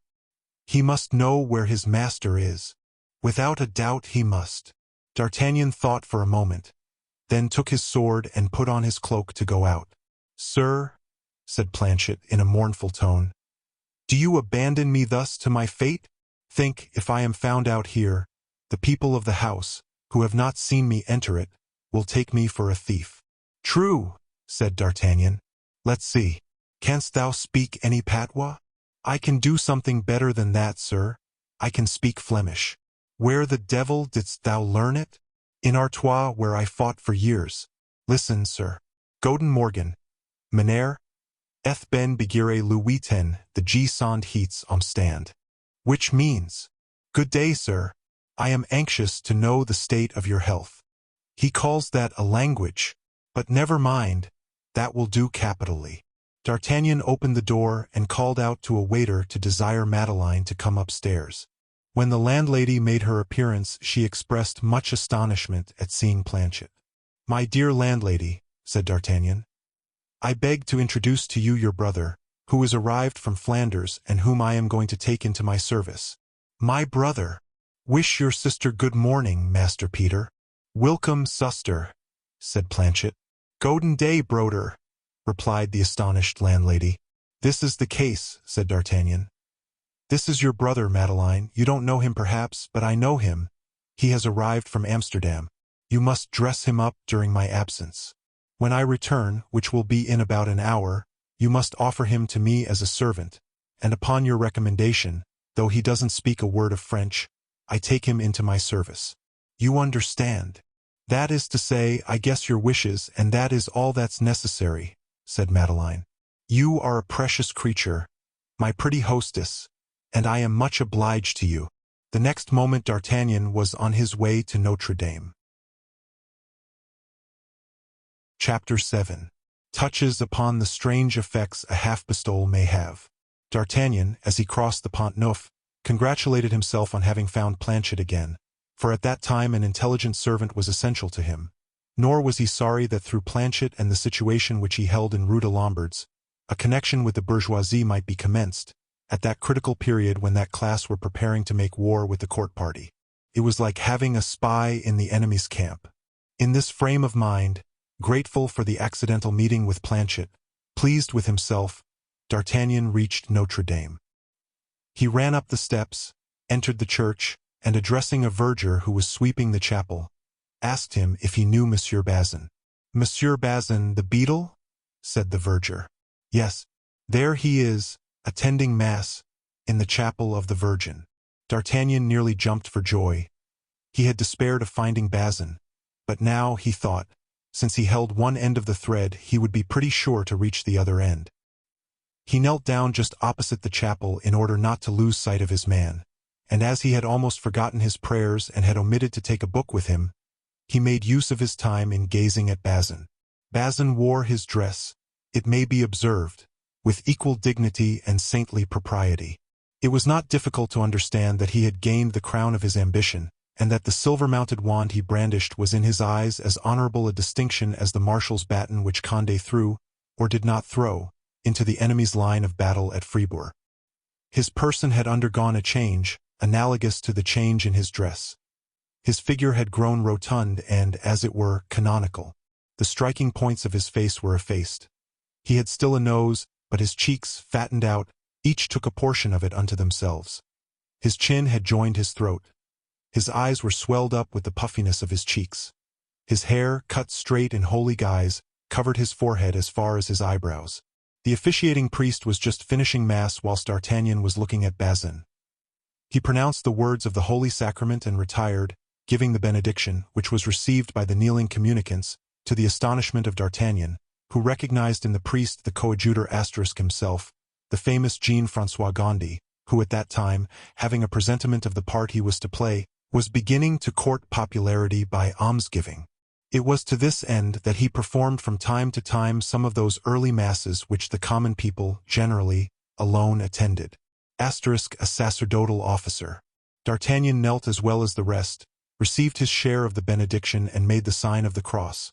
He must know where his master is. Without a doubt he must." D'Artagnan thought for a moment, then took his sword and put on his cloak to go out. "Sir," said Planchet in a mournful tone, "do you abandon me thus to my fate? Think, if I am found out here, the people of the house, who have not seen me enter it, will take me for a thief." "True," said D'Artagnan. "Let's see. Canst thou speak any patois?" "I can do something better than that, sir. I can speak Flemish." "Where the devil didst thou learn it?" "In Artois, where I fought for years." "Listen, sir. Goeden Morgen, meneer. Eth ben begire Louis ten, the G sond heats om stand." Which means, "Good day, sir. I am anxious to know the state of your health." He calls that a language, but never mind, that will do capitally. D'Artagnan opened the door and called out to a waiter to desire Madeleine to come upstairs. When the landlady made her appearance, she expressed much astonishment at seeing Planchet. "My dear landlady," said D'Artagnan, "I beg to introduce to you your brother, who is arrived from Flanders and whom I am going to take into my service." "My brother! Wish your sister good morning, Master Peter." "Welcome, suster," said Planchet. "Goeden day, broder," replied the astonished landlady. "This is the case," said D'Artagnan. "This is your brother, Madeleine. You don't know him perhaps, but I know him. He has arrived from Amsterdam. You must dress him up during my absence. When I return, which will be in about an hour, you must offer him to me as a servant, and upon your recommendation, though he doesn't speak a word of French, I take him into my service. You understand? That is to say, I guess your wishes, and that is all that's necessary," said Madeleine. "You are a precious creature, my pretty hostess, and I am much obliged to you." The next moment D'Artagnan was on his way to Notre Dame. Chapter 7. Touches upon the strange effects a half-pistole may have. D'Artagnan, as he crossed the Pont Neuf, congratulated himself on having found Planchet again, for at that time an intelligent servant was essential to him. Nor was he sorry that through Planchet and the situation which he held in Rue de Lombards, a connection with the bourgeoisie might be commenced, at that critical period when that class were preparing to make war with the court party. It was like having a spy in the enemy's camp. In this frame of mind, grateful for the accidental meeting with Planchet, pleased with himself, D'Artagnan reached Notre Dame. He ran up the steps, entered the church, and addressing a verger who was sweeping the chapel, asked him if he knew Monsieur Bazin. "Monsieur Bazin, the beadle?" said the verger. "Yes, there he is, attending Mass, in the chapel of the Virgin." D'Artagnan nearly jumped for joy. He had despaired of finding Bazin, but now, he thought, since he held one end of the thread, he would be pretty sure to reach the other end. He knelt down just opposite the chapel in order not to lose sight of his man, and as he had almost forgotten his prayers and had omitted to take a book with him, he made use of his time in gazing at Bazin. Bazin wore his dress, it may be observed, with equal dignity and saintly propriety. It was not difficult to understand that he had gained the crown of his ambition, and that the silver-mounted wand he brandished was in his eyes as honorable a distinction as the marshal's baton which Condé threw, or did not throw, into the enemy's line of battle at Fribourg. His person had undergone a change, analogous to the change in his dress. His figure had grown rotund and, as it were, canonical. The striking points of his face were effaced. He had still a nose, but his cheeks, fattened out, each took a portion of it unto themselves. His chin had joined his throat. His eyes were swelled up with the puffiness of his cheeks. His hair, cut straight in holy guise, covered his forehead as far as his eyebrows. The officiating priest was just finishing Mass whilst D'Artagnan was looking at Bazin. He pronounced the words of the Holy Sacrament and retired, giving the benediction, which was received by the kneeling communicants, to the astonishment of D'Artagnan, who recognized in the priest the coadjutor asterisk himself, the famous Jean-François Gondy, who at that time, having a presentiment of the part he was to play, was beginning to court popularity by almsgiving. It was to this end that he performed from time to time some of those early masses which the common people, generally, alone attended. A sacerdotal officer. D'Artagnan knelt as well as the rest, received his share of the benediction and made the sign of the cross.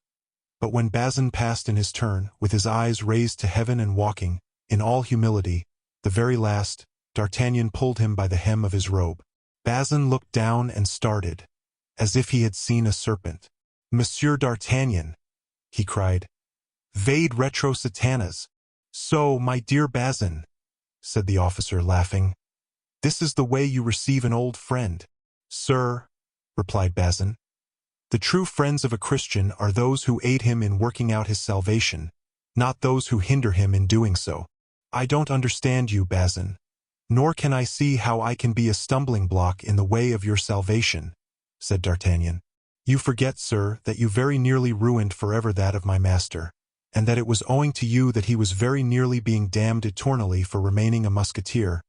But when Bazin passed in his turn, with his eyes raised to heaven and walking, in all humility, the very last, D'Artagnan pulled him by the hem of his robe. Bazin looked down and started, as if he had seen a serpent. "Monsieur d'Artagnan," he cried, "vade retro satanas." "So, my dear Bazin," said the officer, laughing, "this is the way you receive an old friend." "Sir," replied Bazin, "the true friends of a Christian are those who aid him in working out his salvation, not those who hinder him in doing so." "I don't understand you, Bazin, nor can I see how I can be a stumbling block in the way of your salvation," said D'Artagnan. "You forget, sir, that you very nearly ruined forever that of my master, and that it was owing to you that he was very nearly being damned eternally for remaining a musketeer,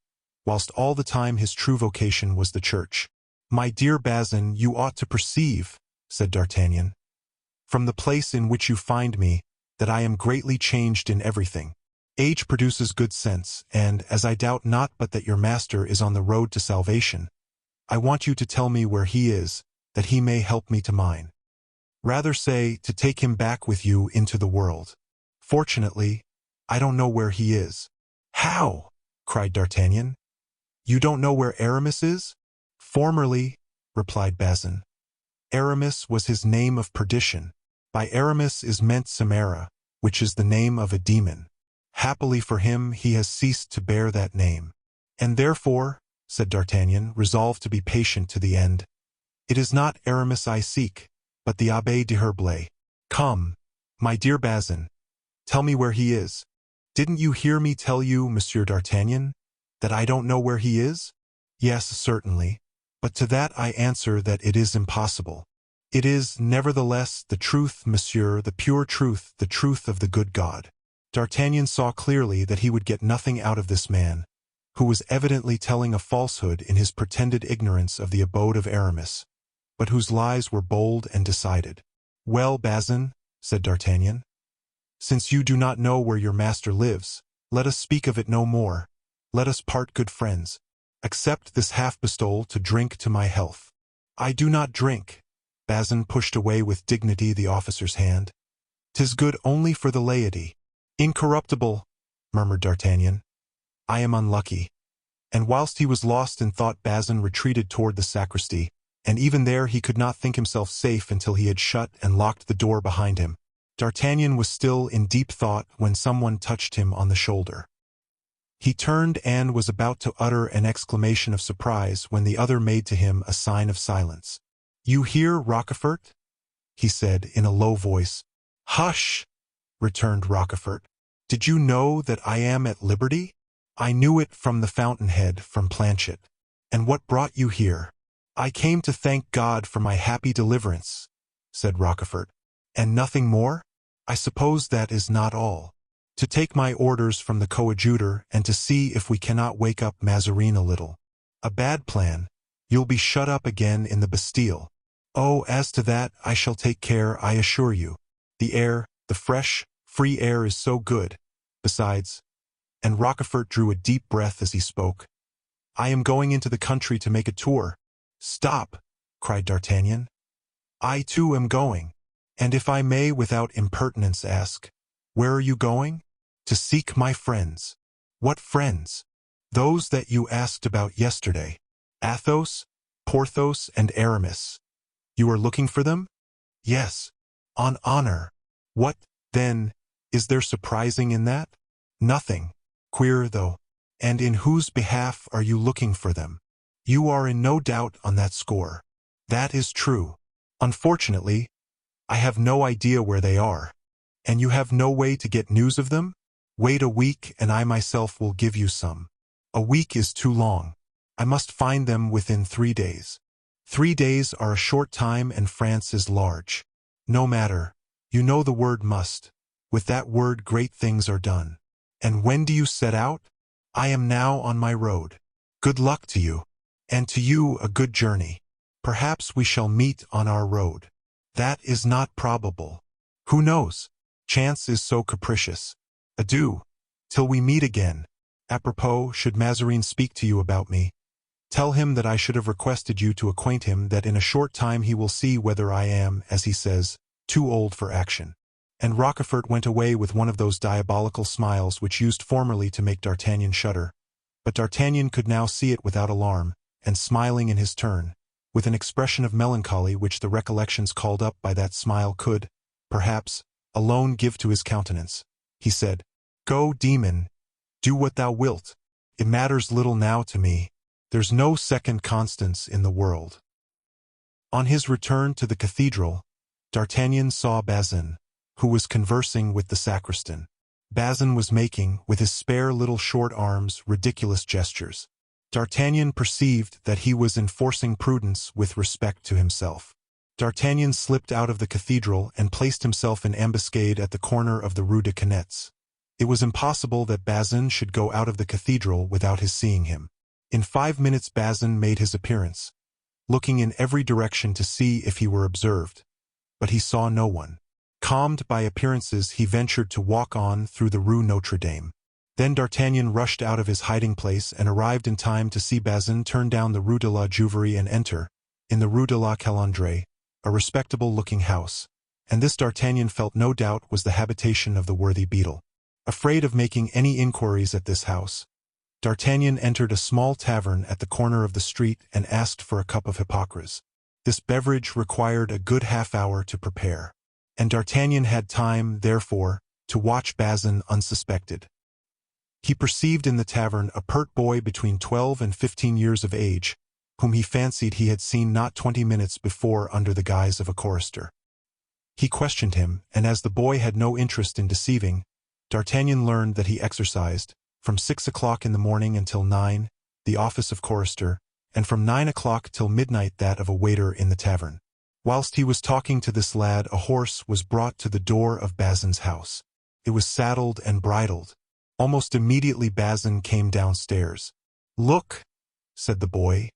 whilst all the time his true vocation was the church." "My dear Bazin, you ought to perceive," said D'Artagnan, "from the place in which you find me, that I am greatly changed in everything. Age produces good sense, and, as I doubt not but that your master is on the road to salvation, I want you to tell me where he is, that he may help me to mine. Rather say, to take him back with you into the world. Fortunately, I don't know where he is." "How?" cried D'Artagnan. "You don't know where Aramis is?" "Formerly," replied Bazin, "Aramis was his name of perdition. By Aramis is meant Samara, which is the name of a demon. Happily for him, he has ceased to bear that name. And therefore," said D'Artagnan, resolved to be patient to the end, "it is not Aramis I seek, but the Abbé d'Herblay. Come, my dear Bazin, tell me where he is." "Didn't you hear me tell you, Monsieur d'Artagnan, that I don't know where he is?" "Yes, certainly, but to that I answer that it is impossible." "It is, nevertheless, the truth, monsieur, the pure truth, the truth of the good God." D'Artagnan saw clearly that he would get nothing out of this man, who was evidently telling a falsehood in his pretended ignorance of the abode of Aramis, but whose lies were bold and decided. "Well, Bazin," said D'Artagnan, "since you do not know where your master lives, let us speak of it no more. Let us part good friends. Accept this half-pistole to drink to my health." "I do not drink." Bazin pushed away with dignity the officer's hand. "'Tis good only for the laity." "Incorruptible," murmured D'Artagnan. "I am unlucky." And whilst he was lost in thought, Bazin retreated toward the sacristy, and even there he could not think himself safe until he had shut and locked the door behind him. D'Artagnan was still in deep thought when someone touched him on the shoulder. He turned and was about to utter an exclamation of surprise when the other made to him a sign of silence. "You hear, Rochefort?" he said in a low voice. "Hush!" returned Rochefort. "Did you know that I am at liberty?" "I knew it from the fountainhead, from Planchet." "And what brought you here?" "I came to thank God for my happy deliverance," said Rochefort. "And nothing more?" "I suppose that is not all." "To take my orders from the coadjutor and to see if we cannot wake up Mazarin a little." "A bad plan. You'll be shut up again in the Bastille." "Oh, as to that, I shall take care, I assure you. The air, the fresh, free air is so good. Besides," and Rochefort drew a deep breath as he spoke, "I am going into the country to make a tour." "Stop!" cried D'Artagnan. "I too am going. And if I may without impertinence ask, where are you going?" "To seek my friends." "What friends?" "Those that you asked about yesterday. Athos, Porthos, and Aramis." "You are looking for them?" "Yes." "On honor." "What, then, is there surprising in that?" "Nothing. Queer, though. And in whose behalf are you looking for them?" "You are in no doubt on that score." "That is true. Unfortunately, I have no idea where they are." "And you have no way to get news of them?" "Wait a week and I myself will give you some." "A week is too long. I must find them within 3 days." 3 days are a short time and France is large. "No matter. You know the word must. With that word great things are done." "And when do you set out?" "I am now on my road." "Good luck to you." "And to you a good journey. Perhaps we shall meet on our road." "That is not probable." "Who knows? Chance is so capricious. Adieu, till we meet again." Apropos, should Mazarin speak to you about me, tell him that I should have requested you to acquaint him that in a short time he will see whether I am, as he says, too old for action. And Rochefort went away with one of those diabolical smiles which used formerly to make D'Artagnan shudder. But D'Artagnan could now see it without alarm, and smiling in his turn, with an expression of melancholy which the recollections called up by that smile could, perhaps, alone give to his countenance, he said, "Go, demon, do what thou wilt. It matters little now to me. There's no second Constance in the world." On his return to the cathedral, D'Artagnan saw Bazin, who was conversing with the sacristan. Bazin was making, with his spare little short arms, ridiculous gestures. D'Artagnan perceived that he was enforcing prudence with respect to himself. D'Artagnan slipped out of the cathedral and placed himself in ambuscade at the corner of the Rue de Canets. It was impossible that Bazin should go out of the cathedral without his seeing him. In 5 minutes Bazin made his appearance, looking in every direction to see if he were observed, but he saw no one. Calmed by appearances, he ventured to walk on through the Rue Notre Dame. Then D'Artagnan rushed out of his hiding-place and arrived in time to see Bazin turn down the Rue de la Juiverie and enter, in the Rue de la Calandre, a respectable-looking house, and this D'Artagnan felt no doubt was the habitation of the worthy beadle. Afraid of making any inquiries at this house, D'Artagnan entered a small tavern at the corner of the street and asked for a cup of hypocras. This beverage required a good half-hour to prepare, and D'Artagnan had time, therefore, to watch Bazin unsuspected. He perceived in the tavern a pert boy between 12 and 15 years of age, whom he fancied he had seen not 20 minutes before under the guise of a chorister. He questioned him, and as the boy had no interest in deceiving, D'Artagnan learned that he exercised, from 6 o'clock in the morning until 9, the office of chorister, and from 9 o'clock till midnight that of a waiter in the tavern. Whilst he was talking to this lad, a horse was brought to the door of Bazin's house. It was saddled and bridled. Almost immediately Bazin came downstairs. "Look," said the boy,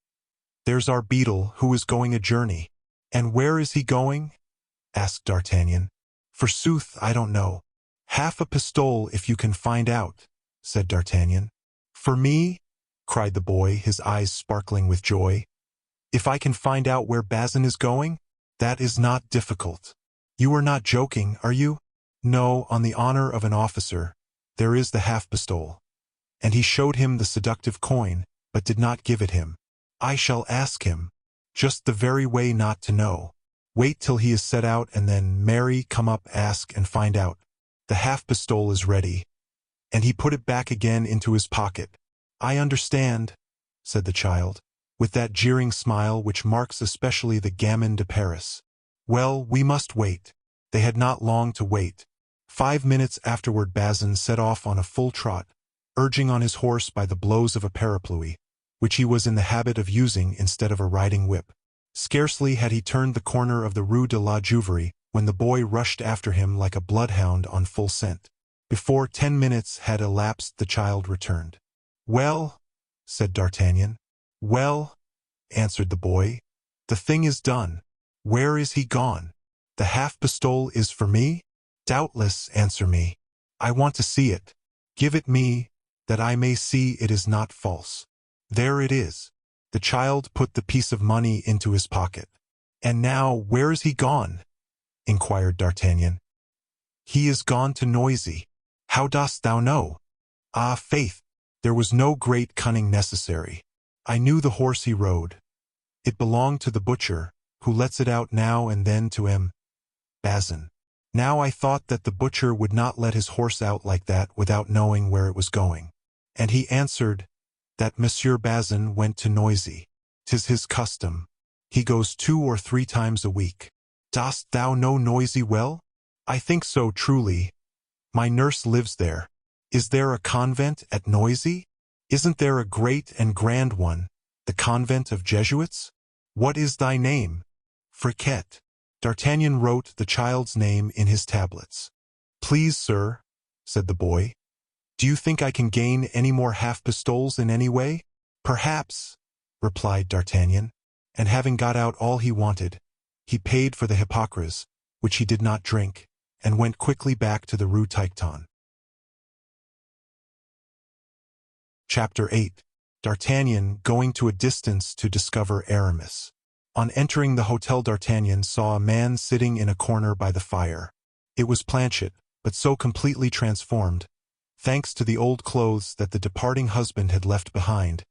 "there's our beadle, who is going a journey." "And where is he going?" asked D'Artagnan. "Forsooth, I don't know." "Half a pistole if you can find out," said D'Artagnan. "For me?" cried the boy, his eyes sparkling with joy. "If I can find out where Bazin is going? That is not difficult. You are not joking, are you?" "No, on the honor of an officer. There is the half-pistole." And he showed him the seductive coin, but did not give it him. "I shall ask him. Just the very way not to know. Wait till he is set out, and then, Mary, come up, ask, and find out. The half-pistole is ready." And he put it back again into his pocket. "I understand," said the child, with that jeering smile which marks especially the gamin de Paris. "Well, we must wait." They had not long to wait. 5 minutes afterward Bazin set off on a full trot, urging on his horse by the blows of a parapluie, which he was in the habit of using instead of a riding whip. Scarcely had he turned the corner of the Rue de la Juiverie when the boy rushed after him like a bloodhound on full scent. Before 10 minutes had elapsed the child returned. "Well," said D'Artagnan. "Well," answered the boy, "the thing is done. Where is he gone? The half-pistole is for me? Doubtless, answer me. I want to see it. Give it me, that I may see it is not false. There it is." The child put the piece of money into his pocket. "And now, where is he gone?" inquired D'Artagnan. "He is gone to Noisy." "How dost thou know?" "Ah, faith, there was no great cunning necessary. I knew the horse he rode. It belonged to the butcher, who lets it out now and then to Bazin. Now I thought that the butcher would not let his horse out like that without knowing where it was going. And he answered that Monsieur Bazin went to Noisy. 'Tis his custom. He goes 2 or 3 times a week. Dost thou know Noisy well?" "I think so, truly. My nurse lives there." "Is there a convent at Noisy?" "Isn't there a great and grand one, the convent of Jesuits?" "What is thy name?" "Friquet." D'Artagnan wrote the child's name in his tablets. "Please, sir," said the boy, "do you think I can gain any more half-pistoles in any way?" "Perhaps," replied D'Artagnan, and having got out all he wanted, he paid for the hypocras, which he did not drink, and went quickly back to the Rue Tiquetonne. Chapter 8. D'Artagnan going to a distance to discover Aramis. On entering the hotel, D'Artagnan saw a man sitting in a corner by the fire. It was Planchet, but so completely transformed, thanks to the old clothes that the departing husband had left behind,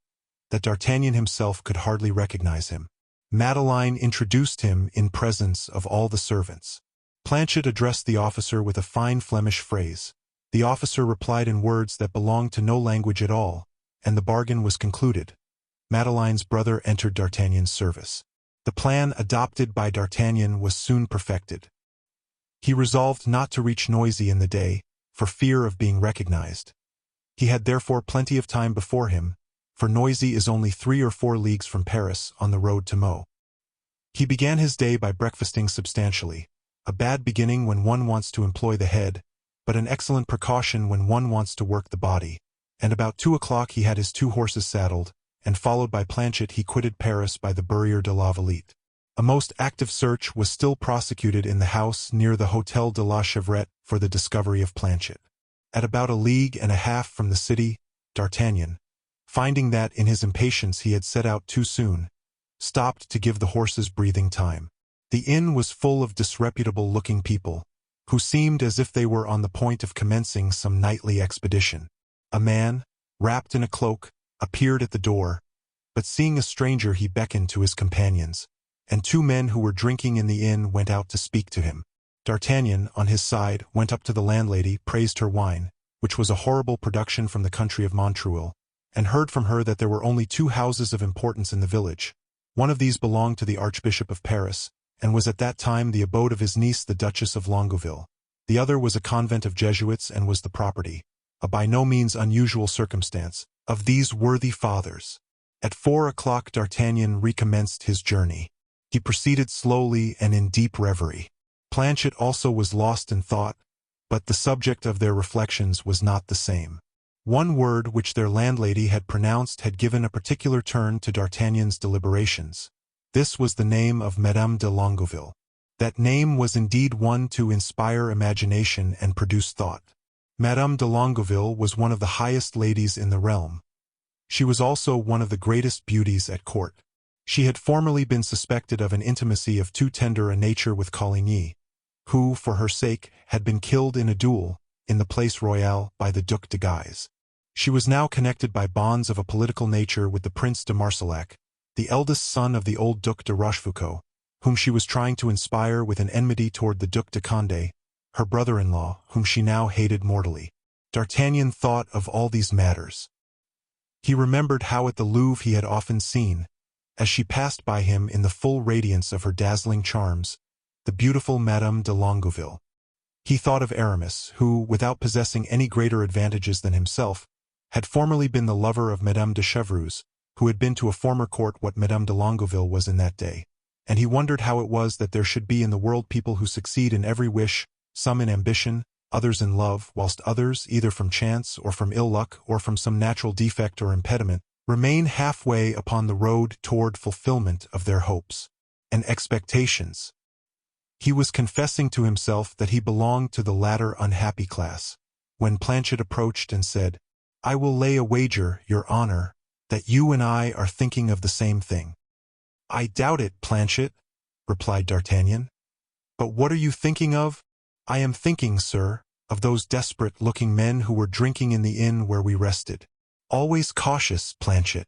that D'Artagnan himself could hardly recognize him. Madeleine introduced him in presence of all the servants. Planchet addressed the officer with a fine Flemish phrase. The officer replied in words that belonged to no language at all, and the bargain was concluded. Madeleine's brother entered D'Artagnan's service. The plan adopted by D'Artagnan was soon perfected. He resolved not to reach Noisy in the day, for fear of being recognized. He had therefore plenty of time before him, for Noisy is only 3 or 4 leagues from Paris on the road to Meaux. He began his day by breakfasting substantially, a bad beginning when one wants to employ the head, but an excellent precaution when one wants to work the body, and about 2 o'clock he had his 2 horses saddled, and followed by Planchet he quitted Paris by the Barrière de la Villette. A most active search was still prosecuted in the house near the Hôtel de la Chevrette for the discovery of Planchet. At about 1.5 leagues from the city, D'Artagnan, finding that in his impatience he had set out too soon, stopped to give the horses breathing time. The inn was full of disreputable-looking people, who seemed as if they were on the point of commencing some nightly expedition. A man, wrapped in a cloak, appeared at the door, but seeing a stranger he beckoned to his companions, and 2 men who were drinking in the inn went out to speak to him. D'Artagnan, on his side, went up to the landlady, praised her wine, which was a horrible production from the country of Montreuil, and heard from her that there were only 2 houses of importance in the village. One of these belonged to the Archbishop of Paris, and was at that time the abode of his niece the Duchess of Longueville. The other was a convent of Jesuits and was the property, a by no means unusual circumstance, of these worthy fathers. At 4 o'clock D'Artagnan recommenced his journey. He proceeded slowly and in deep reverie. Planchet also was lost in thought, but the subject of their reflections was not the same. One word which their landlady had pronounced had given a particular turn to D'Artagnan's deliberations. This was the name of Madame de Longueville. That name was indeed one to inspire imagination and produce thought. Madame de Longueville was one of the highest ladies in the realm. She was also one of the greatest beauties at court. She had formerly been suspected of an intimacy of too tender a nature with Coligny, who, for her sake, had been killed in a duel, in the Place Royale, by the Duc de Guise. She was now connected by bonds of a political nature with the Prince de Marsillac, the eldest son of the old Duc de Rochefoucauld, whom she was trying to inspire with an enmity toward the Duc de Condé, her brother-in-law, whom she now hated mortally. D'Artagnan thought of all these matters. He remembered how at the Louvre he had often seen, as she passed by him in the full radiance of her dazzling charms, the beautiful Madame de Longueville. He thought of Aramis, who, without possessing any greater advantages than himself, had formerly been the lover of Madame de Chevreuse, who had been to a former court what Madame de Longueville was in that day, and he wondered how it was that there should be in the world people who succeed in every wish, some in ambition, others in love, whilst others, either from chance or from ill luck or from some natural defect or impediment, remain halfway upon the road toward fulfillment of their hopes and expectations. He was confessing to himself that he belonged to the latter unhappy class, when Planchet approached and said, "I will lay a wager, your honor, that you and I are thinking of the same thing." "I doubt it, Planchet," replied D'Artagnan. "But what are you thinking of?" "I am thinking, sir, of those desperate-looking men who were drinking in the inn where we rested." "Always cautious, Planchet."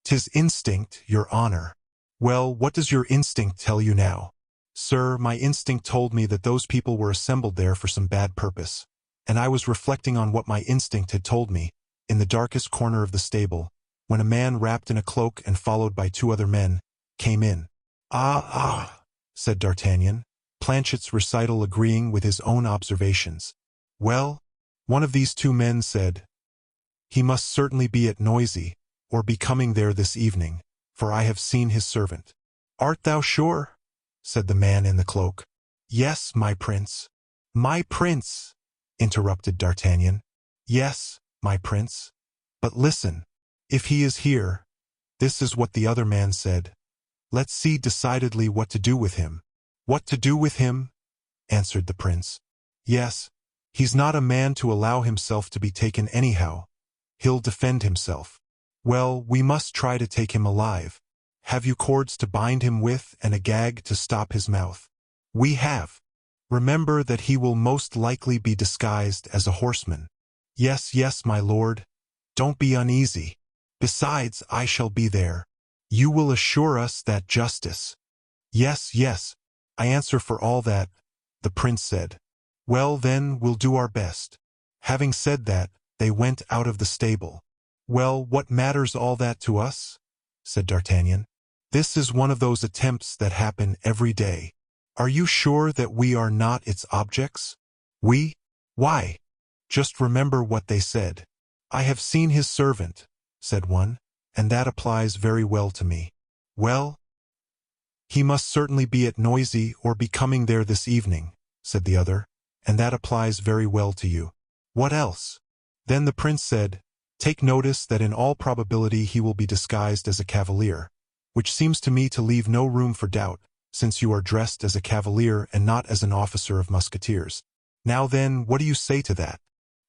"'Tis instinct, your honor." "Well, what does your instinct tell you now?" "Sir, my instinct told me that those people were assembled there for some bad purpose, and I was reflecting on what my instinct had told me, in the darkest corner of the stable, when a man wrapped in a cloak and followed by 2 other men, came in." Ah, said D'Artagnan, Planchet's recital agreeing with his own observations. "Well?" "One of these 2 men said, 'He must certainly be at Noisy, or be coming there this evening, for I have seen his servant.'" "Art thou sure?" said the man in the cloak. "Yes, my prince." "My prince!" interrupted D'Artagnan. "Yes, my prince. But listen. If he is here, this is what the other man said. Let's see decidedly what to do with him." "What to do with him?" answered the prince. "Yes, he's not a man to allow himself to be taken anyhow. He'll defend himself. Well, we must try to take him alive. Have you cords to bind him with and a gag to stop his mouth? We have. Remember that he will most likely be disguised as a horseman. Yes, yes, my lord. Don't be uneasy. Besides, I shall be there. You will assure us that justice. Yes, yes, I answer for all that, the prince said. Well, then, we'll do our best. Having said that, they went out of the stable. Well, what matters all that to us? Said D'Artagnan. This is one of those attempts that happen every day. Are you sure that we are not its objects? We? Why? Just remember what they said. I have seen his servant, said one, and that applies very well to me. Well? He must certainly be at Noisy or be coming there this evening, said the other, and that applies very well to you. What else? Then the prince said, Take notice that in all probability he will be disguised as a cavalier, which seems to me to leave no room for doubt, since you are dressed as a cavalier and not as an officer of musketeers. Now then, what do you say to that?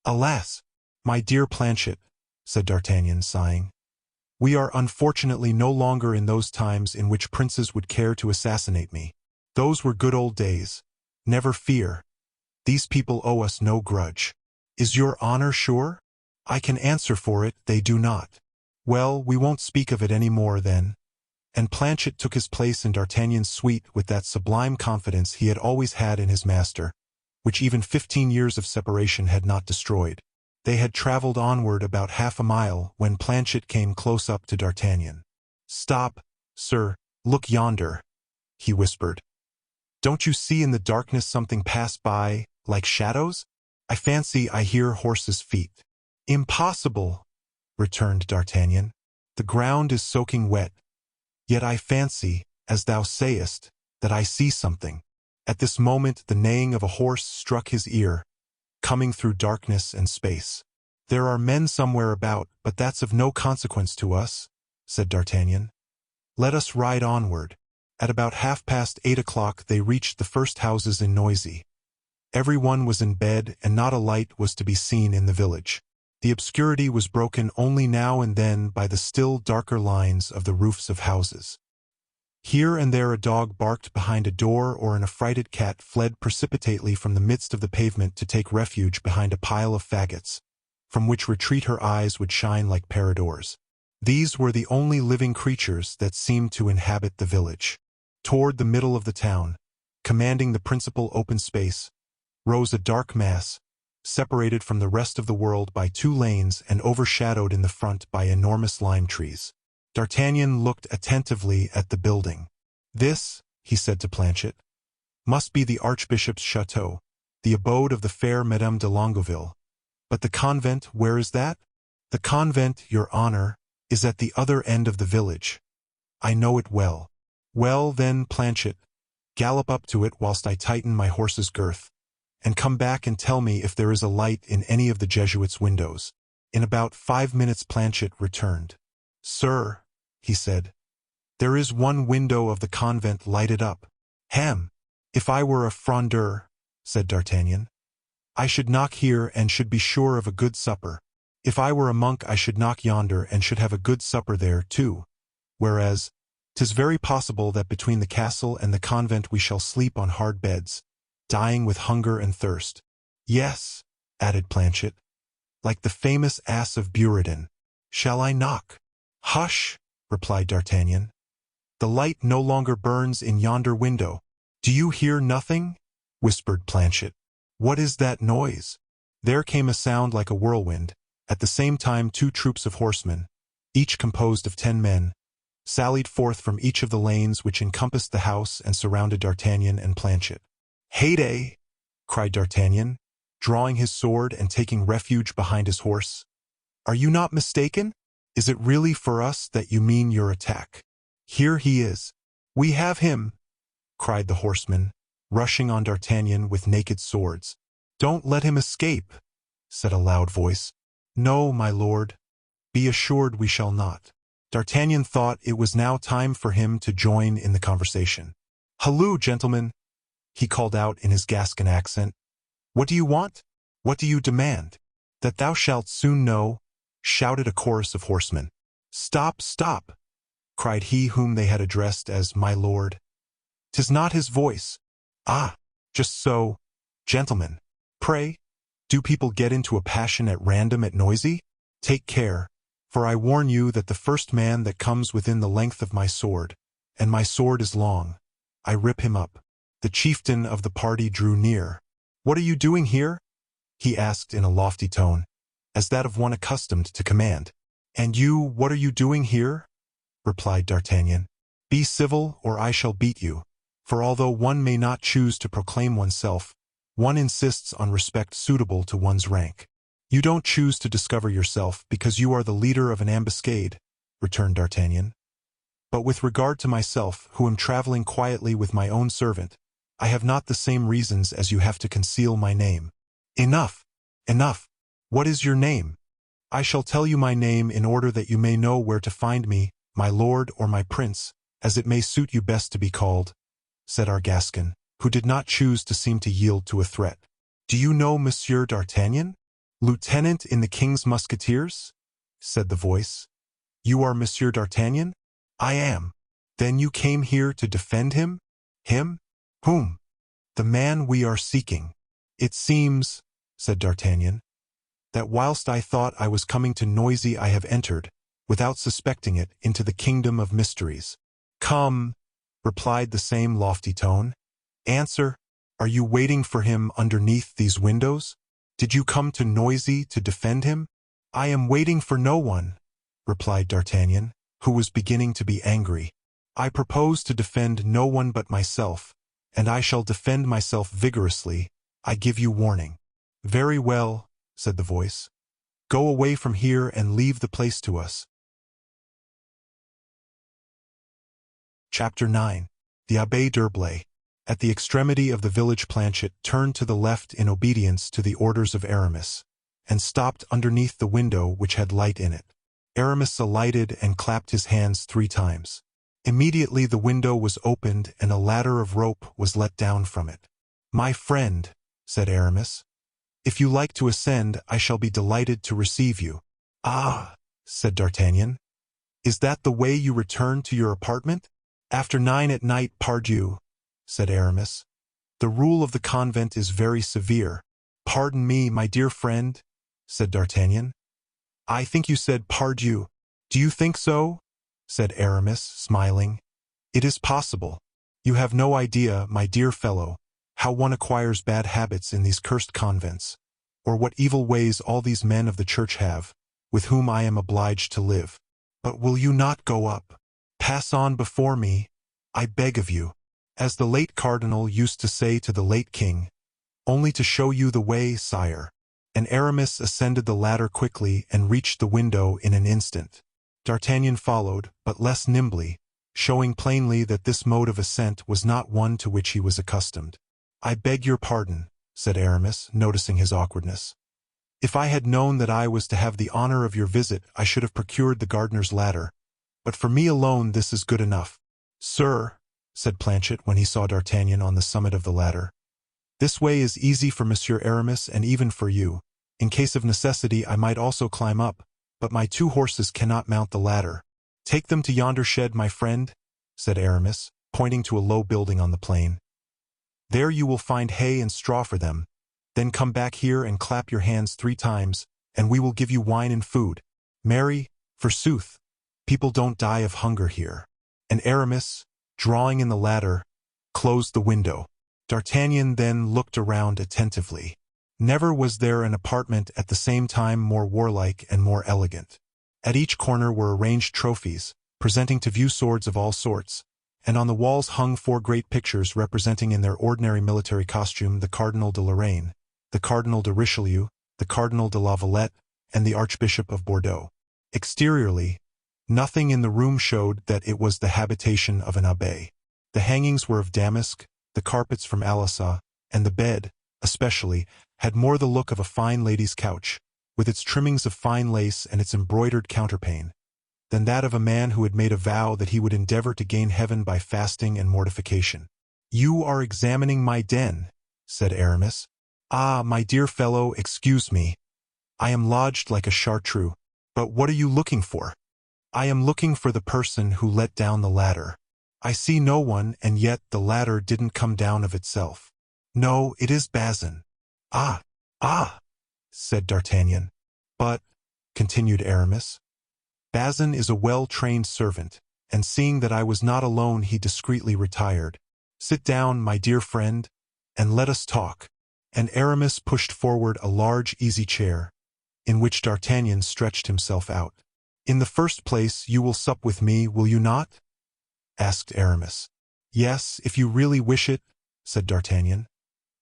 Alas, my dear Planchet, said D'Artagnan, sighing, we are unfortunately no longer in those times in which princes would care to assassinate me. Those were good old days. Never fear. These people owe us no grudge. Is your honor sure? I can answer for it, they do not. Well, we won't speak of it any more then. And Planchet took his place in D'Artagnan's suite with that sublime confidence he had always had in his master, which even 15 years of separation had not destroyed. They had traveled onward about half a mile when Planchet came close up to D'Artagnan. Stop, sir, look yonder, he whispered. Don't you see in the darkness something pass by, like shadows? I fancy I hear horses' feet. Impossible, returned D'Artagnan. The ground is soaking wet. Yet I fancy, as thou sayest, that I see something. At this moment the neighing of a horse struck his ear, coming through darkness and space. There are men somewhere about, but that's of no consequence to us, said D'Artagnan. Let us ride onward. At about 8:30 o'clock they reached the first houses in Noisy. Every one was in bed, and not a light was to be seen in the village. The obscurity was broken only now and then by the still darker lines of the roofs of houses. Here and there a dog barked behind a door, or an affrighted cat fled precipitately from the midst of the pavement to take refuge behind a pile of faggots, from which retreat her eyes would shine like peridores. These were the only living creatures that seemed to inhabit the village. Toward the middle of the town, commanding the principal open space, rose a dark mass, separated from the rest of the world by 2 lanes and overshadowed in the front by enormous lime trees. D'Artagnan looked attentively at the building. This, he said to Planchet, must be the Archbishop's chateau, the abode of the fair Madame de Longueville. But the convent, where is that? The convent, your honor, is at the other end of the village. I know it well. Well, then, Planchet, gallop up to it whilst I tighten my horse's girth, and come back and tell me if there is a light in any of the Jesuits' windows. In about 5 minutes Planchet returned. Sir, he said, there is one window of the convent lighted up. Ham! If I were a frondeur, said D'Artagnan, I should knock here and should be sure of a good supper. If I were a monk I should knock yonder and should have a good supper there too. Whereas, 'tis very possible that between the castle and the convent we shall sleep on hard beds, dying with hunger and thirst. Yes, added Planchet, like the famous ass of Buridan. Shall I knock? Hush, replied D'Artagnan. The light no longer burns in yonder window. Do you hear nothing? Whispered Planchet. What is that noise? There came a sound like a whirlwind. At the same time 2 troops of horsemen, each composed of 10 men, sallied forth from each of the lanes which encompassed the house and surrounded D'Artagnan and Planchet. Heyday! Cried D'Artagnan, drawing his sword and taking refuge behind his horse. Are you not mistaken? Is it really for us that you mean your attack? Here he is. We have him, cried the horsemen, rushing on D'Artagnan with naked swords. Don't let him escape, said a loud voice. No, my lord. Be assured we shall not. D'Artagnan thought it was now time for him to join in the conversation. Halloo, gentlemen, he called out in his Gascon accent. What do you want? What do you demand? That thou shalt soon know, shouted a chorus of horsemen. "Stop, stop!" cried he whom they had addressed as "my lord." "'Tis not his voice." "Ah, just so. Gentlemen, pray, do people get into a passion at random at noisy? Take care, for I warn you that the first man that comes within the length of my sword, and my sword is long, I rip him up." The chieftain of the party drew near. "What are you doing here?" he asked in a lofty tone, as that of one accustomed to command. "And you, what are you doing here?" replied D'Artagnan. "Be civil, or I shall beat you, for although one may not choose to proclaim oneself, one insists on respect suitable to one's rank." "You don't choose to discover yourself because you are the leader of an ambuscade," returned D'Artagnan. "But with regard to myself, who am traveling quietly with my own servant, I have not the same reasons as you have to conceal my name." "Enough! Enough! What is your name?" "I shall tell you my name in order that you may know where to find me, my lord or my prince, as it may suit you best to be called," said our Gascon, who did not choose to seem to yield to a threat. "Do you know Monsieur d'Artagnan, lieutenant in the King's Musketeers?" said the voice. "You are Monsieur d'Artagnan?" "I am." "Then you came here to defend him?" "Him? Whom?" "The man we are seeking." "It seems," said D'Artagnan, "that whilst I thought I was coming to Noisy I have entered, without suspecting it, into the kingdom of mysteries." "Come," replied the same lofty tone. "Answer, are you waiting for him underneath these windows? Did you come to Noisy to defend him?" "I am waiting for no one," replied D'Artagnan, who was beginning to be angry. "I propose to defend no one but myself, and I shall defend myself vigorously. I give you warning." "Very well," said the voice. "Go away from here and leave the place to us." Chapter 9. The Abbé d'Herblay, at the extremity of the village Planchet, turned to the left in obedience to the orders of Aramis, and stopped underneath the window which had light in it. Aramis alighted and clapped his hands 3 times. Immediately the window was opened and a ladder of rope was let down from it. "My friend," said Aramis, "if you like to ascend, I shall be delighted to receive you." "Ah," said D'Artagnan, "is that the way you return to your apartment?" "After 9 at night, pardieu," said Aramis. "The rule of the convent is very severe." "Pardon me, my dear friend," said D'Artagnan. "I think you said pardieu." "Do you think so?" said Aramis, smiling. "It is possible. You have no idea, my dear fellow, how one acquires bad habits in these cursed convents, or what evil ways all these men of the church have, with whom I am obliged to live. But will you not go up? Pass on before me, I beg of you, as the late cardinal used to say to the late king, only to show you the way, sire." And Aramis ascended the ladder quickly and reached the window in an instant. D'Artagnan followed, but less nimbly, showing plainly that this mode of ascent was not one to which he was accustomed. "I beg your pardon," said Aramis, noticing his awkwardness. "If I had known that I was to have the honor of your visit, I should have procured the gardener's ladder, but for me alone this is good enough." "Sir," said Planchet when he saw D'Artagnan on the summit of the ladder, "this way is easy for Monsieur Aramis and even for you. In case of necessity I might also climb up, but my 2 horses cannot mount the ladder." "Take them to yonder shed, my friend," said Aramis, pointing to a low building on the plain. "There you will find hay and straw for them. Then come back here and clap your hands 3 times, and we will give you wine and food. Marry, forsooth, people don't die of hunger here." And Aramis, drawing in the ladder, closed the window. D'Artagnan then looked around attentively. Never was there an apartment at the same time more warlike and more elegant. At each corner were arranged trophies, presenting to view swords of all sorts, and on the walls hung 4 great pictures representing in their ordinary military costume the Cardinal de Lorraine, the Cardinal de Richelieu, the Cardinal de la Valette, and the Archbishop of Bordeaux. Exteriorly, nothing in the room showed that it was the habitation of an abbé. The hangings were of damask, the carpets from Alsace, and the bed, especially, had more the look of a fine lady's couch, with its trimmings of fine lace and its embroidered counterpane, than that of a man who had made a vow that he would endeavor to gain heaven by fasting and mortification. "You are examining my den," said Aramis. "Ah, my dear fellow, excuse me. I am lodged like a chartreux. But what are you looking for? I am looking for the person who let down the ladder. I see no one, and yet the ladder didn't come down of itself. No, it is Bazin. Ah, ah, said D'Artagnan. But, continued Aramis, Bazin is a well-trained servant, and seeing that I was not alone he discreetly retired. Sit down, my dear friend, and let us talk. And Aramis pushed forward a large easy chair, in which D'Artagnan stretched himself out. In the first place, you will sup with me, will you not? Asked Aramis. Yes, if you really wish it, said D'Artagnan.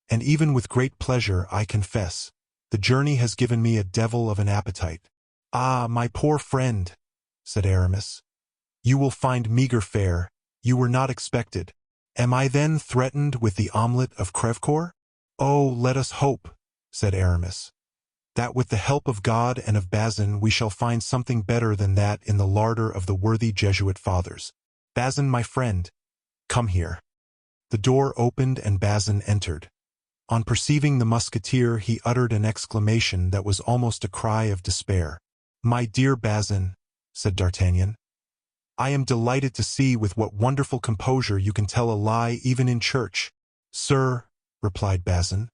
And even with great pleasure, I confess. The journey has given me a devil of an appetite. Ah, my poor friend, said Aramis. You will find meager fare. You were not expected. Am I then threatened with the omelette of Crèvecoeur? Oh, let us hope, said Aramis, that with the help of God and of Bazin we shall find something better than that in the larder of the worthy Jesuit fathers. Bazin, my friend, come here. The door opened and Bazin entered. On perceiving the Musketeer he uttered an exclamation that was almost a cry of despair. My dear Bazin, said D'Artagnan, I am delighted to see with what wonderful composure you can tell a lie even in church. Sir, replied Bazin,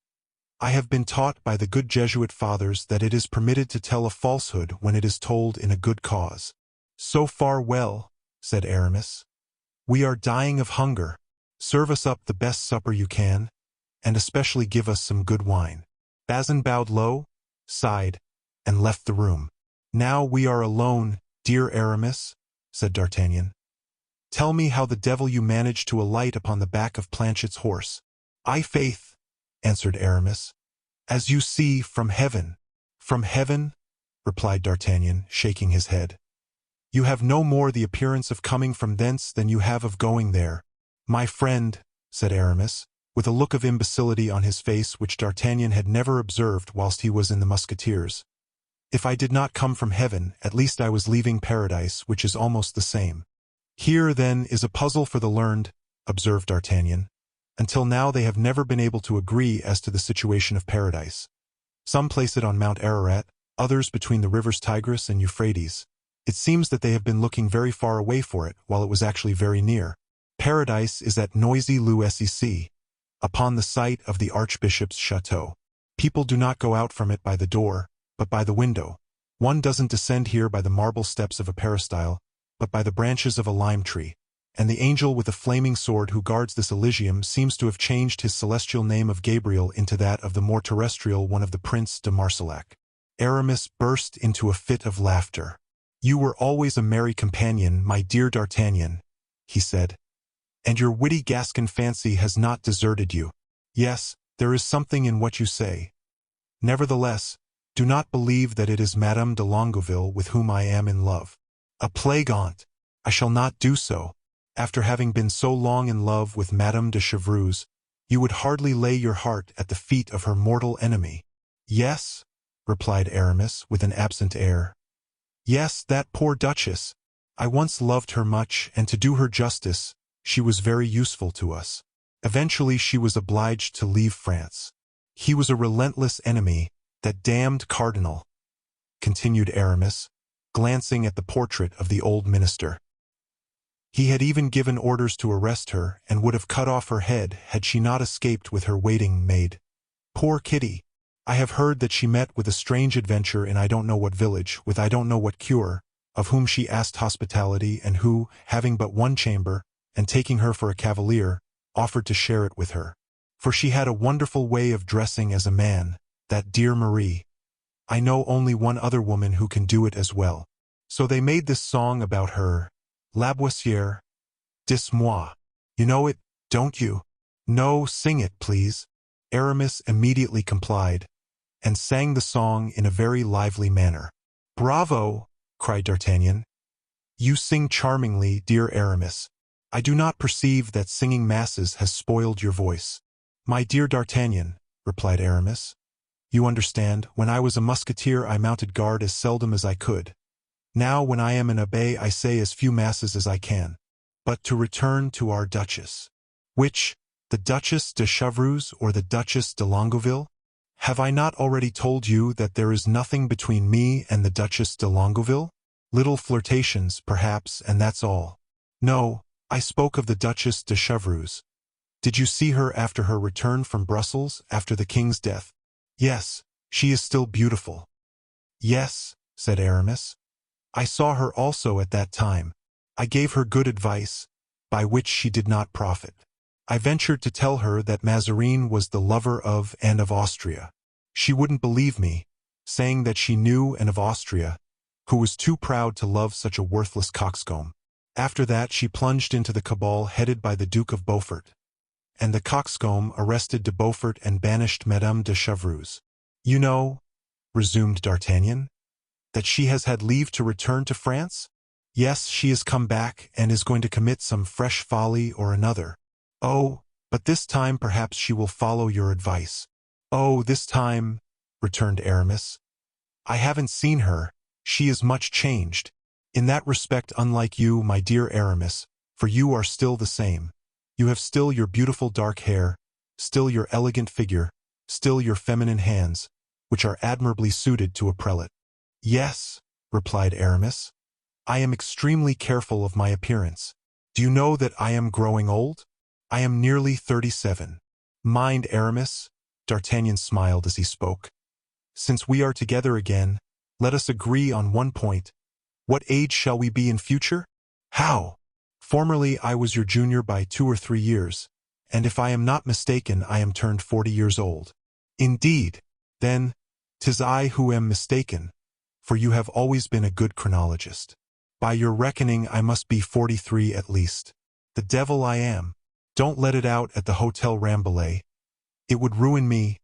I have been taught by the good Jesuit fathers that it is permitted to tell a falsehood when it is told in a good cause. So far well, said Aramis. We are dying of hunger. Serve us up the best supper you can, and especially give us some good wine. Bazin bowed low, sighed, and left the room. Now we are alone, dear Aramis, said D'Artagnan. Tell me how the devil you managed to alight upon the back of Planchet's horse. Faith, answered Aramis, as you see, from heaven. From heaven? Replied D'Artagnan, shaking his head. You have no more the appearance of coming from thence than you have of going there. My friend, said Aramis, with a look of imbecility on his face which D'Artagnan had never observed whilst he was in the Musketeers. If I did not come from heaven, at least I was leaving paradise, which is almost the same. Here, then, is a puzzle for the learned, observed D'Artagnan. Until now they have never been able to agree as to the situation of paradise. Some place it on Mount Ararat, others between the rivers Tigris and Euphrates. It seems that they have been looking very far away for it, while it was actually very near. Paradise is at Noisy-le-Sec, upon the site of the Archbishop's chateau. People do not go out from it by the door, but by the window. One doesn't descend here by the marble steps of a peristyle, but by the branches of a lime tree. And the angel with the flaming sword who guards this Elysium seems to have changed his celestial name of Gabriel into that of the more terrestrial one of the Prince de Marsillac. Aramis burst into a fit of laughter. You were always a merry companion, my dear D'Artagnan, he said, and your witty Gascon fancy has not deserted you. Yes, there is something in what you say. Nevertheless, do not believe that it is Madame de Longueville with whom I am in love. A plague on't! I shall not do so. After having been so long in love with Madame de Chevreuse, you would hardly lay your heart at the feet of her mortal enemy. Yes, replied Aramis with an absent air. Yes, that poor Duchess. I once loved her much, and to do her justice, she was very useful to us. Eventually she was obliged to leave France. He was a relentless enemy, that damned cardinal, continued Aramis, glancing at the portrait of the old minister. He had even given orders to arrest her, and would have cut off her head had she not escaped with her waiting maid. Poor Kitty! I have heard that she met with a strange adventure in I don't know what village, with I don't know what cure, of whom she asked hospitality, and who, having but one chamber, and taking her for a cavalier, offered to share it with her. For she had a wonderful way of dressing as a man, that dear Marie. I know only one other woman who can do it as well. So they made this song about her, La Boissière, dis-moi. You know it, don't you? No, sing it, please. Aramis immediately complied, and sang the song in a very lively manner. Bravo! Cried D'Artagnan. You sing charmingly, dear Aramis. I do not perceive that singing masses has spoiled your voice. My dear D'Artagnan, replied Aramis, you understand, when I was a musketeer I mounted guard as seldom as I could. Now when I am an abbé I say as few masses as I can. But to return to our Duchess. Which, the Duchess de Chevreuse or the Duchess de Longueville? Have I not already told you that there is nothing between me and the Duchess de Longueville? Little flirtations, perhaps, and that's all. No, I spoke of the Duchess de Chevreuse. Did you see her after her return from Brussels after the king's death? Yes, she is still beautiful. Yes, said Aramis. I saw her also at that time. I gave her good advice, by which she did not profit. I ventured to tell her that Mazarin was the lover of and of Austria. She wouldn't believe me, saying that she knew and of Austria, who was too proud to love such a worthless coxcomb. After that she plunged into the cabal headed by the Duke of Beaufort, and the coxcomb arrested de Beaufort and banished Madame de Chevreuse. You know, resumed D'Artagnan, that she has had leave to return to France? Yes, she has come back and is going to commit some fresh folly or another. Oh, but this time perhaps she will follow your advice. Oh, this time, returned Aramis. I haven't seen her. She is much changed. In that respect unlike you, my dear Aramis, for you are still the same. You have still your beautiful dark hair, still your elegant figure, still your feminine hands, which are admirably suited to a prelate. Yes, replied Aramis. I am extremely careful of my appearance. Do you know that I am growing old? I am nearly 37. Mind, Aramis, D'Artagnan smiled as he spoke. Since we are together again, let us agree on one point. What age shall we be in future? How? Formerly I was your junior by 2 or 3 years, and if I am not mistaken I am turned 40 years old. Indeed, then, 'tis I who am mistaken, for you have always been a good chronologist. By your reckoning I must be 43 at least. The devil I am. Don't let it out at the Hotel Rambouillet. It would ruin me,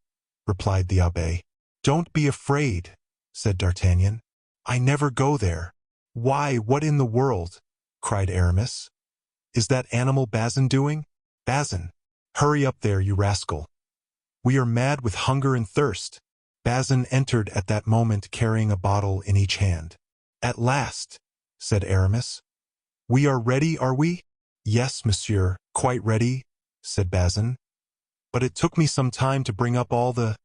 replied the abbé. Don't be afraid, said D'Artagnan. I never go there. Why, what in the world, cried Aramis. Is that animal Bazin doing? Bazin, hurry up there, you rascal. We are mad with hunger and thirst. Bazin entered at that moment carrying a bottle in each hand. At last, said Aramis. We are ready, are we? Yes, monsieur, quite ready, said Bazin. But it took me some time to bring up all the...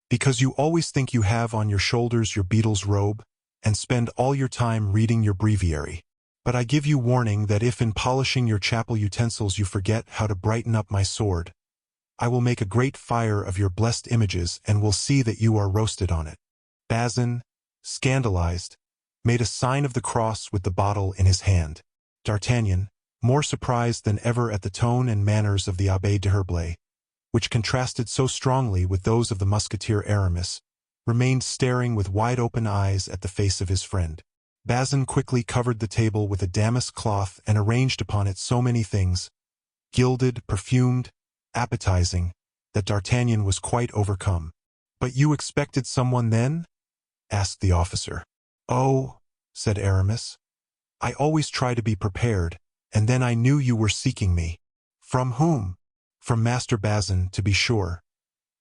Because you always think you have on your shoulders your beadle's robe, and spend all your time reading your breviary. But I give you warning that if in polishing your chapel utensils you forget how to brighten up my sword, I will make a great fire of your blessed images and will see that you are roasted on it. Bazin, scandalized, made a sign of the cross with the bottle in his hand. D'Artagnan, more surprised than ever at the tone and manners of the Abbé de Herblay, which contrasted so strongly with those of the Musketeer Aramis, remained staring with wide-open eyes at the face of his friend. Bazin quickly covered the table with a damask cloth and arranged upon it so many things, gilded, perfumed, appetizing, that D'Artagnan was quite overcome. "But you expected someone then?" asked the officer. "Oh," said Aramis, "I always try to be prepared, and then I knew you were seeking me." "From whom?" "From Master Bazin, to be sure.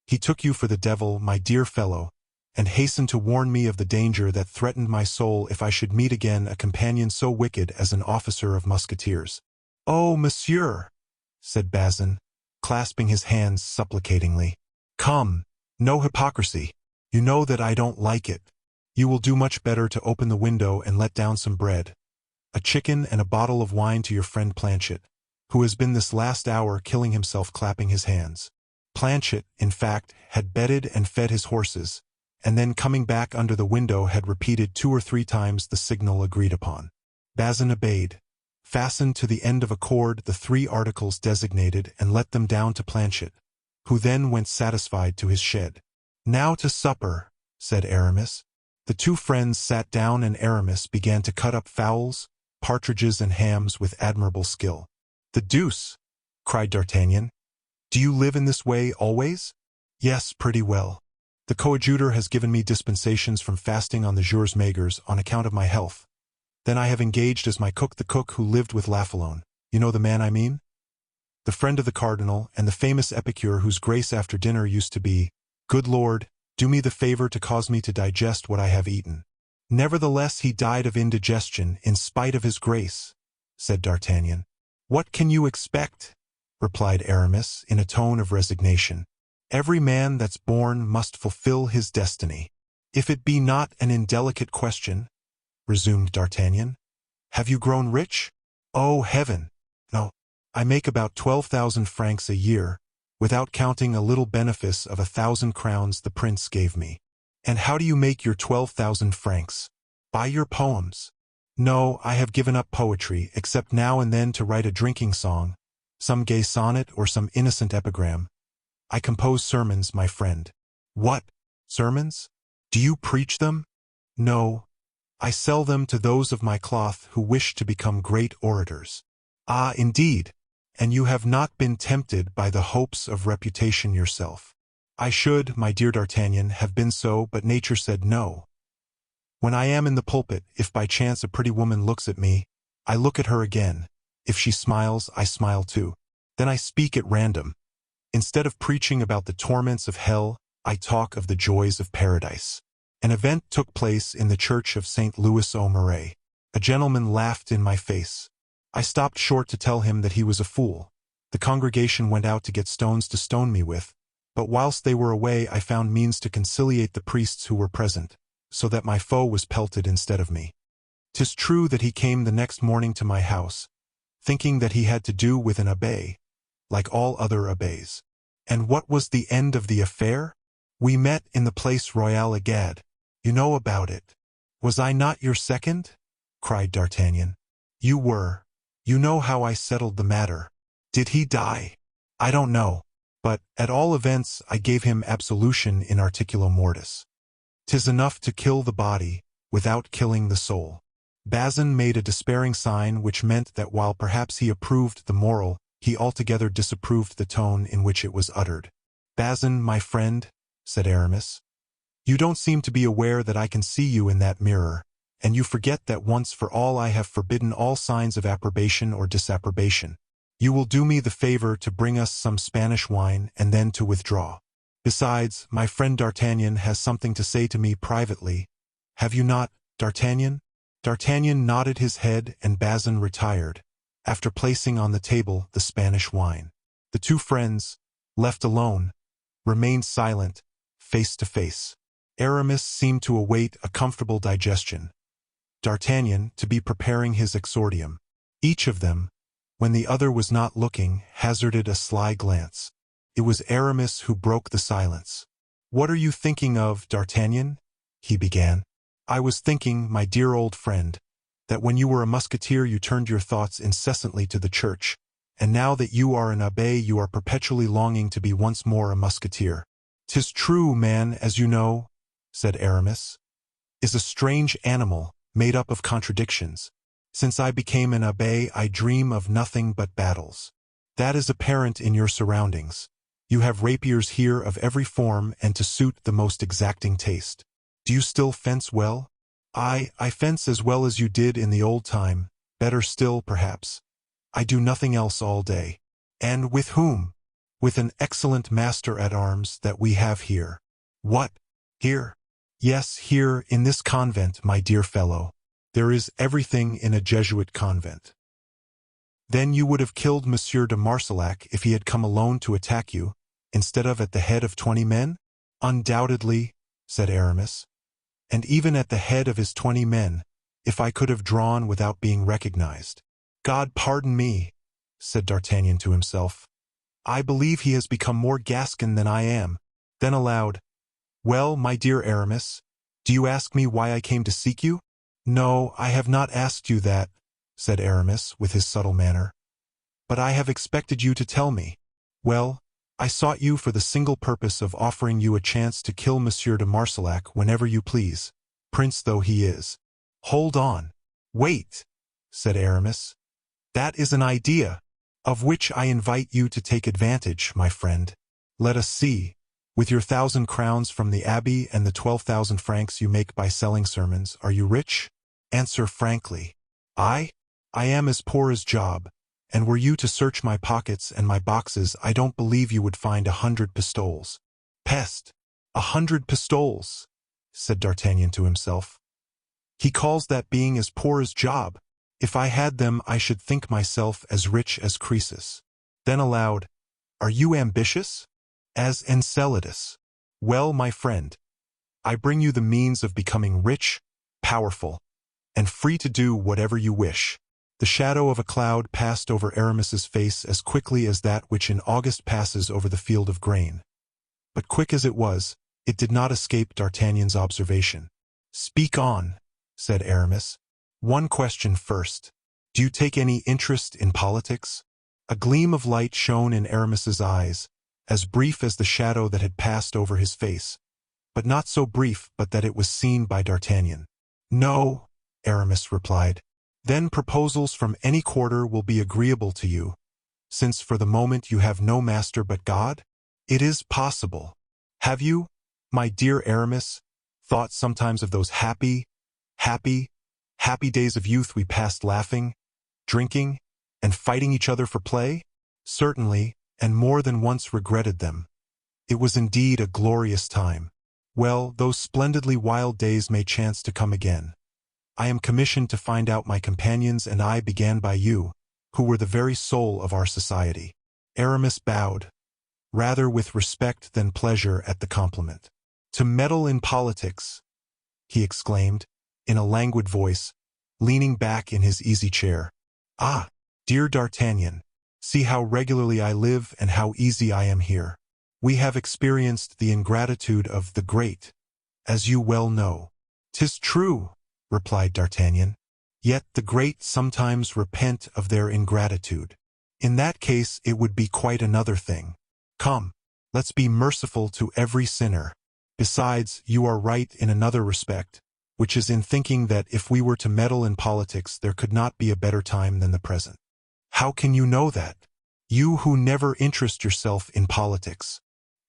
He took you for the devil, my dear fellow, and hastened to warn me of the danger that threatened my soul if I should meet again a companion so wicked as an officer of musketeers." "Oh, monsieur," said Bazin, clasping his hands supplicatingly. "Come, no hypocrisy. You know that I don't like it. You will do much better to open the window and let down some bread, a chicken and a bottle of wine to your friend Planchet, who has been this last hour killing himself clapping his hands." Planchet, in fact, had bedded and fed his horses, and then coming back under the window had repeated 2 or 3 times the signal agreed upon. Bazin obeyed, fastened to the end of a cord the 3 articles designated and let them down to Planchet, who then went satisfied to his shed. "Now to supper," said Aramis. The 2 friends sat down and Aramis began to cut up fowls, partridges and hams with admirable skill. "The deuce!" cried D'Artagnan. "Do you live in this way always?" "Yes, pretty well. The coadjutor has given me dispensations from fasting on the jours maigres on account of my health. Then I have engaged as my cook the cook who lived with Lafalone. You know the man I mean? The friend of the cardinal, and the famous epicure whose grace after dinner used to be, 'Good Lord, do me the favor to cause me to digest what I have eaten.' Nevertheless he died of indigestion in spite of his grace," said D'Artagnan. "What can you expect?" replied Aramis in a tone of resignation. Every man that's born must fulfill his destiny. If it be not an indelicate question, resumed D'Artagnan, have you grown rich? Oh, heaven! No, I make about 12,000 francs a year, without counting a little benefice of 1,000 crowns the prince gave me. And how do you make your 12,000 francs? By your poems. No, I have given up poetry, except now and then to write a drinking song, some gay sonnet or some innocent epigram. I compose sermons, my friend. What? Sermons? Do you preach them? No. I sell them to those of my cloth who wish to become great orators. Ah, indeed. And you have not been tempted by the hopes of reputation yourself. I should, my dear D'Artagnan, have been so, but nature said no. When I am in the pulpit, if by chance a pretty woman looks at me, I look at her again. If she smiles, I smile too. Then I speak at random. Instead of preaching about the torments of hell, I talk of the joys of paradise. An event took place in the church of St. Louis au Marais. A gentleman laughed in my face. I stopped short to tell him that he was a fool. The congregation went out to get stones to stone me with, but whilst they were away I found means to conciliate the priests who were present, so that my foe was pelted instead of me. 'Tis true that he came the next morning to my house, thinking that he had to do with an abbé, like all other abbés. And what was the end of the affair? We met in the Place Royale Agad. You know about it. Was I not your second? Cried D'Artagnan. You were. You know how I settled the matter. Did he die? I don't know. But, at all events, I gave him absolution in articulo mortis. 'Tis enough to kill the body, without killing the soul. Bazin made a despairing sign which meant that while perhaps he approved the moral, he altogether disapproved the tone in which it was uttered. Bazin, my friend, said Aramis, you don't seem to be aware that I can see you in that mirror, and you forget that once for all I have forbidden all signs of approbation or disapprobation. You will do me the favor to bring us some Spanish wine and then to withdraw. Besides, my friend D'Artagnan has something to say to me privately. Have you not, D'Artagnan? D'Artagnan nodded his head and Bazin retired, after placing on the table the Spanish wine. The two friends, left alone, remained silent, face to face. Aramis seemed to await a comfortable digestion. D'Artagnan to be preparing his exordium. Each of them, when the other was not looking, hazarded a sly glance. It was Aramis who broke the silence. What are you thinking of, D'Artagnan? He began. I was thinking, my dear old friend, that when you were a musketeer you turned your thoughts incessantly to the church, and now that you are an abbé you are perpetually longing to be once more a musketeer. 'Tis true, man, as you know, said Aramis, is a strange animal, made up of contradictions. Since I became an abbé I dream of nothing but battles. That is apparent in your surroundings. You have rapiers here of every form and to suit the most exacting taste. Do you still fence well? I fence as well as you did in the old time, better still, perhaps. I do nothing else all day. And with whom? With an excellent master-at-arms that we have here. What? Here? Yes, here, in this convent, my dear fellow. There is everything in a Jesuit convent. Then you would have killed Monsieur de Marsillac if he had come alone to attack you, instead of at the head of 20 men? Undoubtedly, said Aramis. And even at the head of his 20 men, if I could have drawn without being recognized. God pardon me, said D'Artagnan to himself. I believe he has become more Gascon than I am. Then aloud, well, my dear Aramis, do you ask me why I came to seek you? No, I have not asked you that, said Aramis with his subtle manner. But I have expected you to tell me. Well, I sought you for the single purpose of offering you a chance to kill Monsieur de Marsillac whenever you please, prince though he is. Hold on. Wait, said Aramis. That is an idea, of which I invite you to take advantage, my friend. Let us see. With your 1,000 crowns from the abbey and the 12,000 francs you make by selling sermons, are you rich? Answer frankly. I am as poor as Job, and were you to search my pockets and my boxes, I don't believe you would find 100 pistoles. Peste! 100 pistoles, said D'Artagnan to himself. He calls that being as poor as Job. If I had them, I should think myself as rich as Croesus. Then aloud, are you ambitious? As Enceladus. Well, my friend, I bring you the means of becoming rich, powerful, and free to do whatever you wish. The shadow of a cloud passed over Aramis's face as quickly as that which in August passes over the field of grain. But quick as it was, it did not escape D'Artagnan's observation. "Speak on," said Aramis. "One question first. Do you take any interest in politics?" A gleam of light shone in Aramis's eyes, as brief as the shadow that had passed over his face, but not so brief but that it was seen by D'Artagnan. "No," Aramis replied. "Then proposals from any quarter will be agreeable to you, since for the moment you have no master but God? It is possible. Have you, my dear Aramis, thought sometimes of those happy days of youth we passed laughing, drinking, and fighting each other for play? Certainly, and more than once regretted them. It was indeed a glorious time. Well, those splendidly wild days may chance to come again. I am commissioned to find out my companions, and I began by you, who were the very soul of our society." Aramis bowed, rather with respect than pleasure at the compliment. "To meddle in politics," he exclaimed, in a languid voice, leaning back in his easy chair. "Ah, dear D'Artagnan, see how regularly I live and how easy I am here. We have experienced the ingratitude of the great, as you well know." "'Tis true," replied D'Artagnan. "Yet the great sometimes repent of their ingratitude. In that case it would be quite another thing. Come, let's be merciful to every sinner. Besides, you are right in another respect, which is in thinking that if we were to meddle in politics there could not be a better time than the present." "How can you know that? You who never interest yourself in politics."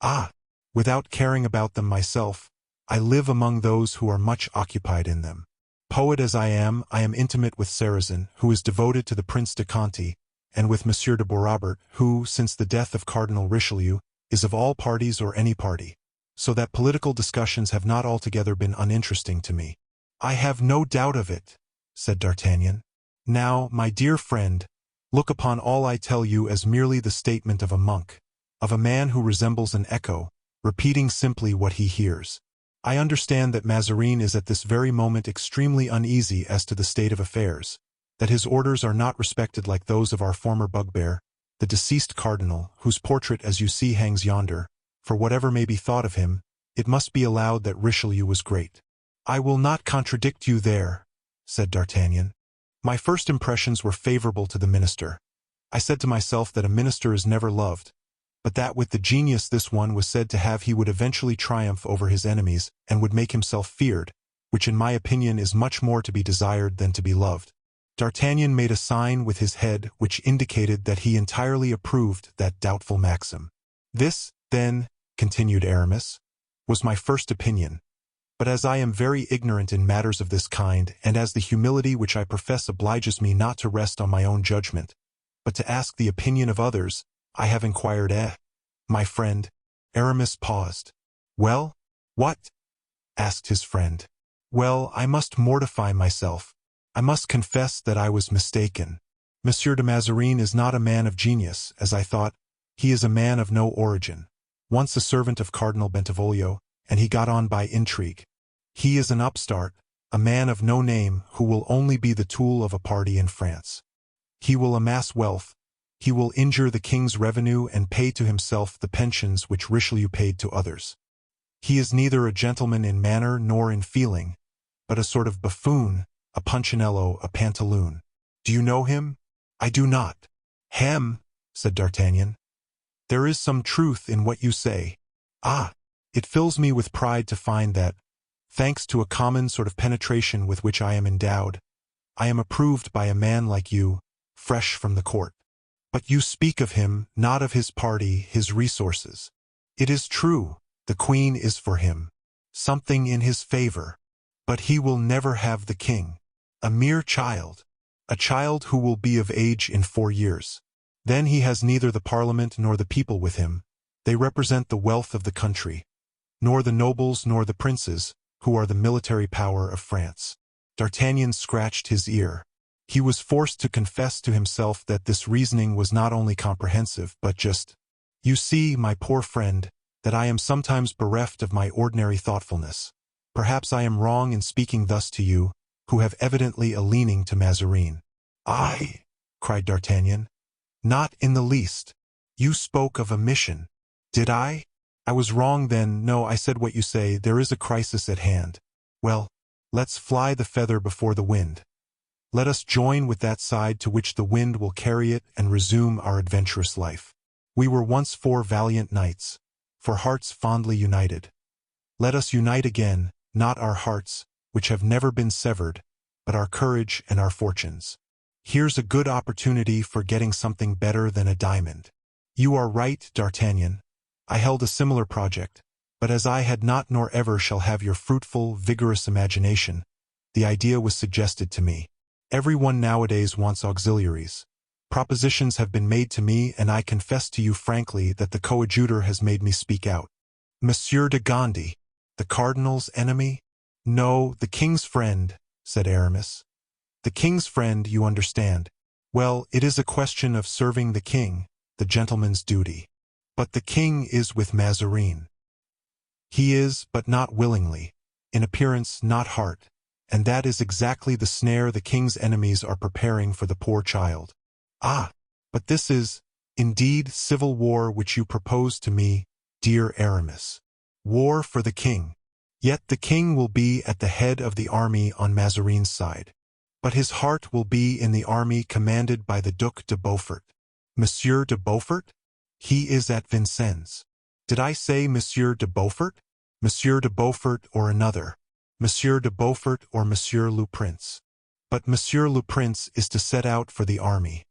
"Ah, without caring about them myself, I live among those who are much occupied in them. Poet as I am intimate with Sarrazin, who is devoted to the Prince de Conti, and with Monsieur de Boisrobert, who, since the death of Cardinal Richelieu, is of all parties or any party, so that political discussions have not altogether been uninteresting to me." "I have no doubt of it," said D'Artagnan. "Now, my dear friend, look upon all I tell you as merely the statement of a monk, of a man who resembles an echo, repeating simply what he hears. I understand that Mazarin is at this very moment extremely uneasy as to the state of affairs, that his orders are not respected like those of our former bugbear, the deceased cardinal, whose portrait as you see hangs yonder. For whatever may be thought of him, it must be allowed that Richelieu was great." "I will not contradict you there," said D'Artagnan. "My first impressions were favorable to the minister. I said to myself that a minister is never loved, but that with the genius this one was said to have he would eventually triumph over his enemies and would make himself feared, which in my opinion is much more to be desired than to be loved." D'Artagnan made a sign with his head which indicated that he entirely approved that doubtful maxim. "This, then," continued Aramis, "was my first opinion. But as I am very ignorant in matters of this kind, and as the humility which I profess obliges me not to rest on my own judgment, but to ask the opinion of others, I have inquired. My friend." Aramis paused. "Well, what?" asked his friend. "Well, I must mortify myself. I must confess that I was mistaken. Monsieur de Mazarin is not a man of genius, as I thought. He is a man of no origin. Once a servant of Cardinal Bentivoglio, and he got on by intrigue. He is an upstart, a man of no name who will only be the tool of a party in France. He will amass wealth. He will injure the king's revenue and pay to himself the pensions which Richelieu paid to others. He is neither a gentleman in manner nor in feeling, but a sort of buffoon, a Punchinello, a Pantaloon. Do you know him?" "I do not." "Hem," said D'Artagnan. "There is some truth in what you say. Ah, it fills me with pride to find that, thanks to a common sort of penetration with which I am endowed, I am approved by a man like you, fresh from the court. But you speak of him, not of his party, his resources. It is true, the queen is for him, something in his favor. But he will never have the king. A mere child. A child who will be of age in 4 years. Then he has neither the parliament nor the people with him. They represent the wealth of the country. Nor the nobles nor the princes, who are the military power of France." D'Artagnan scratched his ear. He was forced to confess to himself that this reasoning was not only comprehensive but just. "You see, my poor friend," that I am sometimes bereft of my ordinary thoughtfulness. Perhaps I am wrong in speaking thus to you, who have evidently a leaning to Mazarin." "I," cried D'Artagnan. "Not in the least. You spoke of a mission." "Did I? I was wrong then. No, I said what you say. There is a crisis at hand. Well, let's fly the feather before the wind. Let us join with that side to which the wind will carry it and resume our adventurous life. We were once 4 valiant knights, for hearts fondly united. Let us unite again, not our hearts, which have never been severed, but our courage and our fortunes. Here's a good opportunity for getting something better than a diamond." "You are right, D'Artagnan. I held a similar project, but as I had not nor ever shall have your fruitful, vigorous imagination, the idea was suggested to me. Everyone nowadays wants auxiliaries. Propositions have been made to me, and I confess to you frankly that the coadjutor has made me speak out." "Monsieur de Gondy, the cardinal's enemy?" "No, the king's friend," said Aramis. "The king's friend, you understand. Well, it is a question of serving the king, the gentleman's duty. But the king is with Mazarin. He is, but not willingly, in appearance, not heart, and that is exactly the snare the king's enemies are preparing for the poor child." "Ah, but this is, indeed, civil war which you propose to me, dear Aramis. War for the king. Yet the king will be at the head of the army on Mazarin's side. But his heart will be in the army commanded by the Duc de Beaufort." "Monsieur de Beaufort? He is at Vincennes." "Did I say Monsieur de Beaufort? Monsieur de Beaufort or another. Monsieur de Beaufort or Monsieur le Prince. But Monsieur le Prince is to set out for the army.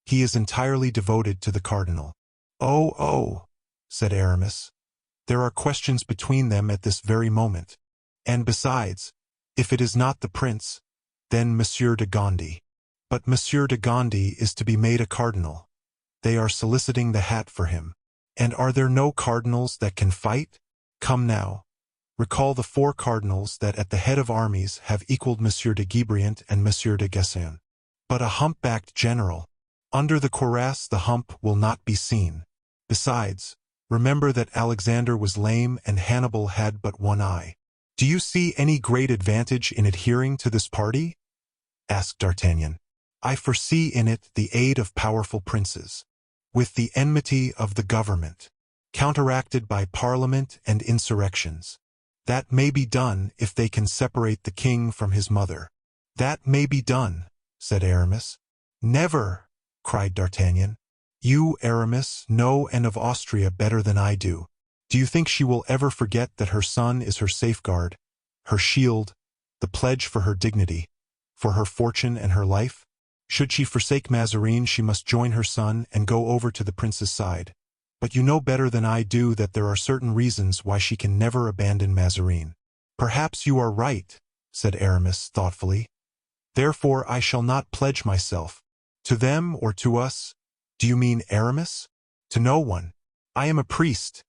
He is entirely devoted to the cardinal." Oh, said Aramis. "There are questions between them at this very moment. And besides, if it is not the prince, then Monsieur de Gondy. But Monsieur de Gondy is to be made a cardinal. They are soliciting the hat for him. And are there no cardinals that can fight? Come now. Recall the 4 cardinals that at the head of armies have equaled Monsieur de Guebriant and Monsieur de Gassin. But a humpbacked general. Under the cuirass the hump will not be seen. Besides, remember that Alexander was lame and Hannibal had but one eye. Do you see any great advantage in adhering to this party?" asked D'Artagnan. "I foresee in it the aid of powerful princes, with the enmity of the government, counteracted by parliament and insurrections. That may be done if they can separate the king from his mother." "That may be done," said Aramis. "Never!" cried D'Artagnan. "You, Aramis, know Anne of Austria better than I do. Do you think she will ever forget that her son is her safeguard, her shield, the pledge for her dignity, for her fortune and her life? Should she forsake Mazarin, she must join her son and go over to the prince's side. But you know better than I do that there are certain reasons why she can never abandon Mazarin." "Perhaps you are right," said Aramis thoughtfully. "Therefore I shall not pledge myself. To them or to us? Do you mean Aramis?" "To no one. I am a priest,"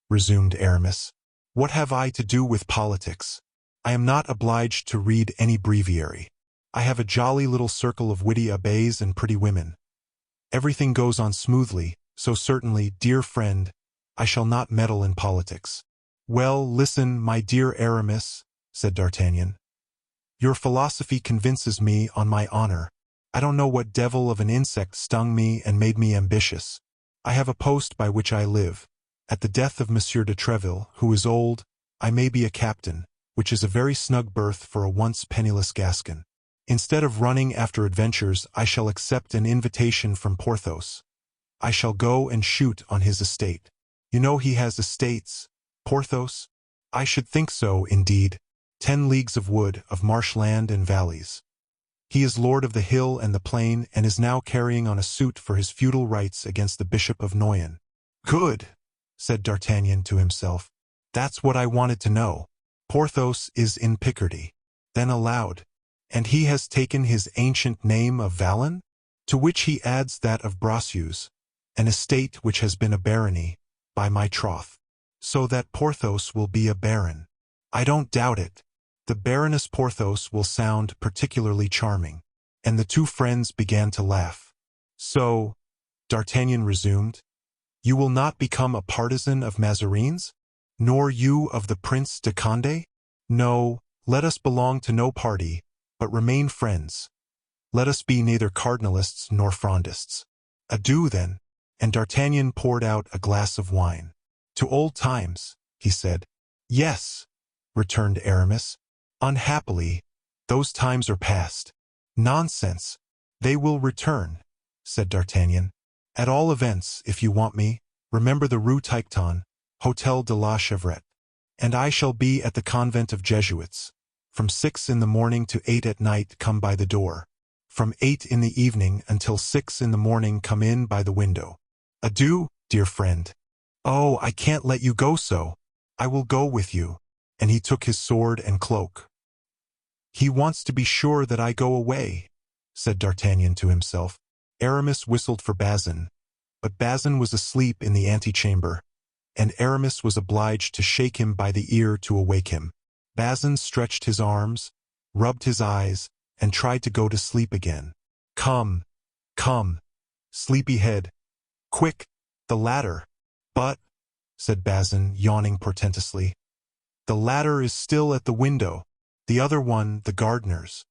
resumed Aramis. "What have I to do with politics? I am not obliged to read any breviary. I have a jolly little circle of witty abbés and pretty women. Everything goes on smoothly, so certainly, dear friend, I shall not meddle in politics." "Well, listen, my dear Aramis," said D'Artagnan. "Your philosophy convinces me, on my honor. I don't know what devil of an insect stung me and made me ambitious. I have a post by which I live. At the death of Monsieur de Treville, who is old, I may be a captain, which is a very snug berth for a once penniless Gascon. Instead of running after adventures, I shall accept an invitation from Porthos. I shall go and shoot on his estate. You know he has estates, Porthos? I should think so, indeed. 10 leagues of wood, of marshland and valleys. He is lord of the hill and the plain, and is now carrying on a suit for his feudal rights against the Bishop of Noyon." "Good," said D'Artagnan to himself. "That's what I wanted to know. Porthos is in Picardy." Then aloud, "And he has taken his ancient name of Vallon?" To which he adds that of Bracieux, an estate which has been a barony, by my troth. So that Porthos will be a baron. I don't doubt it. The Baroness Porthos will sound particularly charming. And the 2 friends began to laugh. "So," D'Artagnan resumed, You will not become a partisan of Mazarin's? Nor you of the Prince de Condé? No, let us belong to no party, but remain friends. Let us be neither cardinalists nor Frondists. Adieu, then. And D'Artagnan poured out a glass of wine. To old times, he said. Yes, returned Aramis. Unhappily, those times are past. Nonsense. They will return, said D'Artagnan. At all events, if you want me, remember the Rue Tiquetonne, Hôtel de la Chevrette. And I shall be at the convent of Jesuits. From 6 in the morning to 8 at night come by the door. From 8 in the evening until 6 in the morning come in by the window. Adieu, dear friend. Oh, I can't let you go so. I will go with you. And he took his sword and cloak. He wants to be sure that I go away, said D'Artagnan to himself. Aramis whistled for Bazin, but Bazin was asleep in the antechamber, and Aramis was obliged to shake him by the ear to awake him. Bazin stretched his arms, rubbed his eyes, and tried to go to sleep again. Come, come, sleepyhead. Quick, the ladder. But, said Bazin, yawning portentously, the ladder is still at the window. The other one, the gardener's.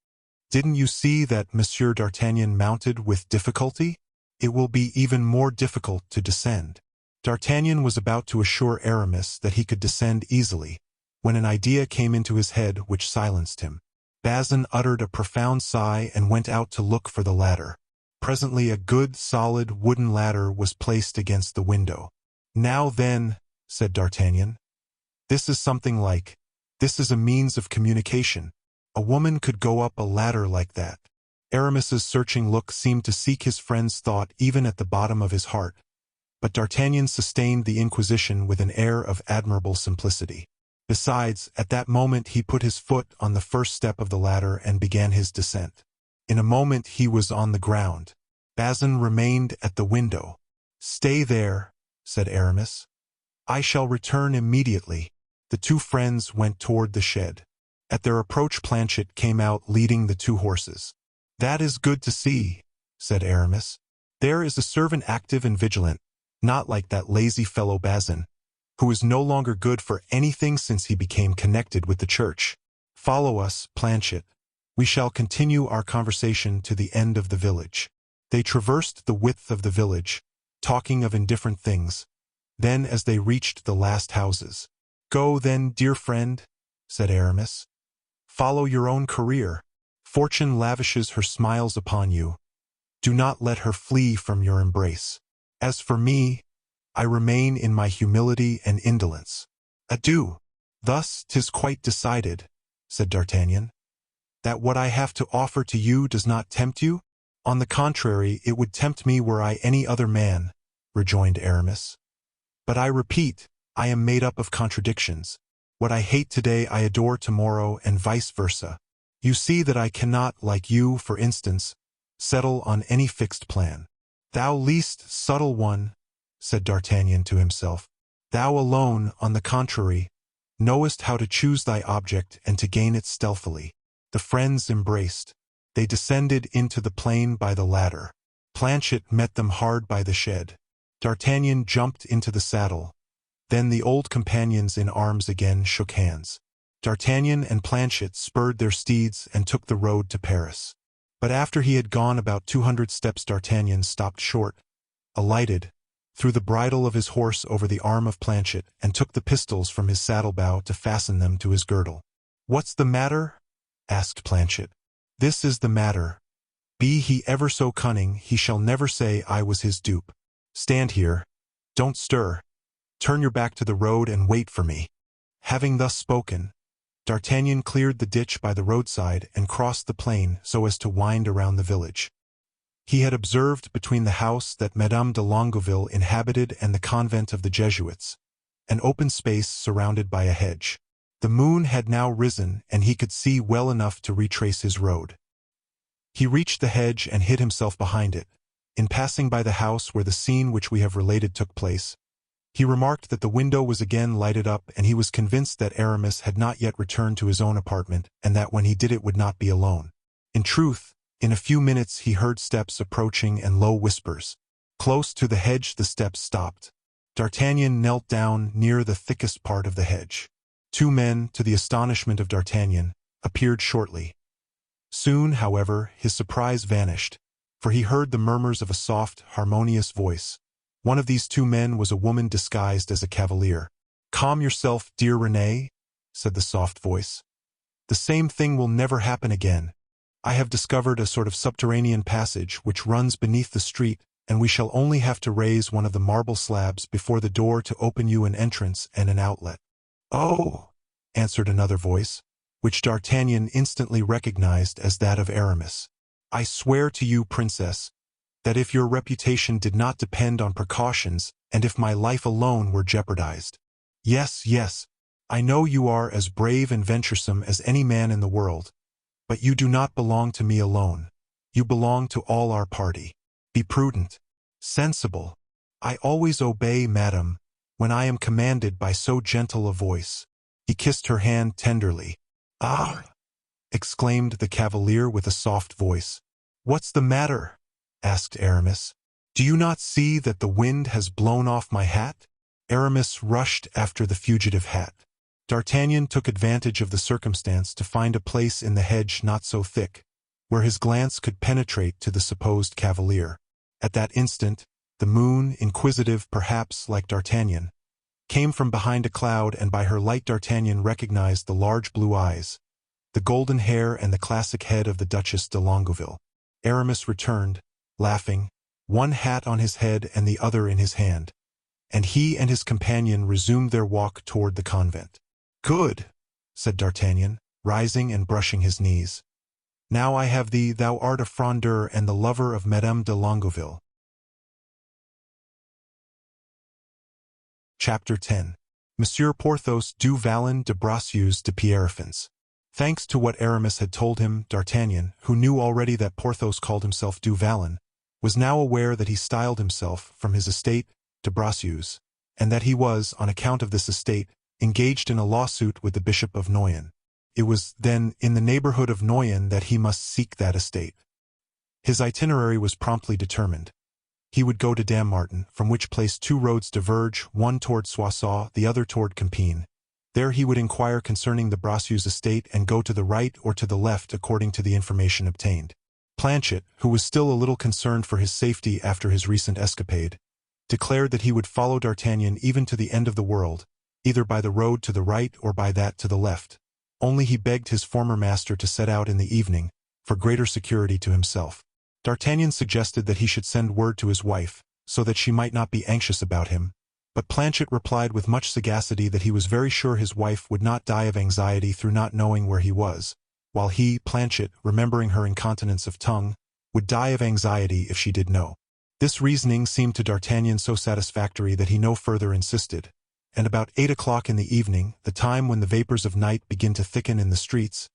Didn't you see that Monsieur D'Artagnan mounted with difficulty? It will be even more difficult to descend. D'Artagnan was about to assure Aramis that he could descend easily, when an idea came into his head which silenced him. Bazin uttered a profound sigh and went out to look for the ladder. Presently a good, solid, wooden ladder was placed against the window. Now then, said D'Artagnan, this is something like. This is a means of communication. A woman could go up a ladder like that. Aramis's searching look seemed to seek his friend's thought even at the bottom of his heart, but D'Artagnan sustained the inquisition with an air of admirable simplicity. Besides, at that moment he put his foot on the first step of the ladder and began his descent. In a moment he was on the ground. Bazin remained at the window. Stay there, said Aramis. I shall return immediately. The two friends went toward the shed. At their approach Planchet came out leading the two horses. That is good to see, said Aramis. There is a servant active and vigilant, not like that lazy fellow Bazin, who is no longer good for anything since he became connected with the church. Follow us, Planchet. We shall continue our conversation to the end of the village. They traversed the width of the village, talking of indifferent things. Then as they reached the last houses, Go then, dear friend, said Aramis. Follow your own career. Fortune lavishes her smiles upon you. Do not let her flee from your embrace. As for me, I remain in my humility and indolence. Adieu. Thus 'tis quite decided, said D'Artagnan, that what I have to offer to you does not tempt you? On the contrary, it would tempt me were I any other man, rejoined Aramis. But I repeat, I am made up of contradictions. What I hate today I adore tomorrow, and vice versa. You see that I cannot, like you, for instance, settle on any fixed plan. Thou least subtle one, said D'Artagnan to himself. Thou alone, on the contrary, knowest how to choose thy object and to gain it stealthily. The friends embraced. They descended into the plain by the ladder. Planchet met them hard by the shed. D'Artagnan jumped into the saddle. Then the old companions in arms again shook hands. D'Artagnan and Planchet spurred their steeds and took the road to Paris. But after he had gone about 200 steps D'Artagnan stopped short, alighted, threw the bridle of his horse over the arm of Planchet, and took the pistols from his saddle-bow to fasten them to his girdle. "What's the matter?" asked Planchet. "This is the matter. Be he ever so cunning, he shall never say I was his dupe. Stand here. Don't stir. Turn your back to the road and wait for me." Having thus spoken, D'Artagnan cleared the ditch by the roadside and crossed the plain so as to wind around the village. He had observed between the house that Madame de Longueville inhabited and the convent of the Jesuits, an open space surrounded by a hedge. The moon had now risen, and he could see well enough to retrace his road. He reached the hedge and hid himself behind it. In passing by the house where the scene which we have related took place, he remarked that the window was again lighted up, and he was convinced that Aramis had not yet returned to his own apartment, and that when he did it would not be alone. In truth, in a few minutes he heard steps approaching and low whispers. Close to the hedge the steps stopped. D'Artagnan knelt down near the thickest part of the hedge. Two men, to the astonishment of D'Artagnan, appeared shortly. Soon, however, his surprise vanished, for he heard the murmurs of a soft, harmonious voice. One of these two men was a woman disguised as a cavalier. "Calm yourself, dear Renée," said the soft voice. "The same thing will never happen again. I have discovered a sort of subterranean passage which runs beneath the street, and we shall only have to raise one of the marble slabs before the door to open you an entrance and an outlet." "Oh," answered another voice, which D'Artagnan instantly recognized as that of Aramis. "I swear to you, princess, that if your reputation did not depend on precautions, and if my life alone were jeopardized. Yes, yes, I know you are as brave and venturesome as any man in the world, but you do not belong to me alone. You belong to all our party. Be prudent, sensible. I always obey, madam, when I am commanded by so gentle a voice." He kissed her hand tenderly. "Ah!" exclaimed the cavalier with a soft voice. "What's the matter?" asked Aramis. "Do you not see that the wind has blown off my hat?" Aramis rushed after the fugitive hat. D'Artagnan took advantage of the circumstance to find a place in the hedge not so thick, where his glance could penetrate to the supposed cavalier. At that instant, the moon, inquisitive perhaps like D'Artagnan, came from behind a cloud, and by her light D'Artagnan recognized the large blue eyes, the golden hair, and the classic head of the Duchess de Longueville. Aramis returned, laughing, one hat on his head and the other in his hand, and he and his companion resumed their walk toward the convent. "Good," said D'Artagnan, rising and brushing his knees. "Now I have thee, thou art a frondeur and the lover of Madame de Longueville." Chapter 10. Monsieur Porthos du Vallon de Bracieux de Pierrefonds. Thanks to what Aramis had told him, D'Artagnan, who knew already that Porthos called himself du Vallon, was now aware that he styled himself, from his estate, de Bracieux, and that he was, on account of this estate, engaged in a lawsuit with the Bishop of Noyon. It was, then, in the neighborhood of Noyon that he must seek that estate. His itinerary was promptly determined. He would go to Dammartin, from which place two roads diverge, one toward Soissons, the other toward Compiègne. There he would inquire concerning the Bracieux estate and go to the right or to the left according to the information obtained. Planchet, who was still a little concerned for his safety after his recent escapade, declared that he would follow D'Artagnan even to the end of the world, either by the road to the right or by that to the left. Only he begged his former master to set out in the evening, for greater security to himself. D'Artagnan suggested that he should send word to his wife, so that she might not be anxious about him, but Planchet replied with much sagacity that he was very sure his wife would not die of anxiety through not knowing where he was, while he, Planchet, remembering her incontinence of tongue, would die of anxiety if she did know. This reasoning seemed to D'Artagnan so satisfactory that he no further insisted, and about 8 o'clock in the evening, the time when the vapors of night begin to thicken in the streets,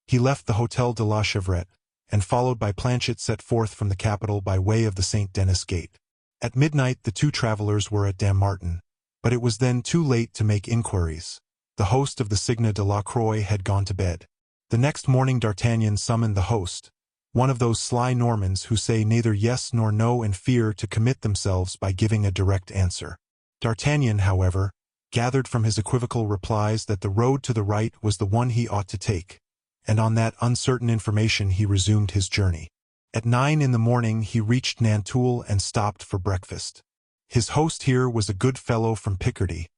he left the Hôtel de la Chevrette, and followed by Planchet set forth from the capital by way of the St. Denis Gate. At midnight the two travelers were at Dammartin, but it was then too late to make inquiries. The host of the Cygne de la Croix had gone to bed. The next morning D'Artagnan summoned the host, one of those sly Normans who say neither yes nor no and fear to commit themselves by giving a direct answer. D'Artagnan, however, gathered from his equivocal replies that the road to the right was the one he ought to take, and on that uncertain information he resumed his journey. At 9 in the morning he reached Nanteuil and stopped for breakfast. His host here was a good fellow from Picardy,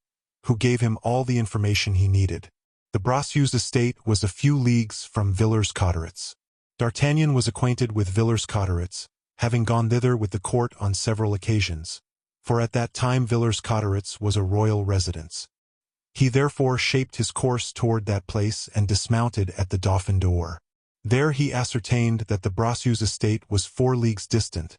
who gave him all the information he needed. The Bracieux estate was a few leagues from Villers-Cotterets. D'Artagnan was acquainted with Villers-Cotterets, having gone thither with the court on several occasions, for at that time Villers-Cotterets was a royal residence. He therefore shaped his course toward that place and dismounted at the Dauphin d'Or. There he ascertained that the Bracieux estate was 4 leagues distant,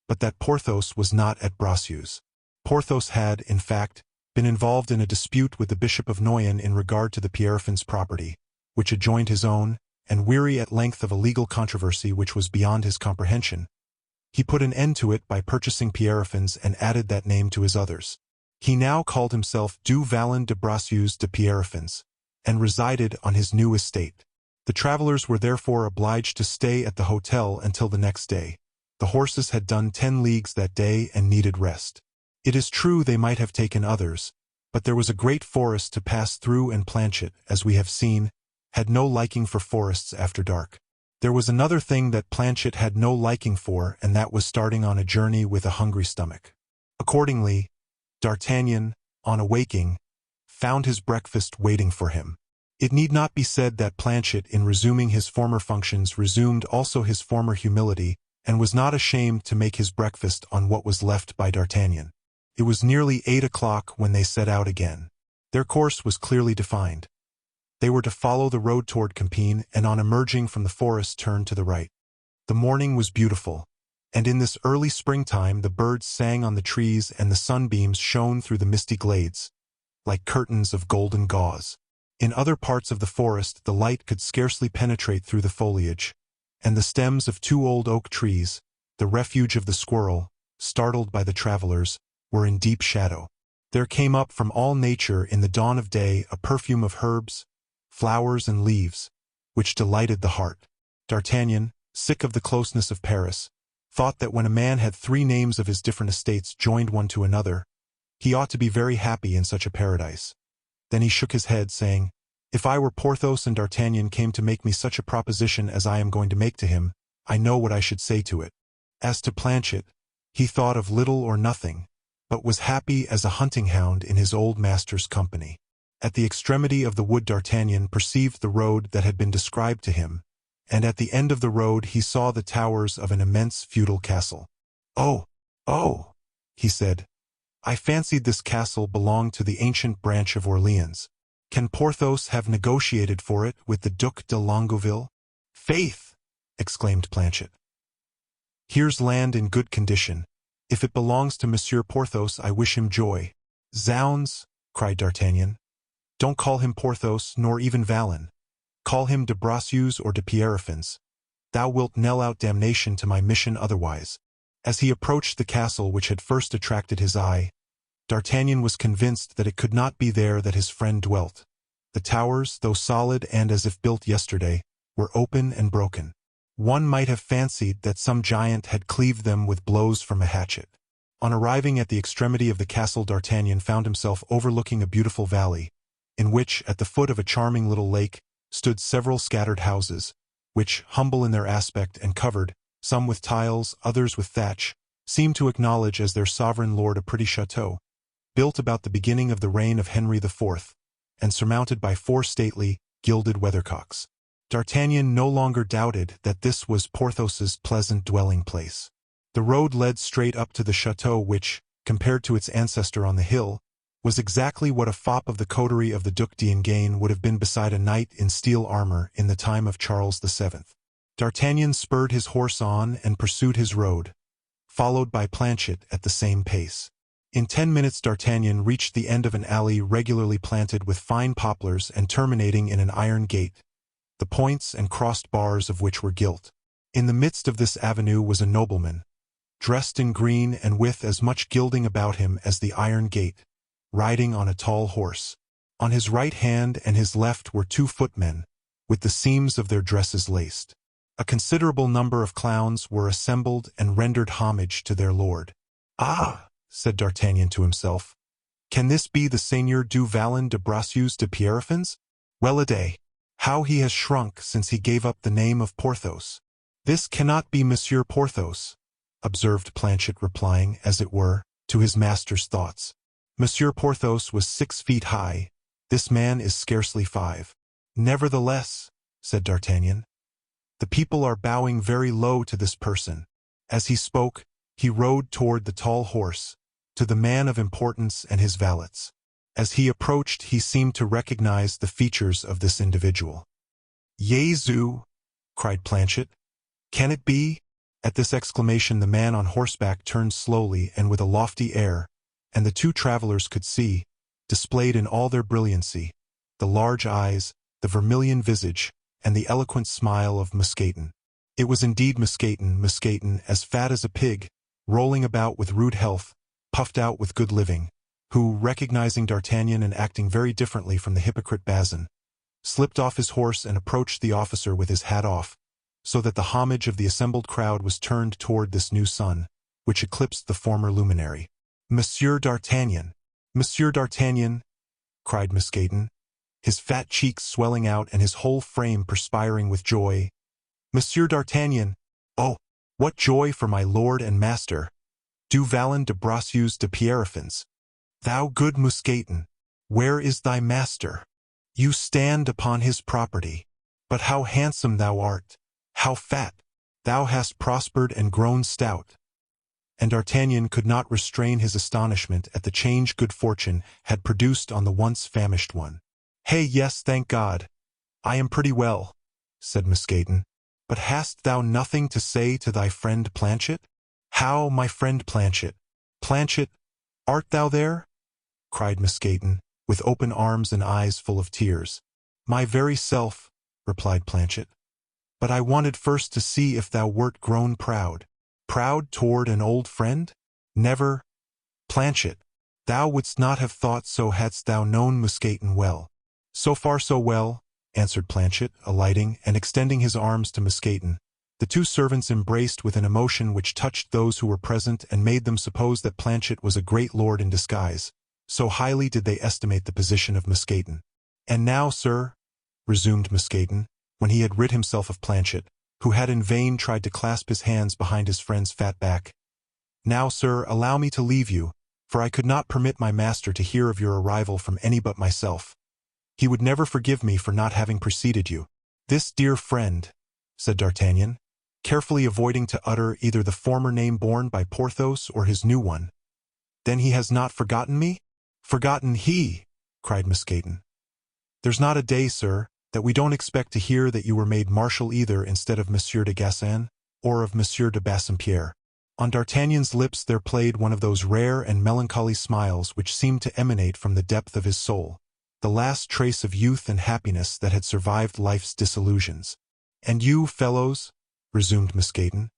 but that Porthos was not at Bracieux. Porthos had, in fact, been involved in a dispute with the Bishop of Noyon in regard to the Pierrefonds property, which adjoined his own, and weary at length of a legal controversy which was beyond his comprehension, he put an end to it by purchasing Pierrefonds and added that name to his others. He now called himself du Vallon de Bracieux de Pierrefonds, and resided on his new estate. The travelers were therefore obliged to stay at the hotel until the next day. The horses had done 10 leagues that day and needed rest. It is true they might have taken others, but there was a great forest to pass through, and Planchet, as we have seen, had no liking for forests after dark. There was another thing that Planchet had no liking for, and that was starting on a journey with a hungry stomach. Accordingly, D'Artagnan, on awaking, found his breakfast waiting for him. It need not be said that Planchet, in resuming his former functions, resumed also his former humility, and was not ashamed to make his breakfast on what was left by D'Artagnan. It was nearly 8 o'clock when they set out again. Their course was clearly defined. They were to follow the road toward Compiègne, and on emerging from the forest turned to the right. The morning was beautiful, and in this early springtime the birds sang on the trees and the sunbeams shone through the misty glades, like curtains of golden gauze. In other parts of the forest the light could scarcely penetrate through the foliage, and the stems of 2 old oak trees, the refuge of the squirrel, startled by the travelers, were in deep shadow. There came up from all nature in the dawn of day a perfume of herbs, flowers and leaves, which delighted the heart. D'Artagnan, sick of the closeness of Paris, thought that when a man had 3 names of his different estates joined one to another, he ought to be very happy in such a paradise. Then he shook his head, saying, "If I were Porthos and D'Artagnan came to make me such a proposition as I am going to make to him, I know what I should say to it." As to Planchet, he thought of little or nothing, but was happy as a hunting hound in his old master's company. At the extremity of the wood D'Artagnan perceived the road that had been described to him, and at the end of the road he saw the towers of an immense feudal castle. "Oh, oh," he said, "I fancied this castle belonged to the ancient branch of Orleans. Can Porthos have negotiated for it with the Duc de Longueville?" "Faith!" exclaimed Planchet. "Here's land in good condition. If it belongs to Monsieur Porthos, I wish him joy." "Zounds!" cried D'Artagnan. "Don't call him Porthos, nor even Vallon. Call him de Bracieux or de Pierrefonds. Thou wilt knell out damnation to my mission otherwise." As he approached the castle which had first attracted his eye, D'Artagnan was convinced that it could not be there that his friend dwelt. The towers, though solid and as if built yesterday, were open and broken. One might have fancied that some giant had cleaved them with blows from a hatchet. On arriving at the extremity of the castle, D'Artagnan found himself overlooking a beautiful valley, in which, at the foot of a charming little lake, stood several scattered houses, which, humble in their aspect and covered, some with tiles, others with thatch, seemed to acknowledge as their sovereign lord a pretty chateau, built about the beginning of the reign of Henry IV, and surmounted by 4 stately, gilded weathercocks. D'Artagnan no longer doubted that this was Porthos's pleasant dwelling-place. The road led straight up to the chateau which, compared to its ancestor on the hill, was exactly what a fop of the coterie of the Duc d'Enghien would have been beside a knight in steel armor in the time of Charles VII. D'Artagnan spurred his horse on and pursued his road, followed by Planchet at the same pace. In 10 minutes D'Artagnan reached the end of an alley regularly planted with fine poplars and terminating in an iron gate, the points and crossed bars of which were gilt. In the midst of this avenue was a nobleman, dressed in green and with as much gilding about him as the iron gate, riding on a tall horse. On his right hand and his left were 2 footmen, with the seams of their dresses laced. A considerable number of clowns were assembled and rendered homage to their lord. "Ah," said D'Artagnan to himself, "can this be the Seigneur du Vallon de Bracieux de Pierrefonds? Well-a-day! How he has shrunk since he gave up the name of Porthos." "This cannot be Monsieur Porthos," observed Planchet, replying, as it were, to his master's thoughts. Monsieur Porthos was 6 feet high. This man is scarcely 5. "Nevertheless," said D'Artagnan, "the people are bowing very low to this person." As he spoke, he rode toward the tall horse, to the man of importance and his valets. As he approached, he seemed to recognize the features of this individual. "Jesu!" cried Planchet. "Can it be?" At this exclamation the man on horseback turned slowly and with a lofty air, and the 2 travelers could see, displayed in all their brilliancy, the large eyes, the vermilion visage, and the eloquent smile of Musketeer. It was indeed Musketeer, as fat as a pig, rolling about with rude health, puffed out with good living, who, recognizing D'Artagnan and acting very differently from the hypocrite Bazin, slipped off his horse and approached the officer with his hat off, so that the homage of the assembled crowd was turned toward this new sun, which eclipsed the former luminary. Monsieur d'Artagnan! Monsieur d'Artagnan! Cried Musketeer, his fat cheeks swelling out and his whole frame perspiring with joy. Monsieur d'Artagnan! Oh, what joy for my lord and master, du Vallon de Bracieux de Pierrefonds! Thou good Musketeer, where is thy master? You stand upon his property. But how handsome thou art! How fat! Thou hast prospered and grown stout. And D'Artagnan could not restrain his astonishment at the change good fortune had produced on the once famished one. Hey, yes, thank God, I am pretty well, said Musketeer. But hast thou nothing to say to thy friend Planchet? How, my friend Planchet? Planchet, art thou there? Cried Musketeer, with open arms and eyes full of tears. My very self, replied Planchet. But I wanted first to see if thou wert grown proud. Proud toward an old friend? Never. Planchet, thou wouldst not have thought so hadst thou known Musketeer well. So far so well, answered Planchet, alighting and extending his arms to Musketeer. The two servants embraced with an emotion which touched those who were present and made them suppose that Planchet was a great lord in disguise. So highly did they estimate the position of Musketeer. And now, sir, resumed Musketeer, when he had rid himself of Planchet, who had in vain tried to clasp his hands behind his friend's fat back. Now, sir, allow me to leave you, for I could not permit my master to hear of your arrival from any but myself. He would never forgive me for not having preceded you. This dear friend, said D'Artagnan, carefully avoiding to utter either the former name borne by Porthos or his new one. Then he has not forgotten me? Forgotten he, cried Musketeer. There's not a day, sir, that we don't expect to hear that you were made marshal either instead of Monsieur de Gassin, or of Monsieur de Bassompierre. On D'Artagnan's lips there played one of those rare and melancholy smiles which seemed to emanate from the depth of his soul, the last trace of youth and happiness that had survived life's disillusions. And you, fellows, resumed Musketeer,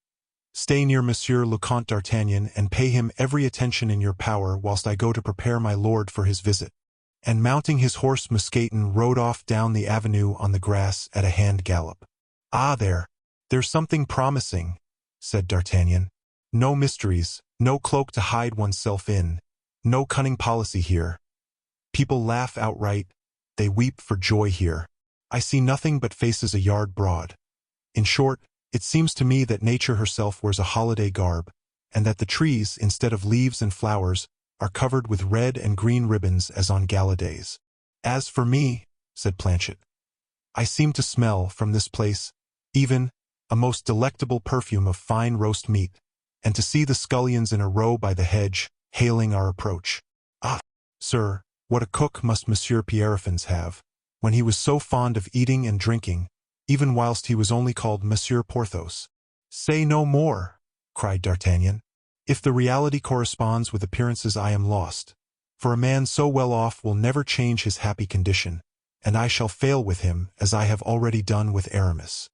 stay near Monsieur le Comte d'Artagnan and pay him every attention in your power whilst I go to prepare my lord for his visit. And mounting his horse Musketeer rode off down the avenue on the grass at a hand gallop. Ah, there's something promising, said D'Artagnan. No mysteries, no cloak to hide oneself in, no cunning policy here. People laugh outright, they weep for joy here. I see nothing but faces a yard broad. In short, it seems to me that nature herself wears a holiday garb, and that the trees, instead of leaves and flowers, are covered with red and green ribbons as on gala days. As for me, said Planchet, I seem to smell, from this place, even, a most delectable perfume of fine roast meat, and to see the scullions in a row by the hedge, hailing our approach. Ah, sir, what a cook must Monsieur Pierrefonds have, when he was so fond of eating and drinking, even whilst he was only called Monsieur Porthos. Say no more, cried D'Artagnan. If the reality corresponds with appearances, I am lost, for a man so well off will never change his happy condition, and I shall fail with him as I have already done with Aramis.